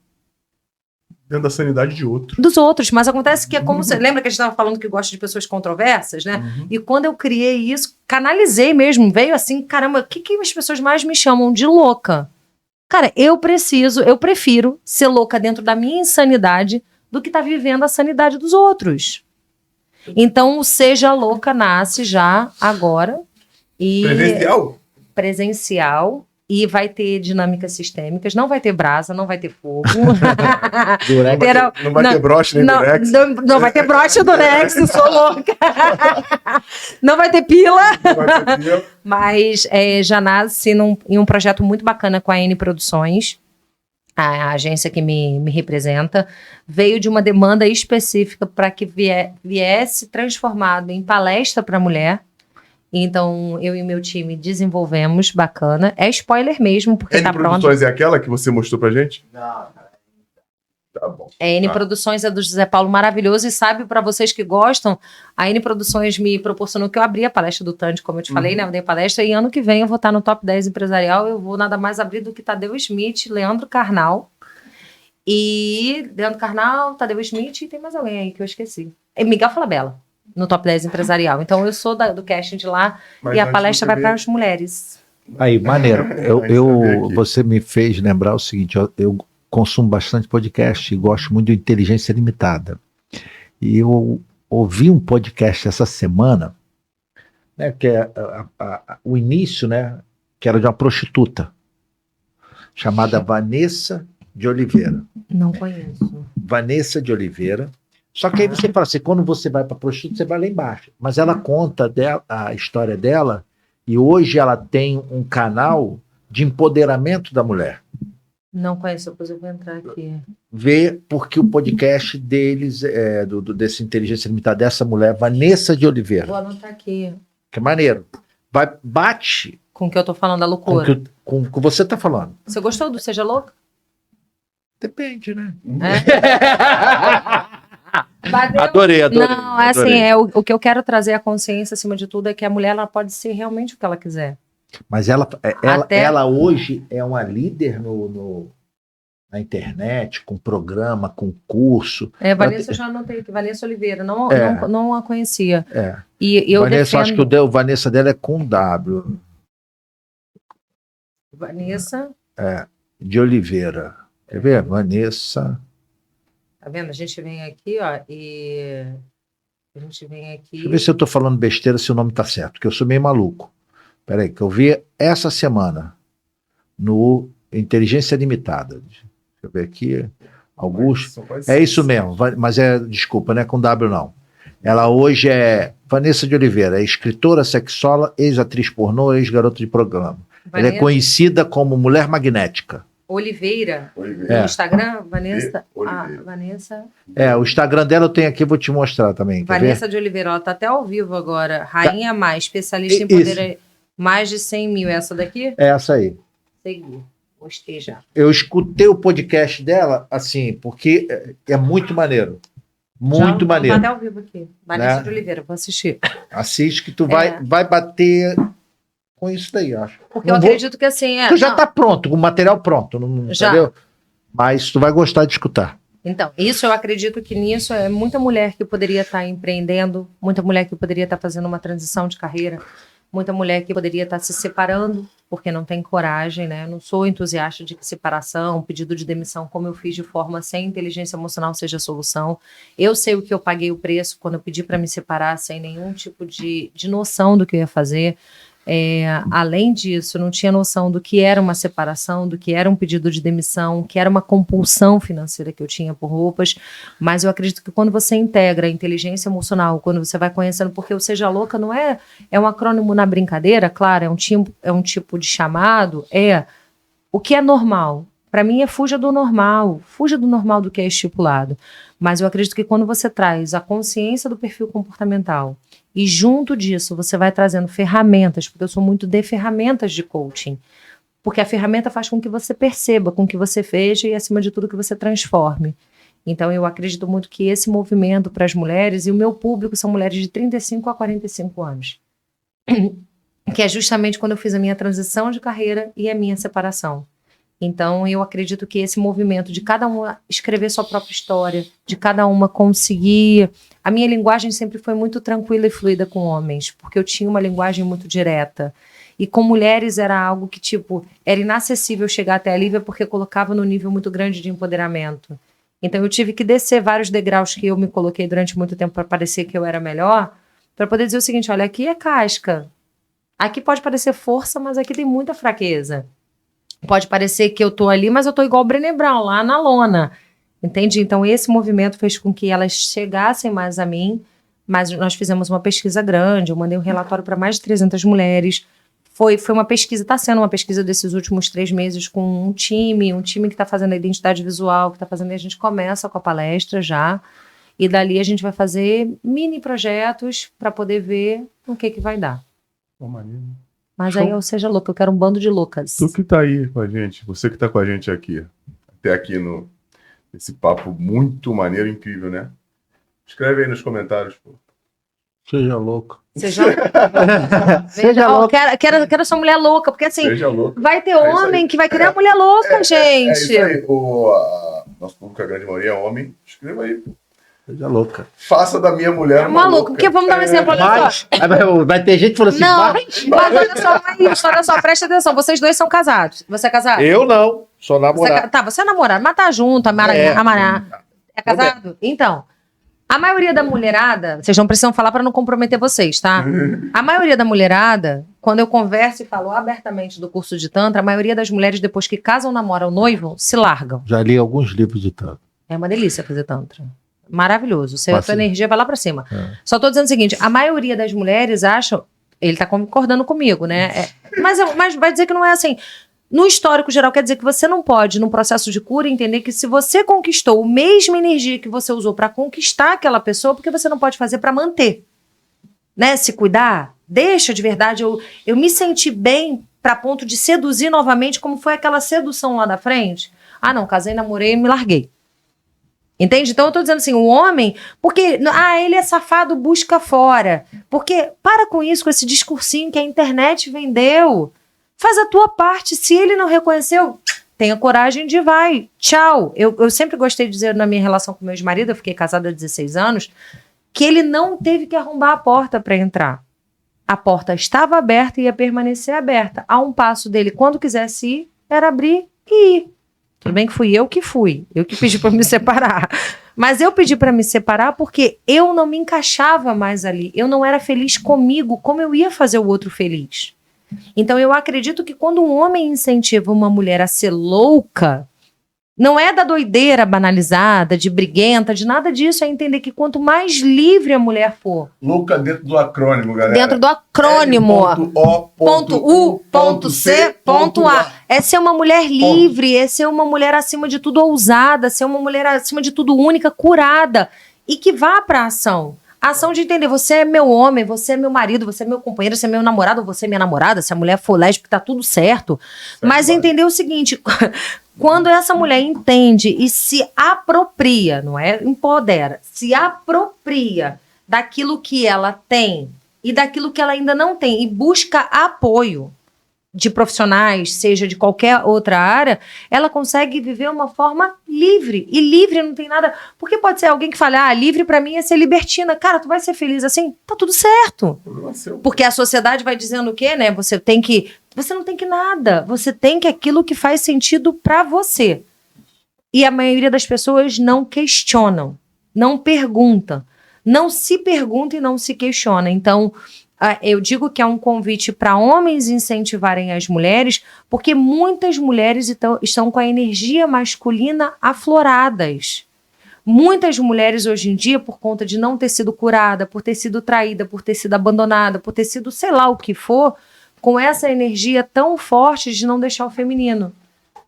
Dentro da sanidade de outro. Dos outros, mas acontece que é como você lembra que a gente estava falando que gosta de pessoas controversas, né? E quando eu criei isso, canalizei mesmo, veio assim, caramba, o que as pessoas mais me chamam de louca? Cara, eu prefiro ser louca dentro da minha insanidade do que estar vivendo a sanidade dos outros. Então, o Seja Louca nasce já agora e presencial. E vai ter dinâmicas sistêmicas, não vai ter brasa, não vai ter fogo. Não vai ter broche nem durex. Não vai ter broche ou durex, eu sou louca. Não vai ter pila. Não vai ter pila. Mas já nasce em um projeto muito bacana com a N Produções, a agência que me representa. Veio de uma demanda específica para que viesse transformado em palestra para mulher. Então, eu e meu time desenvolvemos, bacana. É spoiler mesmo, porque tá pronto. Produções é aquela que você mostrou pra gente? Não, cara. Tá bom. A N Produções é do José Paulo maravilhoso. E sabe, para vocês que gostam, a N Produções me proporcionou que eu abri a palestra do Tandy, como eu te falei, né? Eu dei palestra e ano que vem eu vou estar no top 10 empresarial. Eu vou nada mais abrir do que Tadeu Schmidt, Leandro Carnal. E Leandro Carnal, Tadeu Schmidt e tem mais alguém aí que eu esqueci. É Miguel Falabella. No top 10 empresarial. Então, eu sou do casting de lá. Mas e a palestra vai para as mulheres. Aí, maneiro. Você me fez lembrar o seguinte, eu consumo bastante podcast e gosto muito de Inteligência Limitada. E eu ouvi um podcast essa semana, né, que é o início, né, que era de uma prostituta, chamada Vanessa de Oliveira. Não conheço. Vanessa de Oliveira. Só que aí você fala assim, quando você vai para prostituta, você vai lá embaixo. Mas ela conta a história dela e hoje ela tem um canal de empoderamento da mulher. Não conheço, depois eu vou entrar aqui. Vê porque o podcast deles, desse Inteligência Limitada, dessa mulher, Vanessa de Oliveira. Vou anotar aqui. Que maneiro. Bate com o que eu tô falando da loucura. Com o que você tá falando. Você gostou do Seja Louca? Depende, né? Adorei. Não, é assim, o que eu quero trazer à consciência, acima de tudo, é que a mulher ela pode ser realmente o que ela quiser. Mas ela hoje é uma líder na internet, com programa, com curso. Vanessa, eu já anotei aqui, Vanessa Oliveira, não a conhecia. E eu Vanessa, acho que o Vanessa dela é com W. Vanessa. De Oliveira. Quer ver? Vanessa. Tá vendo? A gente vem aqui, ó, e A gente vem aqui. Deixa eu ver se eu tô falando besteira, se o nome tá certo, porque eu sou meio maluco. Peraí, que eu vi essa semana no Inteligência Limitada. Deixa eu ver aqui. Augusto. É isso mesmo, mas desculpa, não é com W não. Ela hoje é Vanessa de Oliveira, é escritora, sexóloga, ex-atriz pornô, ex-garota de programa. Ela é conhecida como Mulher Magnética. Oliveira. No Instagram, Vanessa. Oliveira. Vanessa. O Instagram dela eu tenho aqui, vou te mostrar também. Vanessa de Oliveira, ela tá até ao vivo agora. Rainha Mais, especialista em poder. Mais de 100 mil. Essa daqui? É essa aí. Segui. Gostei já. Eu escutei o podcast dela, assim, porque é muito maneiro. Muito maneiro. Tá até ao vivo aqui. Vanessa de Oliveira, vou assistir. Assiste que tu vai bater com isso daí, acho. Porque eu acredito que assim... Tu já tá pronto, com o material pronto, não já. Entendeu? Mas tu vai gostar de escutar. Então, isso eu acredito que nisso é muita mulher que poderia estar empreendendo, muita mulher que poderia estar fazendo uma transição de carreira, muita mulher que poderia estar se separando, porque não tem coragem, né? Eu não sou entusiasta de que separação, pedido de demissão, como eu fiz de forma sem inteligência emocional, seja a solução. Eu sei o que eu paguei o preço quando eu pedi para me separar, sem nenhum tipo de noção do que eu ia fazer. Além disso, não tinha noção do que era uma separação, do que era um pedido de demissão, que era uma compulsão financeira que eu tinha por roupas, mas eu acredito que quando você integra a inteligência emocional, quando você vai conhecendo, porque o Seja Louca não é um acrônimo na brincadeira, claro, é um tipo de chamado, o que é normal. Para mim fuja do normal do que é estipulado, mas eu acredito que quando você traz a consciência do perfil comportamental, e junto disso, você vai trazendo ferramentas, porque eu sou muito de ferramentas de coaching. Porque a ferramenta faz com que você perceba, com que você veja e, acima de tudo, que você transforme. Então, eu acredito muito que esse movimento para as mulheres, e o meu público são mulheres de 35 a 45 anos, que é justamente quando eu fiz a minha transição de carreira e a minha separação. Então, eu acredito que esse movimento de cada uma escrever sua própria história, de cada uma conseguir... A minha linguagem sempre foi muito tranquila e fluida com homens, porque eu tinha uma linguagem muito direta. E com mulheres era algo que, era inacessível chegar até a Lívia, porque colocava num nível muito grande de empoderamento. Então, eu tive que descer vários degraus que eu me coloquei durante muito tempo para parecer que eu era melhor, para poder dizer o seguinte, olha, aqui é casca. Aqui pode parecer força, mas aqui tem muita fraqueza. Pode parecer que eu tô ali, mas eu tô igual o Brené Brown, lá na lona. Entende? Então, esse movimento fez com que elas chegassem mais a mim, mas nós fizemos uma pesquisa grande, eu mandei um relatório para mais de 300 mulheres. Foi uma pesquisa, está sendo uma pesquisa desses últimos 3 meses com um time que está fazendo a identidade visual, que está fazendo, e a gente começa com a palestra já, e dali a gente vai fazer mini projetos para poder ver o que vai dar. Mas aí, Seja Louca, eu quero um bando de loucas. Tu que tá aí com a gente, você que tá com a gente aqui, até aqui nesse papo muito maneiro, incrível, né? Escreve aí nos comentários, pô. Seja louco. Seja louco. Quero essa mulher louca, porque assim, vai ter homem que vai querer a mulher louca, gente. É isso aí. Nosso público, a grande maioria é homem. Escreva aí, pô. Seja louca. Faça da minha mulher uma maluco, porque vamos dar um exemplo, olha só. Vai ter gente falando assim, mas olha só, presta atenção, vocês dois são casados. Você é casado? Eu não, sou namorado. Você é namorado, mas tá junto, é casado? Então, a maioria da mulherada, vocês não precisam falar para não comprometer vocês, tá? A maioria da mulherada, quando eu converso e falo abertamente do curso de Tantra, a maioria das mulheres, depois que casam, namoram, noivam, se largam. Já li alguns livros de Tantra. É uma delícia fazer Tantra. Maravilhoso. A tua energia vai lá pra cima. Só tô dizendo o seguinte, a maioria das mulheres acham, ele tá concordando comigo, né? Mas vai dizer que não é assim. No histórico geral, quer dizer que você não pode, num processo de cura, entender que se você conquistou a mesma energia que você usou pra conquistar aquela pessoa, porque você não pode fazer pra manter? Né? Se cuidar, deixa de verdade. Eu me senti bem pra ponto de seduzir novamente, como foi aquela sedução lá da frente. Ah, não, casei, namorei e me larguei. Entende? Então eu tô dizendo assim, o homem, porque, ele é safado, busca fora. Porque, para com isso, com esse discursinho que a internet vendeu. Faz a tua parte. Se ele não reconheceu, tenha coragem de vai. Tchau. Eu sempre gostei de dizer na minha relação com meu ex-marido, eu fiquei casada há 16 anos, que ele não teve que arrombar a porta para entrar. A porta estava aberta e ia permanecer aberta. A um passo dele, quando quisesse ir, era abrir e ir. Tudo bem que fui eu que pedi para me separar. Mas eu pedi para me separar porque eu não me encaixava mais ali. Eu não era feliz comigo, como eu ia fazer o outro feliz. Então eu acredito que quando um homem incentiva uma mulher a ser louca, não é da doideira banalizada, de briguenta, de nada disso, é entender que quanto mais livre a mulher for. Louca dentro do acrônimo, galera. Dentro do acrônimo. L.O.U.C.A. É ser uma mulher livre, é ser uma mulher acima de tudo ousada, ser uma mulher acima de tudo única, curada. E que vá pra ação. A ação de entender, você é meu homem, você é meu marido, você é meu companheiro, você é meu namorado, você é minha namorada, se a mulher for lésbica, tá tudo certo. Mas entender o seguinte, quando essa mulher entende e se apropria, não é empodera, se apropria daquilo que ela tem e daquilo que ela ainda não tem e busca apoio de profissionais, seja de qualquer outra área, ela consegue viver uma forma livre. E livre não tem nada... Porque pode ser alguém que fala, livre pra mim é ser libertina. Cara, tu vai ser feliz assim? Tá tudo certo. Porque a sociedade vai dizendo o quê, né? Você não tem que nada. Você tem que aquilo que faz sentido pra você. E a maioria das pessoas não questionam, não perguntam. Não se pergunta e não se questiona. Então... eu digo que é um convite para homens incentivarem as mulheres, porque muitas mulheres estão com a energia masculina afloradas. Muitas mulheres hoje em dia, por conta de não ter sido curada, por ter sido traída, por ter sido abandonada, por ter sido sei lá o que for, com essa energia tão forte de não deixar o feminino.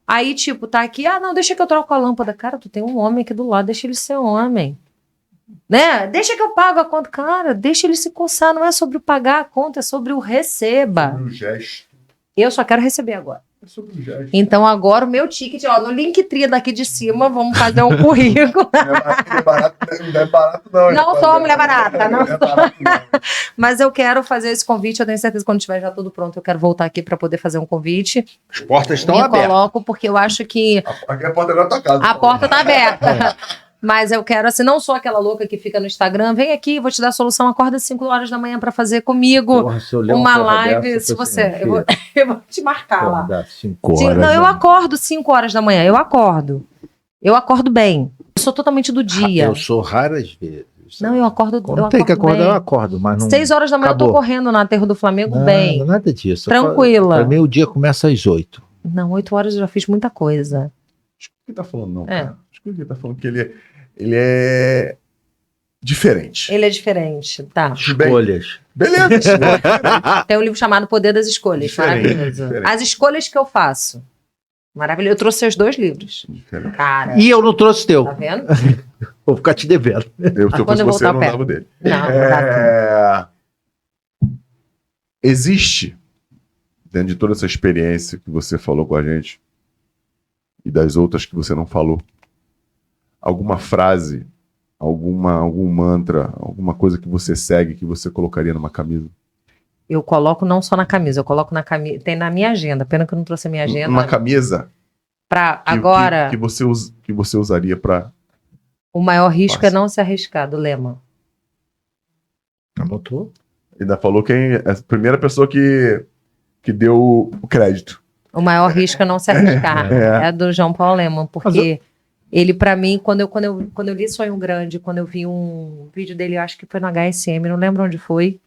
Aí, tipo, tá aqui, não, deixa que eu troco a lâmpada. Cara, tu tem um homem aqui do lado, deixa ele ser homem. Né? Deixa que eu pago a conta. Cara, deixa ele se coçar. Não é sobre o pagar a conta, é sobre o receba. Sobre o gesto. Eu só quero receber agora. É sobre o gesto. Então agora o meu ticket, no Linktree daqui de cima, vamos fazer um currículo. Não é barato, não. Não sou mulher barata. Não é barato, não. Mas eu quero fazer esse convite. Eu tenho certeza que quando estiver já tudo pronto, eu quero voltar aqui para poder fazer um convite. As portas estão Me abertas. coloco porque eu acho que... Aqui a porta agora tá casa. A porta tá aberta. Mas eu quero, assim, não sou aquela louca que fica no Instagram, vem aqui, vou te dar a solução, acorda às 5 horas da manhã para fazer comigo uma live. Se você, eu vou te marcar lá. 5 horas. Não, eu acordo 5 horas da manhã, eu acordo. Eu acordo bem. Eu sou totalmente do dia. Eu sou raras vezes. Não, eu acordo. Quando tem que acordar, eu acordo, mas não. 6 horas da manhã acabou. Eu tô correndo no aterro do Flamengo bem. Não, nada disso. Tranquila. Para mim, o dia começa às 8. Não, 8 horas eu já fiz muita coisa. Acho que ele tá falando, não, cara. Acho que ele tá falando que ele é diferente. Ele é diferente, tá. Escolhas. Beleza. Tem um livro chamado Poder das Escolhas. Diferente, Maravilhoso. diferente. As escolhas que eu faço. Maravilhoso. Eu trouxe seus 2 livros. Diferente. Cara, E eu não trouxe teu. tá vendo? Vou ficar te devendo. Se eu Quando fosse eu você, voltar eu não perto. dava dele. Não, Existe, dentro de toda essa experiência que você falou com a gente, e das outras que você não falou, alguma frase, algum mantra, alguma coisa que você segue, que você colocaria numa camisa? eu coloco não só na camisa, eu coloco na camisa. Tem na minha agenda. Pena que eu não trouxe a minha agenda. Uma camisa Pra que, agora, que você usaria para... o maior risco Nossa. é não se arriscar, do Lema. Anotou? Ainda falou quem é a primeira pessoa que deu o crédito. O maior risco é não se arriscar. É. É do João Paulo Leman, porque ele, pra mim, quando eu li Sonho Grande, quando eu vi um vídeo dele, eu acho que foi no HSM, não lembro onde foi,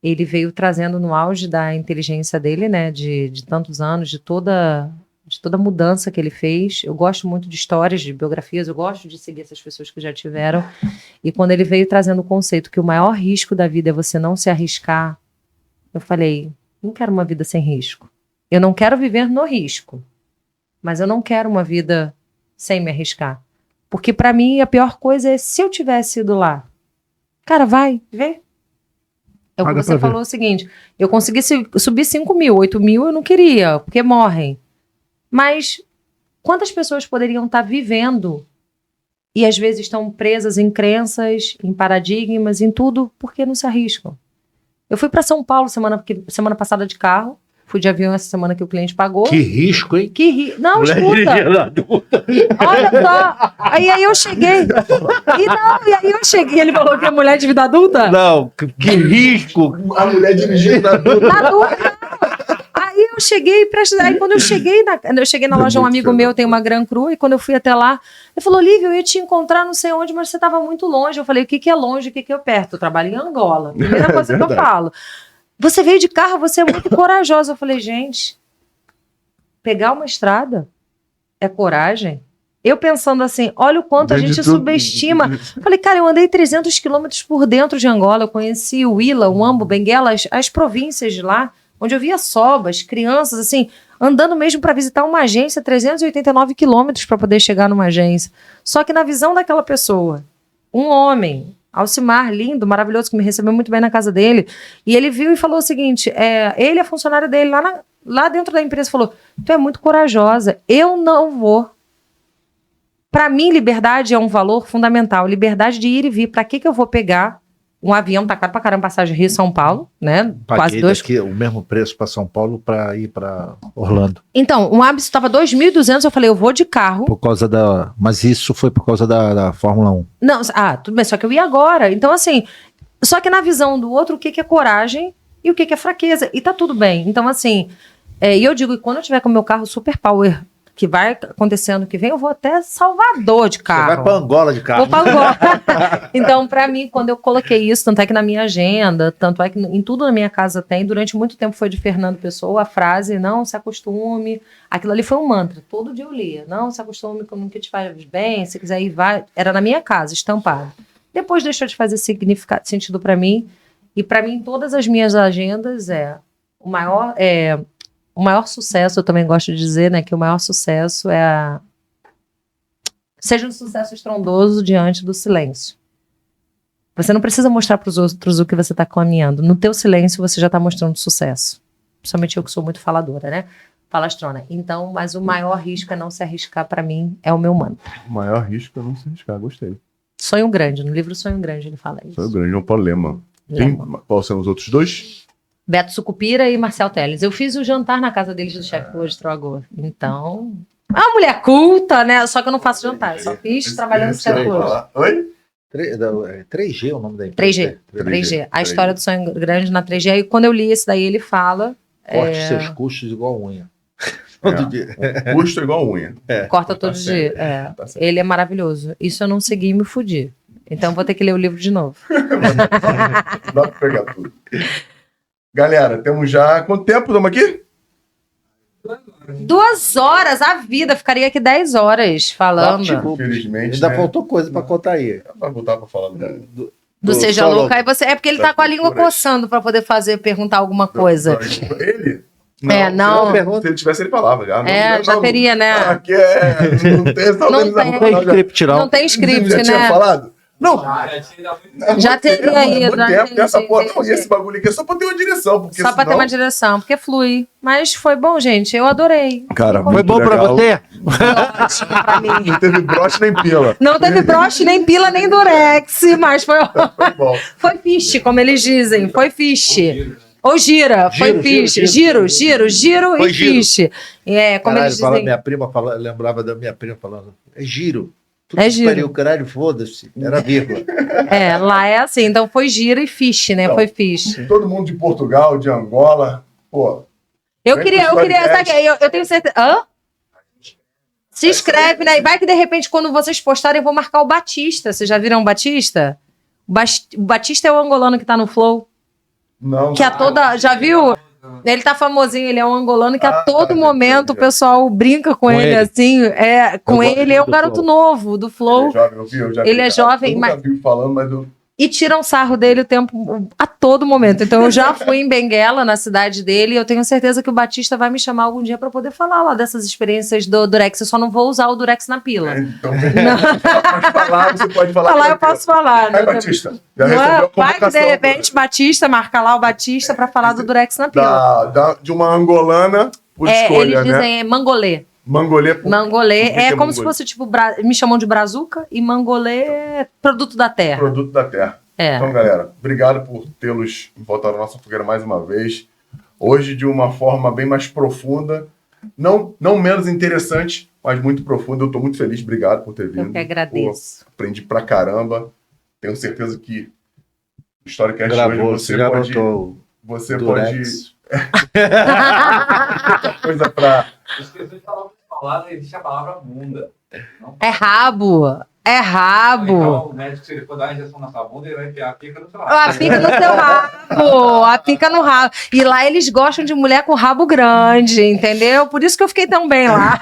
ele veio trazendo no auge da inteligência dele, né, de tantos anos, de toda mudança que ele fez. Eu gosto muito de histórias, de biografias, eu gosto de seguir essas pessoas que já tiveram. E quando ele veio trazendo o conceito que o maior risco da vida é você não se arriscar, eu falei, não quero uma vida sem risco. Eu não quero viver no risco, mas eu não quero uma vida sem me arriscar. Porque pra mim a pior coisa é se eu tivesse ido lá. Cara, vai, vê. É o que Paga você pra falou o seguinte, eu consegui subir 5 mil, 8 mil eu não queria, porque morrem. Mas quantas pessoas poderiam estar vivendo e às vezes estão presas em crenças, em paradigmas, em tudo, porque não se arriscam? Eu fui para São Paulo semana passada de carro, fui de avião essa semana que o cliente pagou. Que risco, hein? Não, Mulher escuta. dirigindo adulta. Olha só. Aí eu cheguei. E aí eu cheguei. Ele falou que é mulher de vida adulta? Não, que risco. A mulher dirigindo na Na adulta. Aí eu cheguei, aí quando eu cheguei na loja, um amigo meu tem uma Gran Cru, e quando eu fui até lá, ele falou, Olivia, eu ia te encontrar não sei onde, mas você estava muito longe. Eu falei, o que que é longe, o que que é perto? Eu trabalho em Angola. Primeira coisa que eu falo. Você veio de carro, você é muito corajosa. Eu falei, gente, pegar uma estrada é coragem? Eu pensando assim, olha o quanto a gente subestima. Eu falei, cara, eu andei 300 quilômetros por dentro de Angola, eu conheci o Huila, o Ambo, Benguela, as províncias de lá, onde eu via sobas, crianças, assim, andando mesmo para visitar uma agência, 389 quilômetros para poder chegar numa agência. Só que na visão daquela pessoa, um homem, Alcimar, lindo, maravilhoso, que me recebeu muito bem na casa dele, e ele viu e falou o seguinte, ele, a funcionária dele, lá dentro da empresa, falou, tu é muito corajosa, eu não vou. Para mim, liberdade é um valor fundamental. Liberdade de ir e vir. Para que eu vou pegar um avião? Tá caro pra caramba, passagem Rio-São Paulo, né? Paguei daqui o mesmo preço para São Paulo para ir para Orlando. Então, um hábito estava 2.200, eu falei, eu vou de carro. Por causa Mas isso foi por causa da Fórmula 1. Não, tudo bem, só que eu ia agora. Então, assim, só que na visão do outro, o que é coragem e o que é fraqueza. E tá tudo bem. Então, assim, e eu digo, quando eu tiver com o meu carro super power, que vai acontecendo que vem, eu vou até Salvador de carro. Você vai para Angola de carro. Vou para Angola. Então, para mim, quando eu coloquei isso, tanto é que na minha agenda, tanto é que em tudo na minha casa tem, durante muito tempo foi de Fernando Pessoa, a frase, não se acostume, aquilo ali foi um mantra, todo dia eu lia, não se acostume com o que te faz bem, se quiser ir, vai, era na minha casa, estampado. Depois deixou de fazer sentido para mim, e para mim, todas as minhas agendas o maior sucesso, eu também gosto de dizer, né, que o maior sucesso seja um sucesso estrondoso diante do silêncio. Você não precisa mostrar para os outros o que você está caminhando. No teu silêncio, você já está mostrando sucesso. Principalmente eu que sou muito faladora, né? Falastrona. Então, mas o maior risco é não se arriscar, para mim, é o meu mantra. O maior risco é não se arriscar, gostei. Sonho Grande, no livro Sonho Grande ele fala isso. Sonho Grande, João Paulo Lema. Qual são os outros dois? Beto Sucupira e Marcel Telles. Eu fiz o jantar na casa deles do chefe hoje, Troagor. Então, é uma mulher culta, né? Só que eu não faço jantar, eu só fiz trabalhando no chefe hoje. Oi? 3G é o nome da empresa. 3G. A história do Sonho Grande na 3G. E quando eu li esse daí, ele fala... Corte seus custos igual unha. Todo dia. Custo igual unha. Corta todo dia. Tá, ele é maravilhoso. Isso eu não segui e me fudi. Então vou ter que ler o livro de novo. Dá pra pegar tudo. Galera, temos já... Quanto tempo estamos aqui? 2 horas, a vida. Ficaria aqui 10 horas falando. Infelizmente, ainda faltou coisa para contar aí. Vai voltar para falar do Seja Louca. Aí você, é porque ele tá com a língua coçando para poder perguntar alguma coisa. Ele? Não. Se ele tivesse, ele falava já. Já teria, né? Aqui não tem essa Não tem script, não. Não tem script, já né? Tinha falado? Não. Já teria ido. Essa porra, não, esse bagulho aqui é só pra ter uma direção. Porque só pra ter uma direção, porque flui. Mas foi bom, gente. Eu adorei. Cara, foi bom pra você? Ótimo pra mim. Não teve broche nem pila. Não teve broche, nem pila, nem durex, mas foi bom. Foi fish, como eles dizem. Foi fish. Ou gira, foi fish. Giro e fish. Como eles dizem. Minha prima lembrava da minha prima falando, é giro. Giro. O caralho, foda-se. Era vírgula. Lá é assim. Então foi gira e fish, né? Então, foi fish. Todo mundo de Portugal, de Angola. Pô. Eu queria, sabe, eu tenho certeza. Hã? Se inscreve, né? E vai que de repente, quando vocês postarem, eu vou marcar o Batista. Vocês já viram o Batista? O Batista é o angolano que tá no Flow. Não. Que a toda. Já viu? Ele tá famosinho, ele é um angolano que a todo momento o pessoal brinca com ele, assim. Ele é um garoto novo do Flow. Ele é jovem, mas. E tiram sarro dele a todo momento. Então eu já fui em Benguela, na cidade dele, e eu tenho certeza que o Batista vai me chamar algum dia para poder falar lá dessas experiências do Durex. Eu só não vou usar o Durex na pila. Então, pode falar, você pode falar. Falar eu posso falar. Vai, Batista. Já recebeu a vai que de repente Batista, marca lá o Batista para falar do Durex na pila. De uma angolana por escolha, eles dizem mangolê. Mangolê é como se fosse tipo, me chamam de brazuca e mangolê é produto da terra. Produto da terra. Então, galera, obrigado por tê-los voltado à nossa fogueira mais uma vez. Hoje de uma forma bem mais profunda, não menos interessante, mas muito profunda. Eu tô muito feliz, obrigado por ter vindo. Eu que agradeço. Aprendi pra caramba. Tenho certeza que o Storycast hoje você pode Coisa pra... Esqueci de falar, existe a palavra bunda. Não É rabo. É rabo. Então, o médico, se ele for dar uma injeção na sua bunda, ele vai enfiar a pica no seu rabo. A pica no seu rabo. A pica no rabo. E lá eles gostam de mulher com rabo grande, entendeu? Por isso que eu fiquei tão bem lá.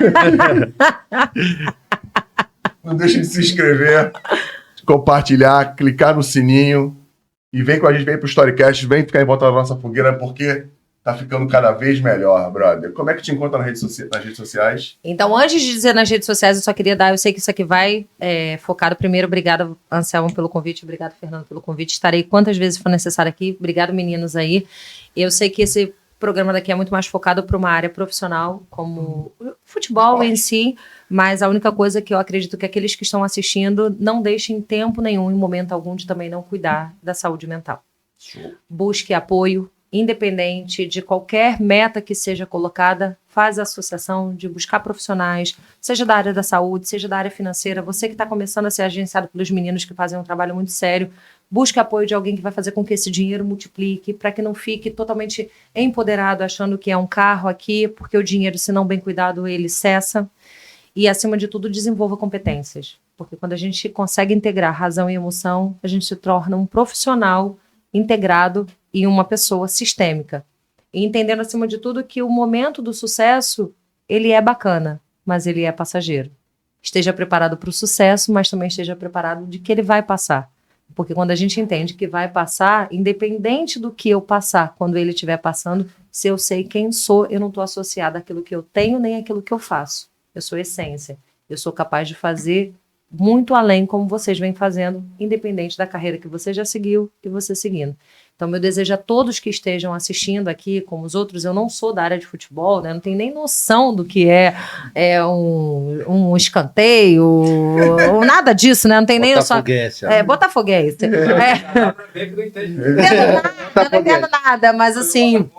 Não deixe de se inscrever, de compartilhar, clicar no sininho e vem com a gente, vem pro Storycast, vem ficar em volta da nossa fogueira, porque tá ficando cada vez melhor, brother. Como é que te encontra nas redes sociais? Então, antes de dizer nas redes sociais, eu só queria dar, eu sei que isso aqui vai focado primeiro. Obrigada, Anselmo, pelo convite. Obrigado, Fernando, pelo convite. Estarei quantas vezes for necessário aqui. Obrigado, meninos aí. Eu sei que esse programa daqui é muito mais focado para uma área profissional, como futebol em si, mas a única coisa que eu acredito que aqueles que estão assistindo não deixem tempo nenhum, em momento algum, de também não cuidar da saúde mental. Busque apoio, independente de qualquer meta que seja colocada, faz a associação de buscar profissionais, seja da área da saúde, seja da área financeira. Você que está começando a ser agenciado pelos meninos que fazem um trabalho muito sério, busque apoio de alguém que vai fazer com que esse dinheiro multiplique, para que não fique totalmente empoderado, achando que é um carro aqui, porque o dinheiro, se não bem cuidado, ele cessa. E, acima de tudo, desenvolva competências. Porque quando a gente consegue integrar razão e emoção, a gente se torna um profissional integrado e uma pessoa sistêmica. E entendendo, acima de tudo, que o momento do sucesso, ele é bacana, mas ele é passageiro. Esteja preparado para o sucesso, mas também esteja preparado de que ele vai passar. Porque quando a gente entende que vai passar, independente do que eu passar, quando ele estiver passando, se eu sei quem sou, eu não estou associada àquilo que eu tenho, nem àquilo que eu faço. Eu sou essência. Eu sou capaz de fazer muito além, como vocês vêm fazendo, independente da carreira que você já seguiu e você seguindo. Então, meu desejo a todos que estejam assistindo aqui, como os outros, eu não sou da área de futebol, né? Não tenho nem noção do que é um escanteio, ou nada disso, né? Não tem nem noção. Botafoguense. Dá pra ver que não entende. Não entendo nada, mas assim...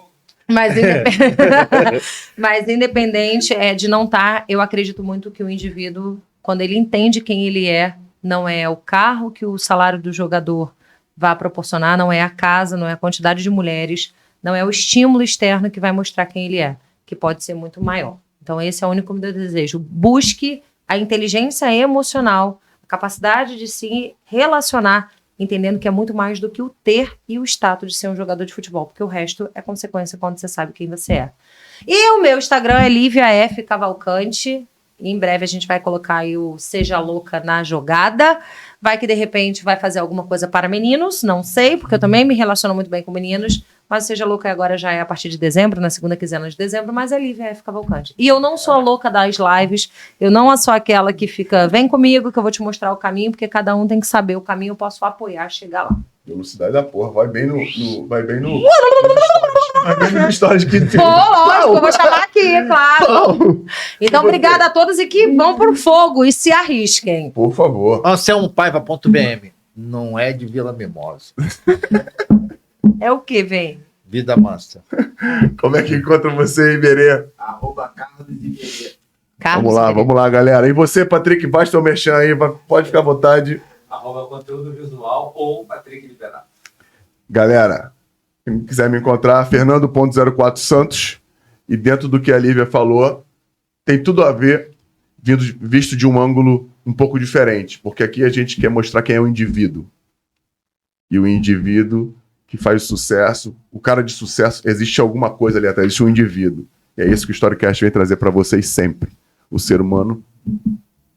Mas independente de não estar, eu acredito muito que o indivíduo, quando ele entende quem ele é, não é o carro que o salário do jogador vai proporcionar, não é a casa, não é a quantidade de mulheres, não é o estímulo externo que vai mostrar quem ele é, que pode ser muito maior. Então esse é o único meu desejo. Busque a inteligência emocional, a capacidade de se relacionar, entendendo que é muito mais do que o ter e o status de ser um jogador de futebol, porque o resto é consequência quando você sabe quem você é. E o meu Instagram é Lívia F. Cavalcante. Em breve a gente vai colocar aí o Seja Louca na jogada. Vai que de repente vai fazer alguma coisa para meninos, não sei, porque eu também me relaciono muito bem com meninos, mas o Seja Louca agora já é a partir de dezembro, na segunda quinzena de dezembro, mas é Lívia F. Cavalcante. E eu não sou a louca das lives, eu não sou aquela que fica, vem comigo que eu vou te mostrar o caminho, porque cada um tem que saber o caminho, eu posso apoiar, chegar lá. Velocidade da porra, vai bem no stories que tem. Pô, lógico, eu vou chamar aqui, claro. Então, obrigada a todos e que vão pro fogo e se arrisquem. Por favor. Anselmopaiva.bm. Não é de Vila Mimosa. É o que, vem? Vida mansa. Como é que encontra você, Iberê? @Carlos Iberê. Vamos lá, galera. E você, Patrick, basta teu merchan aí, pode ficar à vontade. @conteúdo visual ou Patrick Liberato. Galera, quem quiser me encontrar, Fernando.04 Santos. E dentro do que a Lívia falou, tem tudo a ver, visto de um ângulo um pouco diferente. Porque aqui a gente quer mostrar quem é o indivíduo. E o indivíduo que faz sucesso, o cara de sucesso, existe alguma coisa ali atrás, existe um indivíduo. E é isso que o Storycast vem trazer para vocês sempre. O ser humano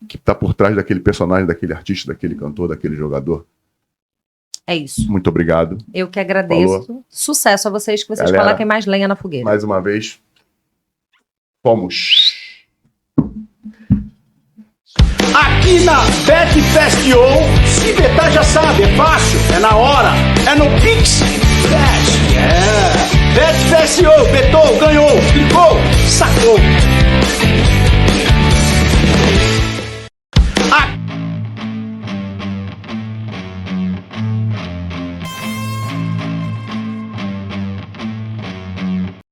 que está por trás daquele personagem, daquele artista, daquele cantor, daquele jogador. É isso. Muito obrigado. Eu que agradeço. Falou. Sucesso a vocês, que vocês Galera, coloquem mais lenha na fogueira. Mais uma vez, fomos. Aqui na BetFestio, se betar já sabe, é fácil, é na hora, é no Pix Cash. BetFestio, betou, ganhou, clicou, sacou.